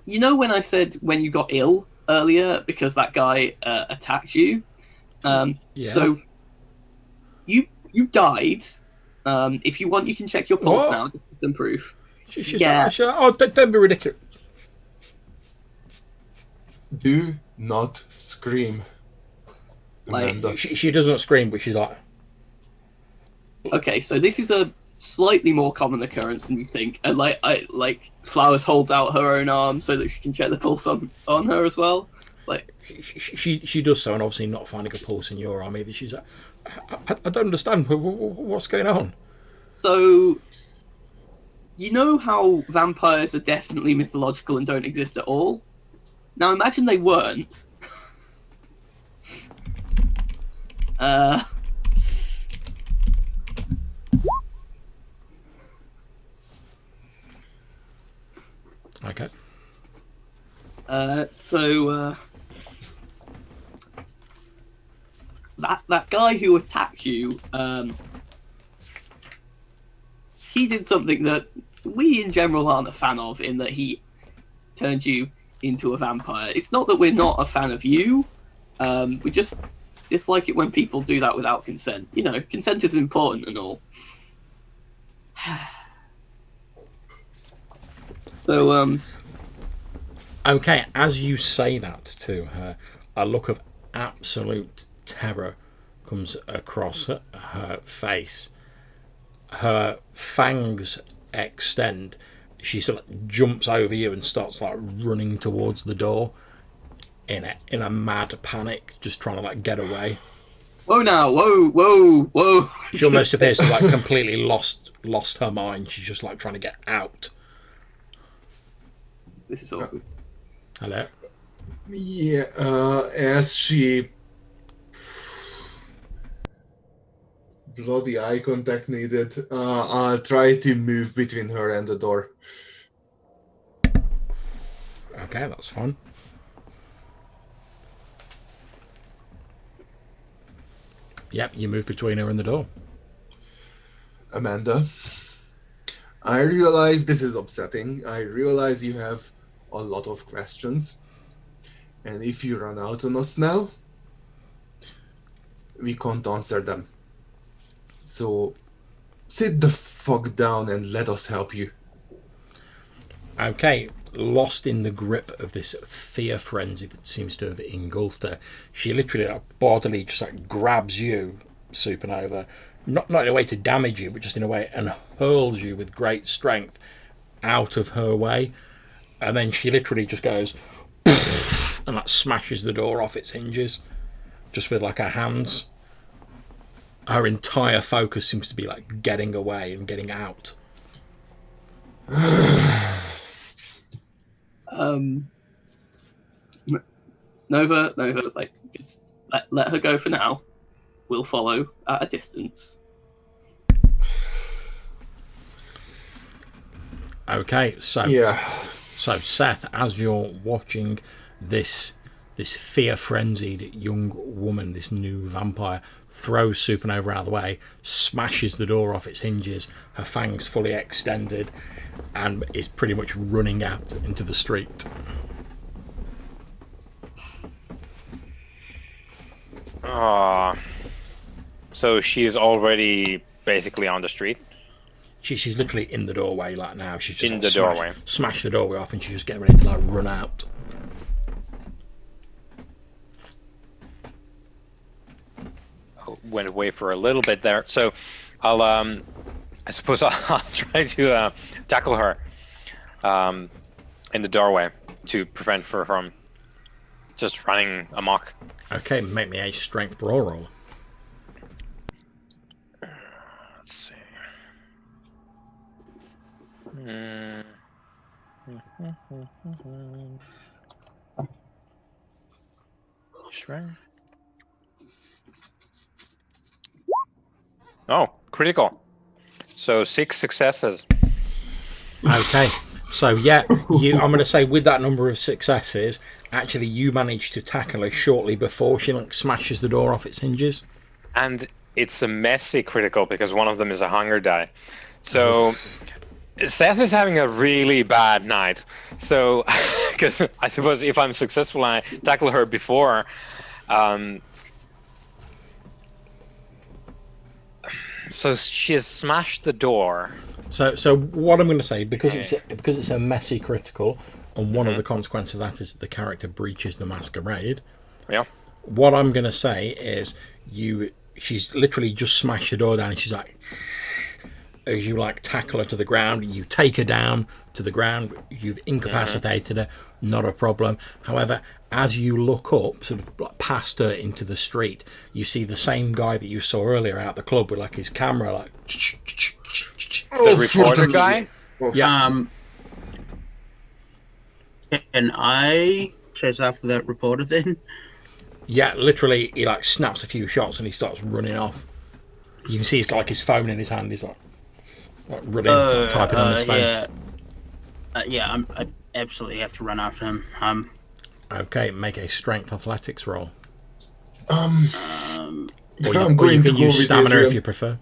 you know when I said when you got ill earlier because that guy attacked you. Yeah. So you died. If you want, you can check your pulse What? now. Just for some proof. She's Yeah. don't be ridiculous. Do not scream, Like- Amanda. She doesn't scream, but she's like, Okay, so this is a slightly more common occurrence than you think. And like Flowers holds out her own arm so that she can check the pulse on her as well. Like she does so, and obviously not finding a pulse in your arm either. She's like, I don't understand. What's going on? so. You know how vampires are definitely mythological and don't exist at all? Now imagine they weren't. Okay. That guy who attacked you, he did something that we in general aren't a fan of, in that he turned you into a vampire. It's not that we're not a fan of you, we just dislike it when people do that without consent. You know, consent is important and all. So, Okay, as you say that to her, a look of absolute terror comes across her face. Her fangs extend. She sort of jumps over you and starts like running towards the door in a mad panic, just trying to like get away. whoa now, whoa. She almost appears to have like completely lost her mind. She's just like trying to get out. This is awkward. Hello. Yeah, as she... Bloody eye contact needed. I'll try to move between her and the door. Okay, that's fun. Yep, you move between her and the door. Amanda, I realize this is upsetting. I realize you have a lot of questions. And if you run out on us now, we can't answer them. So sit the fuck down and let us help you. Okay, lost in the grip of this fear frenzy that seems to have engulfed her, she literally like, bodily just like grabs you, Supernova, not in a way to damage you, but just in a way, and hurls you with great strength out of her way. And then she literally just goes and like smashes the door off its hinges just with like her hands. Her entire focus seems to be like getting away and getting out. Nova, like just let her go for now. We'll follow at a distance. Okay, so Yeah. So Seth, as you're watching this fear frenzied young woman, this new vampire, throws Supernova out of the way, smashes the door off its hinges, her fangs fully extended, and is pretty much running out into the street. So she is already basically on the street. She's literally in the doorway like now. She's just In like, the doorway. Smash the doorway off, and she's just getting ready to like run out. Went away for a little bit there. So I'll I suppose I'll try to tackle her in the doorway to prevent her from just running amok. Okay, make me a strength brawl roll. Let's see. Strength. Oh, critical. So 6 successes. Okay, so yeah, I'm going to say with that number of successes, actually you managed to tackle her shortly before she like smashes the door off its hinges. And it's a messy critical because one of them is a hunger die. So Seth is having a really bad night. So, because I suppose if I'm successful, I tackle her before. So she has smashed the door. So what I'm going to say, because it's a messy critical, and one of the consequences of that is that the character breaches the masquerade. Yeah. What I'm going to say is she's literally just smashed the door down, and she's like, as you like tackle her to the ground, you take her down to the ground, you've incapacitated her, not a problem. However, as you look up, sort of like past her into the street, you see the same guy that you saw earlier out the club with like his camera, like The reporter guy? yeah. Can I chase after that reporter then? Yeah, literally, he like snaps a few shots and he starts running off. You can see he's got like his phone in his hand. He's like running, like, typing on his phone. Yeah, I absolutely have to run after him. Okay, make a strength athletics roll. I'm Or going you to can go use with stamina Adrian. if you prefer.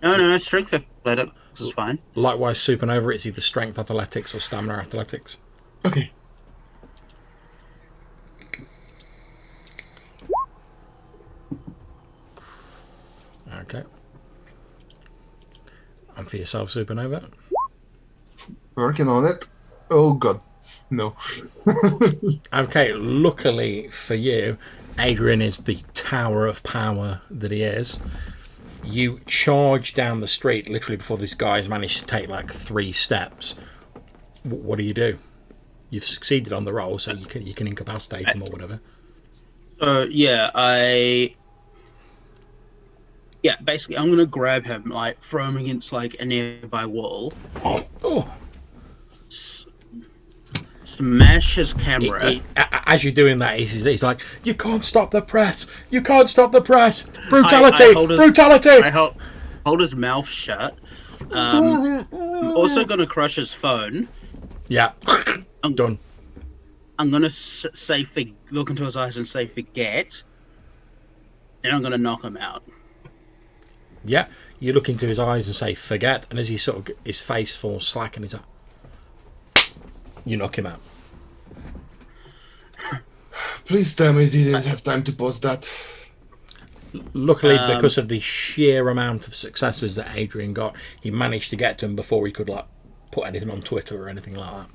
No, strength athletics is fine. Likewise, Supernova, it's either strength athletics or stamina athletics. Okay. Okay. And for yourself, Supernova. Working on it. Oh god. No. Okay, luckily for you, Adrian is the tower of power that he is. You charge down the street literally before this guy's managed to take like 3 steps. What do? You've succeeded on the roll, so you can incapacitate him or whatever. Basically I'm gonna grab him, like throw him against like a nearby wall. Oh. Smash his camera. As you're doing that, he's like, "You can't stop the press! You can't stop the press! Brutality! I hold his- Brutality!" I hold his mouth shut. I'm also gonna crush his phone. Yeah, I'm done. I'm gonna say, look into his eyes and say, "Forget." Then I'm gonna knock him out. Yeah, you look into his eyes and say, "Forget," and as he sort of his face falls slack, and he's like, you knock him out. Please tell me he didn't have time to post that. Luckily, because of the sheer amount of successes that Adrian got, he managed to get to him before he could like put anything on Twitter or anything like that.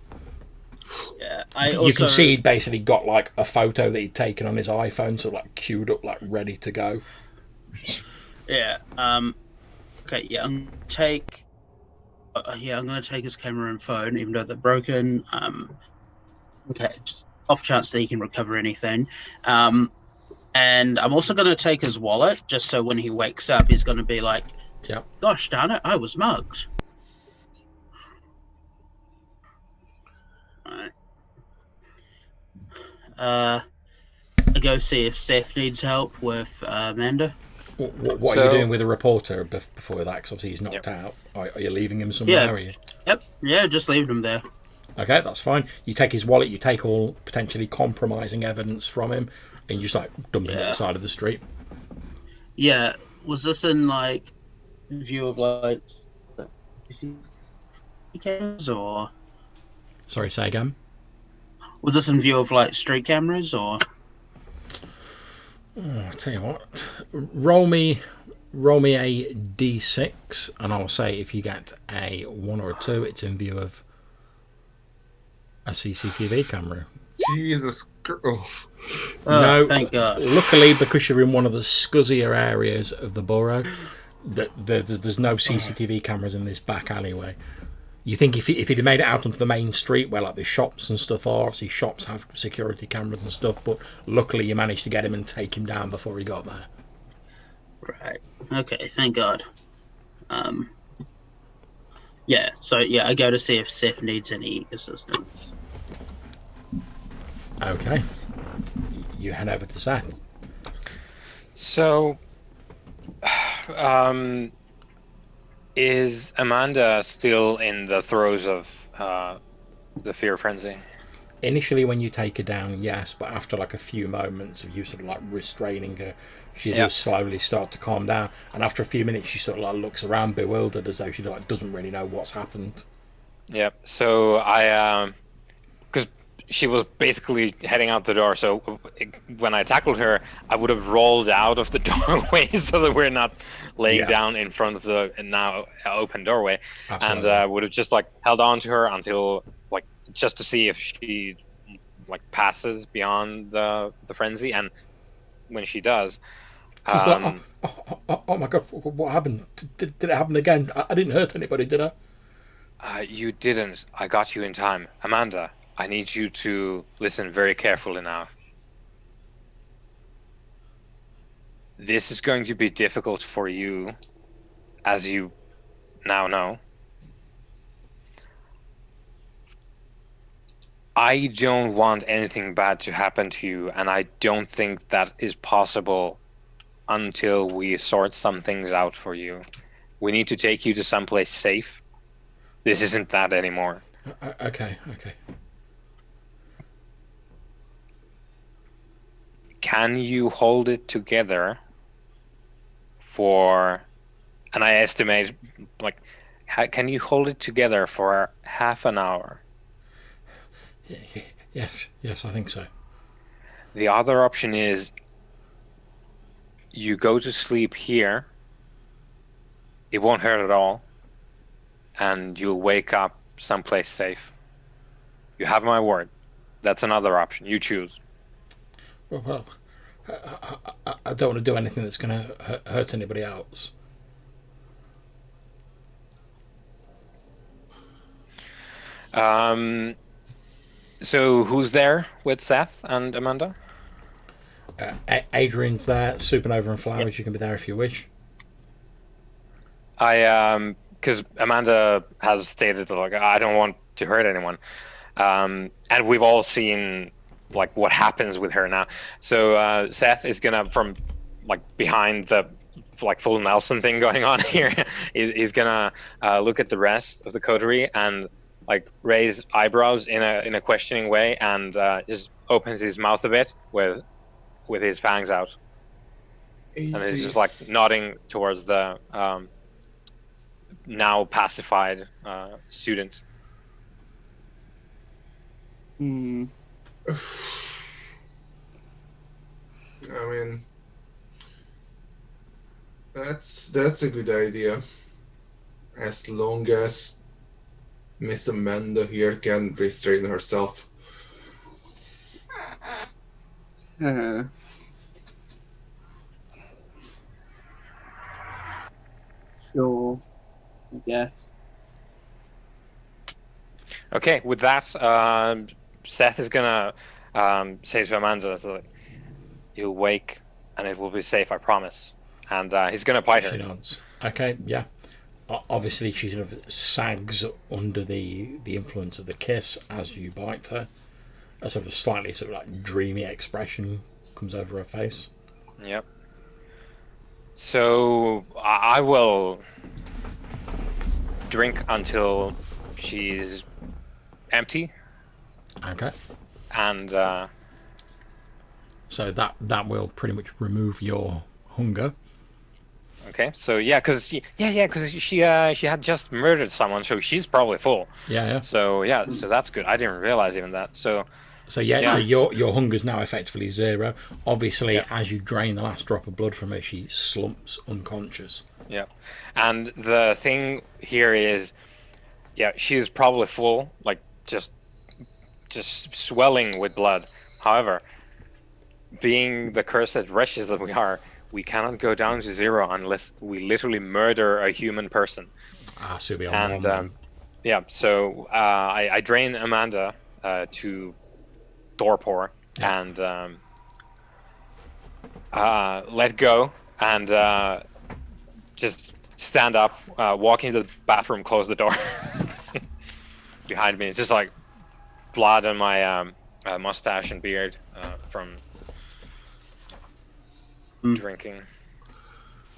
Yeah, You can see he'd basically got like a photo that he'd taken on his iPhone, so like queued up, like ready to go. Yeah. Okay. Yeah. I'm gonna take his camera and phone, even though they're broken. Okay. Just off chance that he can recover anything. And I'm also gonna take his wallet, just so when he wakes up, he's gonna be like, Yeah. "Gosh darn it, I was mugged." Alright. I go see if Seth needs help with Amanda. What are you doing with the reporter before that? Because obviously he's knocked out. Are you leaving him somewhere? Yeah. Are you? Yep. Yeah, just leaving him there. Okay, that's fine. You take his wallet. You take all potentially compromising evidence from him, and you just like dump him at the side of the street. Yeah. Was this in like view of like cameras or? Sorry, say again. Was this in view of like street cameras or? Oh, I'll tell you what. Roll me a d6, and I'll say if you get a 1 or a 2, it's in view of a CCTV camera. Jesus Christ. Oh, No, thank God. luckily because you're in one of the scuzzier areas of the borough, There's no CCTV cameras in this back alleyway. You think if he'd made it out onto the main street where like the shops and stuff are, obviously shops have security cameras and stuff, but luckily you managed to get him and take him down before he got there. Right. Okay, thank God. Yeah, so I go to see if Seth needs any assistance. Okay. You head over to Seth. So, is Amanda still in the throes of the fear frenzy? Initially, when you take her down, yes, but after like a few moments of you sort of like restraining her, she does slowly start to calm down. And after a few minutes, she sort of like looks around bewildered, as though she like doesn't really know what's happened. Yep. So I, because she was basically heading out the door. So when I tackled her, I would have rolled out of the doorway so that we're not laying down in front of the now open doorway. Absolutely. And would have just like held on to her until like just to see if she like passes beyond the frenzy. And when she does, like, oh my God, what happened? Did it happen again? I didn't hurt anybody, did I? You didn't. I got you in time. Amanda, I need you to listen very carefully now. This is going to be difficult for you, as you now know. I don't want anything bad to happen to you, and I don't think that is possible until we sort some things out for you. We need to take you to someplace safe. This isn't that anymore. Okay. Can you hold it together for, and I estimate, like, can you hold it together for half an hour? Yes, I think so. The other option is you go to sleep here. It won't hurt at all. And you'll wake up someplace safe. You have my word. That's another option. You choose. Well, I don't want to do anything that's going to hurt anybody else. So who's there with Seth and Amanda? Adrian's there. Supernova and Flowers, you can be there if you wish. Because Amanda has stated that, like, I don't want to hurt anyone, and we've all seen like what happens with her now. So Seth is gonna, from like behind the like full Nelson thing going on here, he's gonna look at the rest of the coterie and like raise eyebrows in a questioning way, and just opens his mouth a bit with his fangs out, and he's just like nodding towards the now pacified student. I mean, that's a good idea, as long as Miss Amanda here can restrain herself. Sure, I guess. Okay, with that, Seth is gonna say to Amanda, so "You'll wake, and it will be safe, I promise." And he's gonna bite her. She nods. Okay, yeah. Obviously, she sort of sags under the influence of the kiss as you bite her. A sort of slightly sort of like dreamy expression comes over her face. Yep. So I will drink until she's empty. Okay. And so that will pretty much remove your hunger. Okay, so because she had just murdered someone, so she's probably full. Yeah. So so that's good. I didn't realize even that. So your hunger's now effectively zero. Obviously, as you drain the last drop of blood from her, she slumps unconscious. Yeah, and the thing here is, she's probably full, like just swelling with blood. However, being the cursed wretches that we are, we cannot go down to 0 unless we literally murder a human person. So you'll be on And one then. yeah, so I drain Amanda to Torpor and let go and just stand up, walk into the bathroom, close the door behind me. It's just like blood on my mustache and beard from drinking.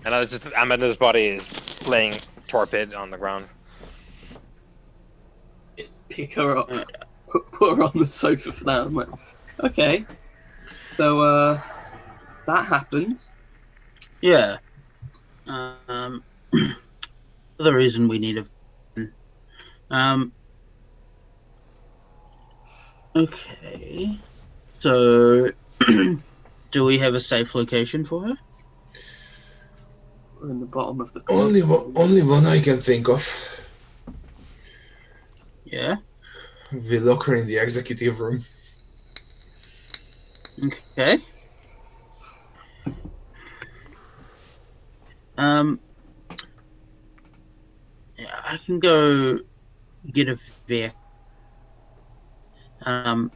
And it's just Amanda's body is laying torpid on the ground. Pick her up, put her on the sofa for that. I'm like, okay. So that happened. Yeah. The reason we need a okay. So do we have a safe location for her? We're in the bottom of the club. Only one I can think of. Yeah. We lock her in the executive room. Okay. Yeah, I can go get a vehicle. Why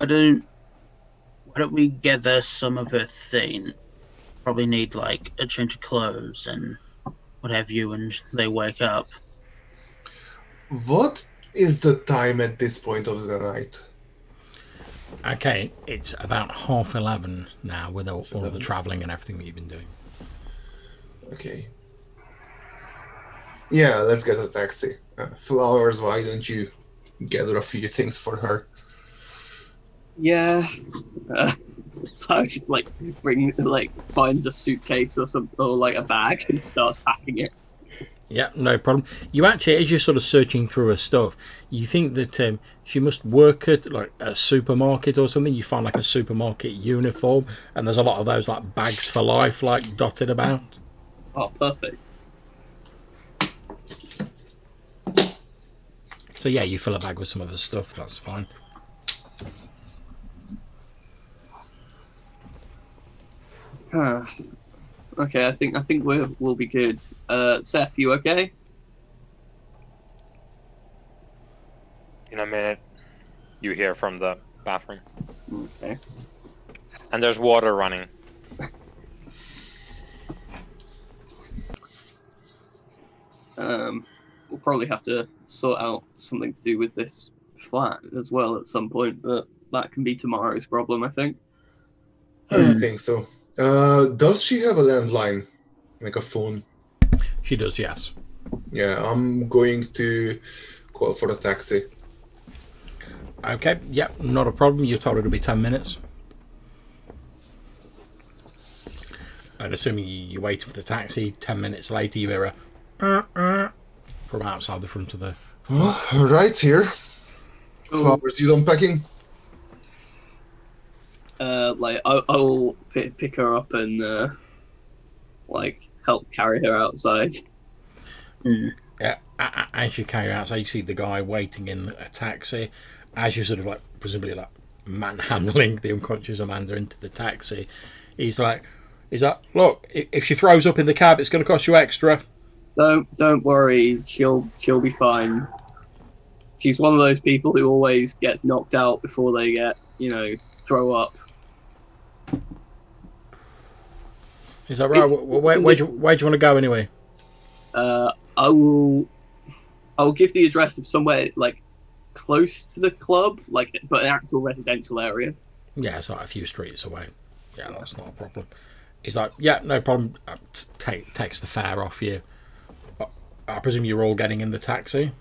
don't we gather some of her thing? Probably need like a change of clothes and what have you, and they wake up. What is the time at this point of the night? Okay, it's about 11:30 now with all of the travelling and everything that you've been doing. Okay. Yeah, let's get a taxi. Flowers, why don't you gather a few things for her? Yeah. I just finds a suitcase or something, or like a bag, and starts packing it. Yeah, no problem. You actually, as you're sort of searching through her stuff, you think that she must work at like a supermarket or something. You find like a supermarket uniform, and there's a lot of those like bags for life like dotted about. Oh, perfect. So yeah, you fill a bag with some of her stuff. That's fine. Okay, I think we'll be good. Seth, you okay? In a minute, you hear from the bathroom. Okay. And there's water running. We'll probably have to sort out something to do with this flat as well at some point, but that can be tomorrow's problem, I think. I don't think so. Does she have a landline? Like a phone? She does, yes. Yeah, I'm going to call for a taxi. Okay, yep, not a problem. You told her to be 10 minutes. And assuming you wait for the taxi, 10 minutes later you hear a from outside the front of the... Right here. Flowers, you done packing? I'll pick her up and help carry her outside. Yeah, as you carry her outside, you see the guy waiting in a taxi. As you're sort of like presumably like manhandling the unconscious Amanda into the taxi, he's like, look, if she throws up in the cab, it's going to cost you extra. Don't worry, she'll be fine. She's one of those people who always gets knocked out before they get, throw up. Is that right? Where do you want to go anyway? I'll give the address of somewhere like close to the club, but an actual residential area. Yeah, it's like a few streets away. Yeah, that's not a problem. He's like, yeah, no problem. Takes the fare off you. I presume you're all getting in the taxi.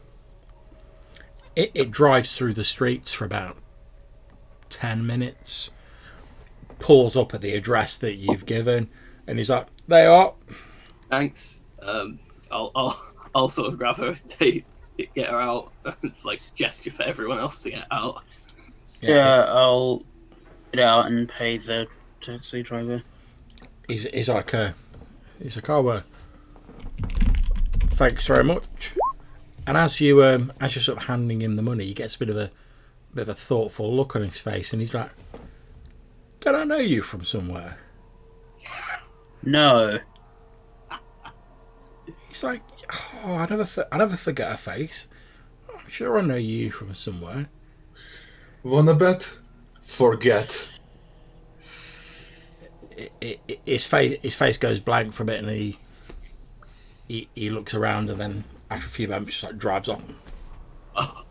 It drives through the streets for about 10 minutes. Pulls up at the address that you've given, and he's like, "They are." Thanks. I'll sort of grab her, get her out, and gesture for everyone else to get out. Yeah, I'll get out and pay the taxi driver. He's like, oh, thanks very much. And as you're sort of handing him the money, he gets a bit of a thoughtful look on his face, and he's like, "Don't I know you from somewhere?" No. He's like, oh, I never forget a face. I'm sure I know you from somewhere. Wanna bet? Forget. His face goes blank for a bit, and he looks around, and then after a few moments, just like drives off.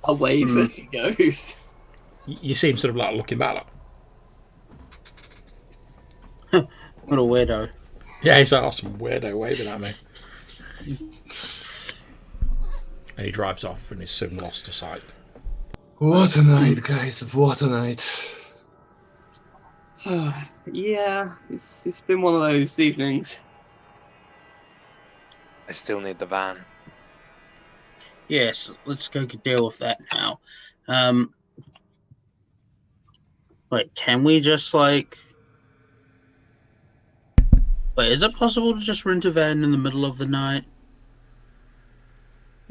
A wave as he goes. You see him sort of like looking back, like, What a weirdo. yeah, he's like, oh, some weirdo waving at me. And he drives off and is soon lost to sight. What a night, guys. What a night. Yeah, it's been one of those evenings. I still need the van. Yes, let's go deal with that now. Wait, can we just like... Wait, is it possible to just rent a van in the middle of the night?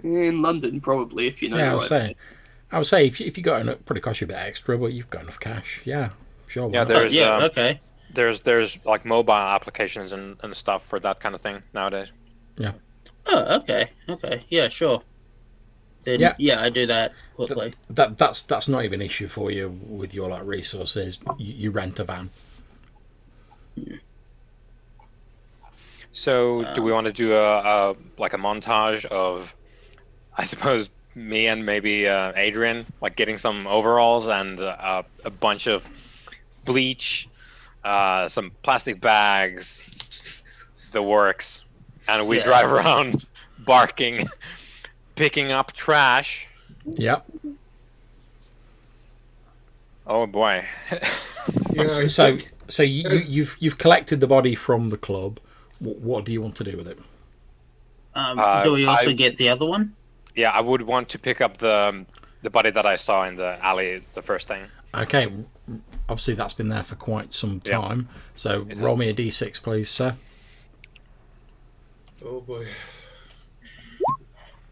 In London, probably, if you know. Yeah, the I would say if you got enough, probably cost you a bit extra, but you've got enough cash. Yeah, sure. Yeah, why not? there's Okay. there's like mobile applications and stuff for that kind of thing nowadays. Oh, okay. Yeah, sure. Then, Yeah. I do that quickly. That's not even an issue for you with your like resources. You rent a van. So, do we want to do a montage of, I suppose, me and maybe Adrian, like getting some overalls and a bunch of bleach, some plastic bags, the works, and we Yeah. drive around barking, picking up trash. Yep. Oh boy. Yeah, I So think- you've collected the body from the club. What do you want to do with it? Do we also I- get the other one? Yeah, I would want to pick up the body that I saw in the alley, the first thing. Okay. Obviously, that's been there for quite some Yeah. time. So roll me a d6, please, sir. Oh boy.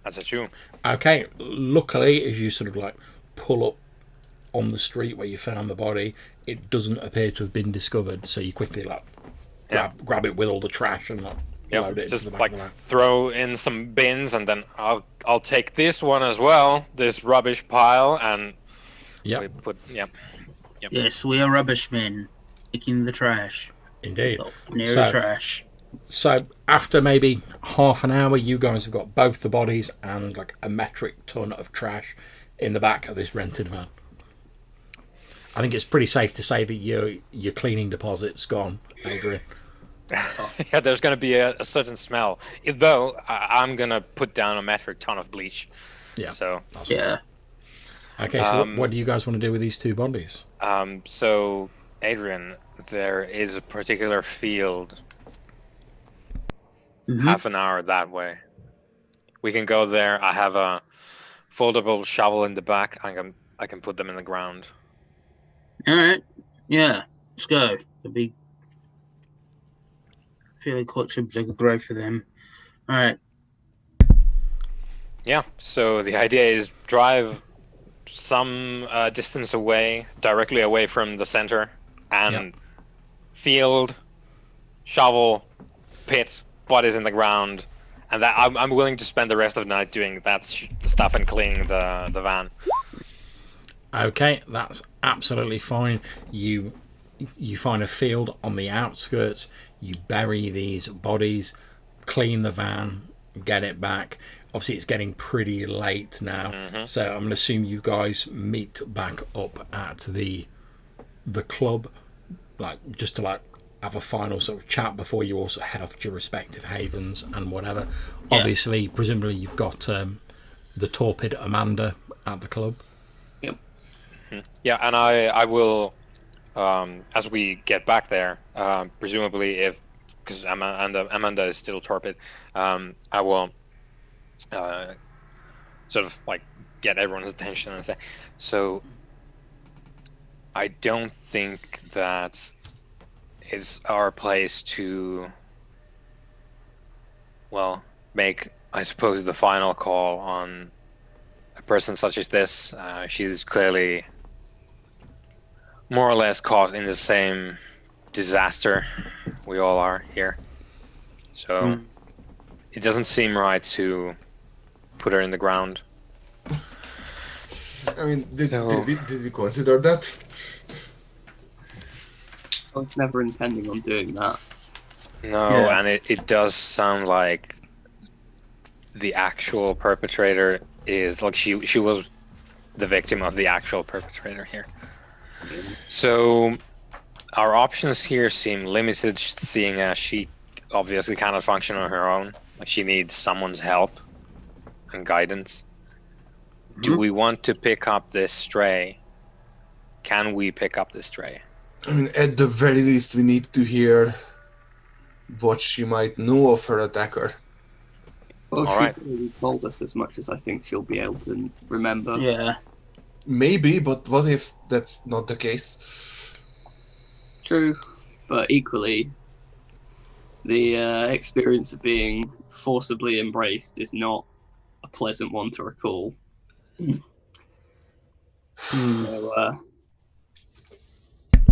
That's a 2. Okay. Luckily, as you sort of like pull up on the street where you found the body, it doesn't appear to have been discovered. So you quickly like grab it with all the trash and like load it Just into the back like of the van. throw in some bins, and then I'll take this one as well, this rubbish pile, and we Yep. put Yes, we are rubbish men. Taking the trash. Indeed. Oh, near So- the trash. So after maybe half an hour, you guys have got both the bodies and like a metric ton of trash in the back of this rented van. I think it's pretty safe to say that your cleaning deposit's gone, Adrian. yeah. There's gonna be a certain smell, though. I'm gonna put down a metric ton of bleach. Yeah. So That's Yeah. Okay, so what do you guys want to do with these two bodies? so Adrian, there is a particular field Mhm. half an hour that way. We can go there. I have a foldable shovel in the back. I can put them in the ground. All right. Yeah. Let's go. It'll be fairly quick. Seems like a great for them. All right. Yeah. So the idea is drive some distance away, directly away from the center, and field, shovel, pit, bodies in the ground, and that I'm willing to spend the rest of the night doing that stuff and cleaning the van. Okay, that's absolutely fine. You find a field on the outskirts, you bury these bodies, clean the van, get it back. Obviously it's getting pretty late now, so I'm going to assume you guys meet back up at the club, like just to like have a final sort of chat before you also head off to your respective havens and whatever. Yeah. Obviously, presumably you've got the torpid Amanda at the club. Yeah, and I will, as we get back there, presumably because Amanda is still torpid, I will sort of like get everyone's attention and say, so I don't think that it's our place to, well, make, I suppose, the final call on a person such as this. She's clearly more or less caught in the same disaster we all are here. So it doesn't seem right to put her in the ground. I mean, did No. we consider that? I was never intending on doing that. No, Yeah. and it does sound like the actual perpetrator is like she was the victim of the actual perpetrator here. So our options here seem limited, seeing as she obviously cannot function on her own. Like she needs someone's help and guidance. Do we want to pick up this stray? Can we pick up this stray? I mean, at the very least, we need to hear what she might know of her attacker. Well, All she's right. already told us as much as I think she'll be able to remember. Yeah. Maybe, but what if that's not the case? True, but equally, the experience of being forcibly embraced is not a pleasant one to recall. So,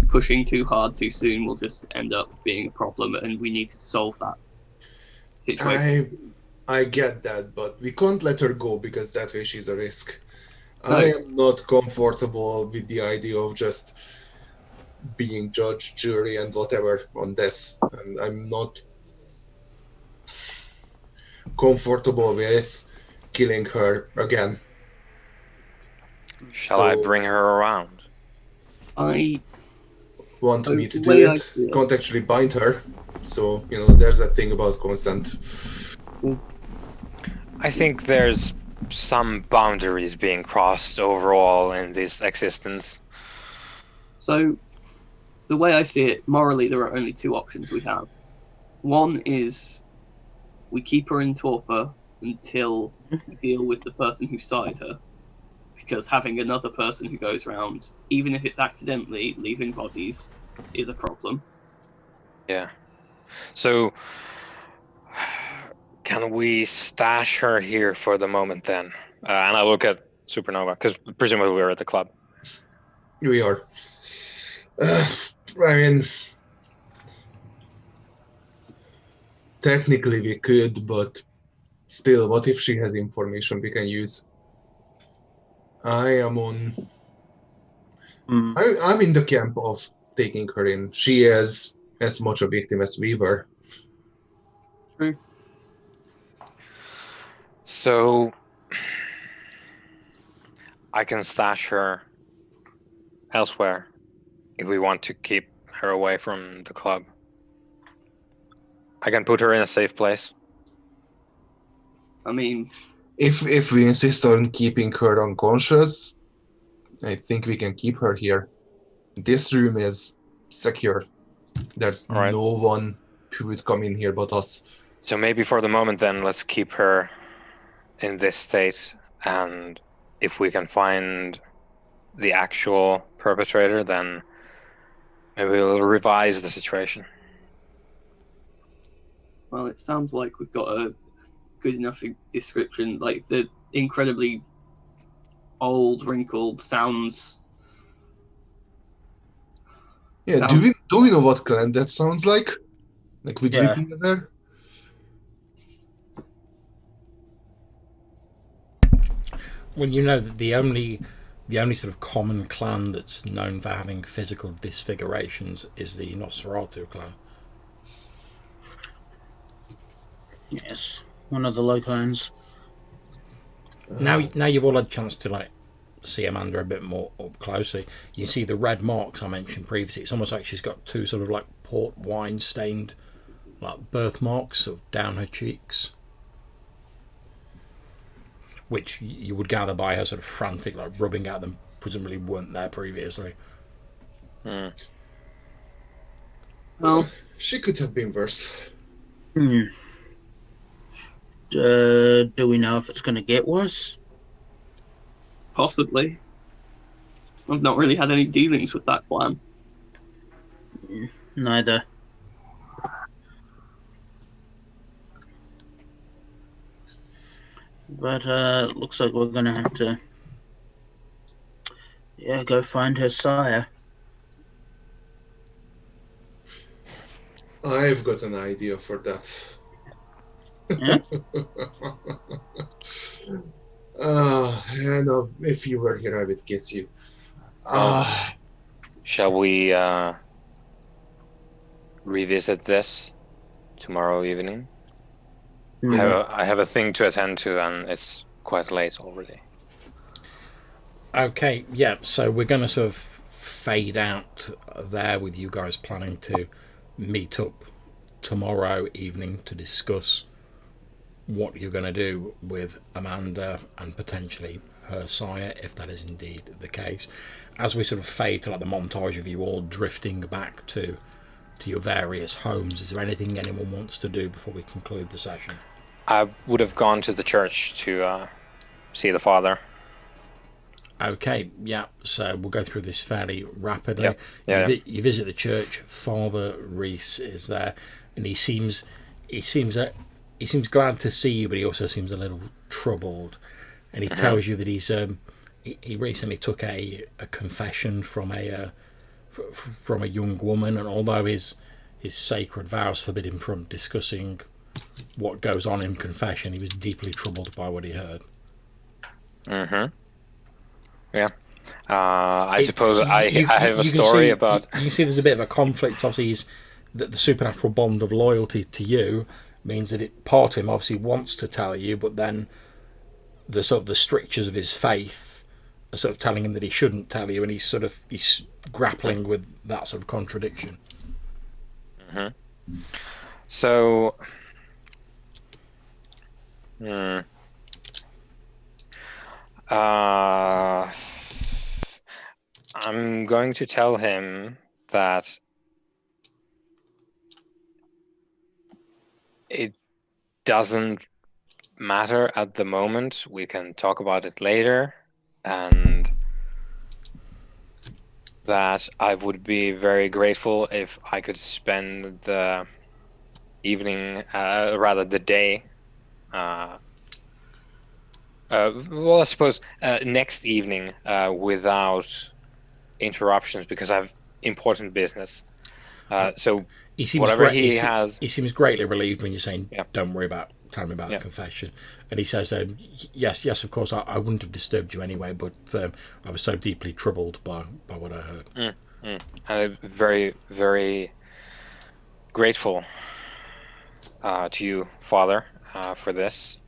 pushing too hard too soon will just end up being a problem, and we need to solve that situation. I get that, but we can't let her go because that way she's a risk. No. I am not comfortable with the idea of just being judge, jury, and whatever on this. And I'm not comfortable with killing her again. Shall I So- bring her around? I Want Oh, me to the do way I it? see it. Can't actually bind her. So, there's that thing about consent. I think there's some boundaries being crossed overall in this existence. So, the way I see it, morally, there are only two options we have. One is we keep her in torpor until we deal with the person who started her. Because having another person who goes around, even if it's accidentally leaving bodies, is a problem. Yeah. So, can we stash her here for the moment then? And I look at Supernova, because presumably we're at the club. We are. I mean, technically we could, but still, what if she has information we can use? I'm in the camp of taking her in. She is as much a victim as we were. So, I can stash her elsewhere if we want to keep her away from the club. I can put her in a safe place. I mean, If we insist on keeping her unconscious, I think we can keep her here. This room is secure. There's All right. no one who would come in here but us. So maybe for the moment then, let's keep her in this state, and if we can find the actual perpetrator, then maybe we'll revise the situation. well, it sounds like we've got a good enough description. Like, the incredibly old, wrinkled sounds. Yeah, Sounds- do we know what clan that sounds like? Like we Yeah. live near there? Well, you know that the only sort of common clan that's known for having physical disfigurations is the Nosferatu clan. Yes. One of the low clans. Now you've all had a chance to see Amanda a bit more up closely. You can see the red marks I mentioned previously. It's almost like she's got two sort of port wine stained birthmarks down her cheeks, which you would gather by her sort of frantic rubbing at them, presumably weren't there previously. Well, She could have been worse. Do we know if it's going to get worse? possibly. I've not really had any dealings with that clan. Neither. But looks like we're going to have to go find her sire. I've got an idea for that. Yeah. No, if you were here, I would kiss you. Shall we revisit this tomorrow evening? I have a thing to attend to, and it's quite late already. Okay, yeah, so we're going to sort of fade out there with you guys planning to meet up tomorrow evening to discuss what you're going to do with Amanda and potentially her sire, if that is indeed the case. As we sort of fade to like the montage of you all drifting back to your various homes, is there anything anyone wants to do before we conclude the session? I would have gone to the church to see the father. Okay, yeah, so we'll go through this fairly rapidly. Yep. Yeah. You visit the church. Father Reese is there, and he seems glad to see you, but he also seems a little troubled. And he tells you that he recently took a confession from a young woman, and although his sacred vows forbid him from discussing what goes on in confession, he was deeply troubled by what he heard. Yeah. I suppose I have a story about... You see there's a bit of a conflict. Obviously, the supernatural bond of loyalty to you means that part of him obviously wants to tell you, but then the sort of the strictures of his faith are sort of telling him that he shouldn't tell you, and he's grappling with that sort of contradiction. So... I'm going to tell him that it doesn't matter at the moment. We can talk about it later, and that I would be very grateful if I could spend the evening, rather the day, well, I suppose next evening without interruptions, because I have important business. So he seems whatever he seems greatly relieved when you're saying, Yeah. "Don't worry about telling me about the confession." And he says, "Yes, of course, I wouldn't have disturbed you anyway, but I was so deeply troubled by what I heard." I'm very, very grateful to you, Father, for this.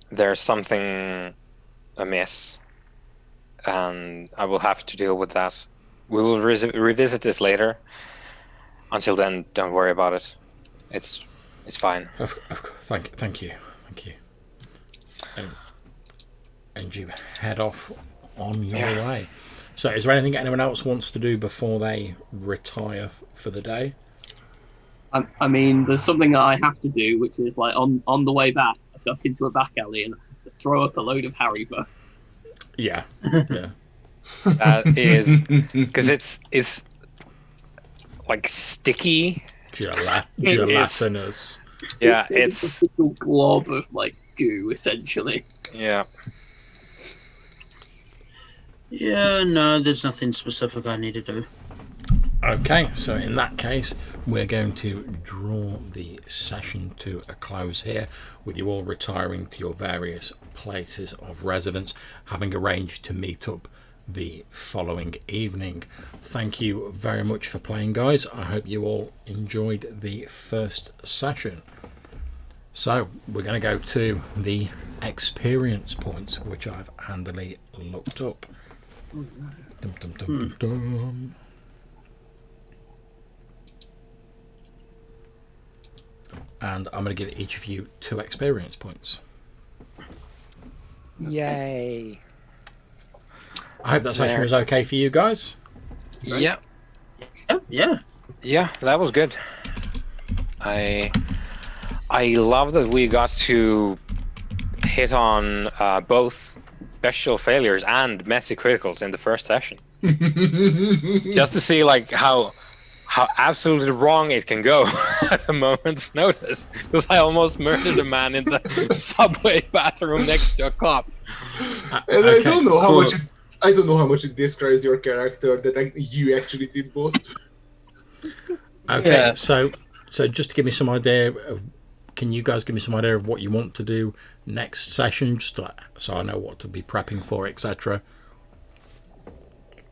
There's something amiss, and I will have to deal with that. We will revisit this later. Until then, don't worry about it. It's fine. Thank you. And you head off on your way. So, is there anything anyone else wants to do before they retire for the day? I mean, there's something that I have to do, which is like on the way back, I duck into a back alley and throw up a load of Haribo. Yeah. That is because it's like sticky, gelatinous. Yeah, it's a little glob of like goo, essentially. Yeah. Yeah, no, there's nothing specific I need to do. Okay, so in that case, we're going to draw the session to a close here, with you all retiring to your various places of residence, having arranged to meet up the following evening. Thank you very much for playing, guys. I hope you all enjoyed the first session. So we're going to go to the experience points, which I've handily looked up. And I'm going to give each of you 2 experience points. Yay. I hope that session was okay for you guys. Yeah. Yeah. Yeah, that was good. I love that we got to hit on both bestial failures and messy criticals in the first session. Just to see like how absolutely wrong it can go at a moment's notice. Because I almost murdered a man in the subway bathroom next to a cop. And okay, I don't know how much. I don't know how much it describes your character that you actually did both. Okay, Yeah. so So just to give me some idea of, can you guys give me some idea of what you want to do next session, just so I know what to be prepping for, etc.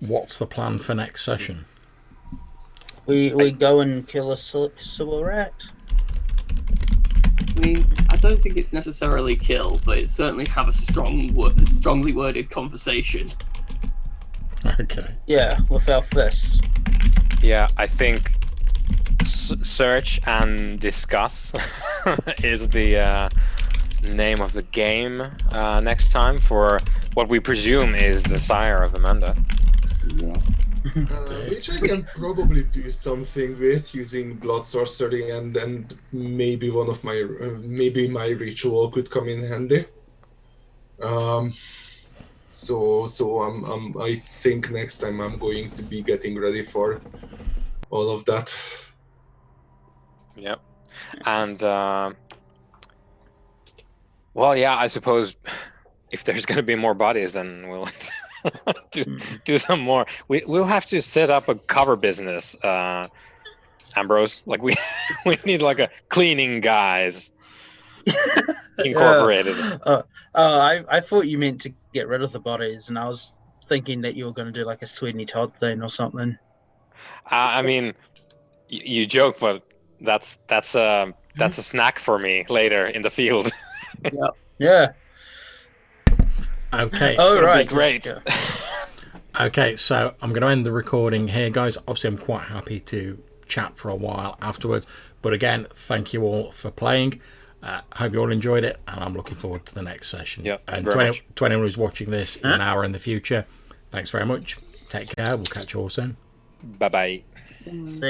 What's the plan for next session? We go and kill a sewer rat. I mean, I don't think it's necessarily kill, but it's certainly have a strongly worded conversation. Okay. Yeah, with our fists. Yeah, I think search and discuss is the name of the game next time for what we presume is the sire of Amanda. Yeah. Which I can probably do something with using blood sorcery, and maybe one of my maybe my ritual could come in handy. So I think next time I'm going to be getting ready for all of that. Yep. And well, yeah, I suppose if there's going to be more bodies, then we'll do some more. We'll have to set up a cover business, Ambrose. Like we need like a cleaning guys incorporated. I thought you meant to get rid of the bodies, and I was thinking that you were going to do like a Sweeney Todd thing or something. I mean, you joke, but that's a snack for me later in the field. Yeah. Okay. Oh, It'll right. be great. Yeah. Okay, so I'm going to end the recording here, guys. Obviously, I'm quite happy to chat for a while afterwards. But again, thank you all for playing. Hope you all enjoyed it, and I'm looking forward to the next session. Yep, And very much. to anyone who's watching this in an hour in the future, thanks very much. Take care. We'll catch you all soon. Bye bye. Yeah.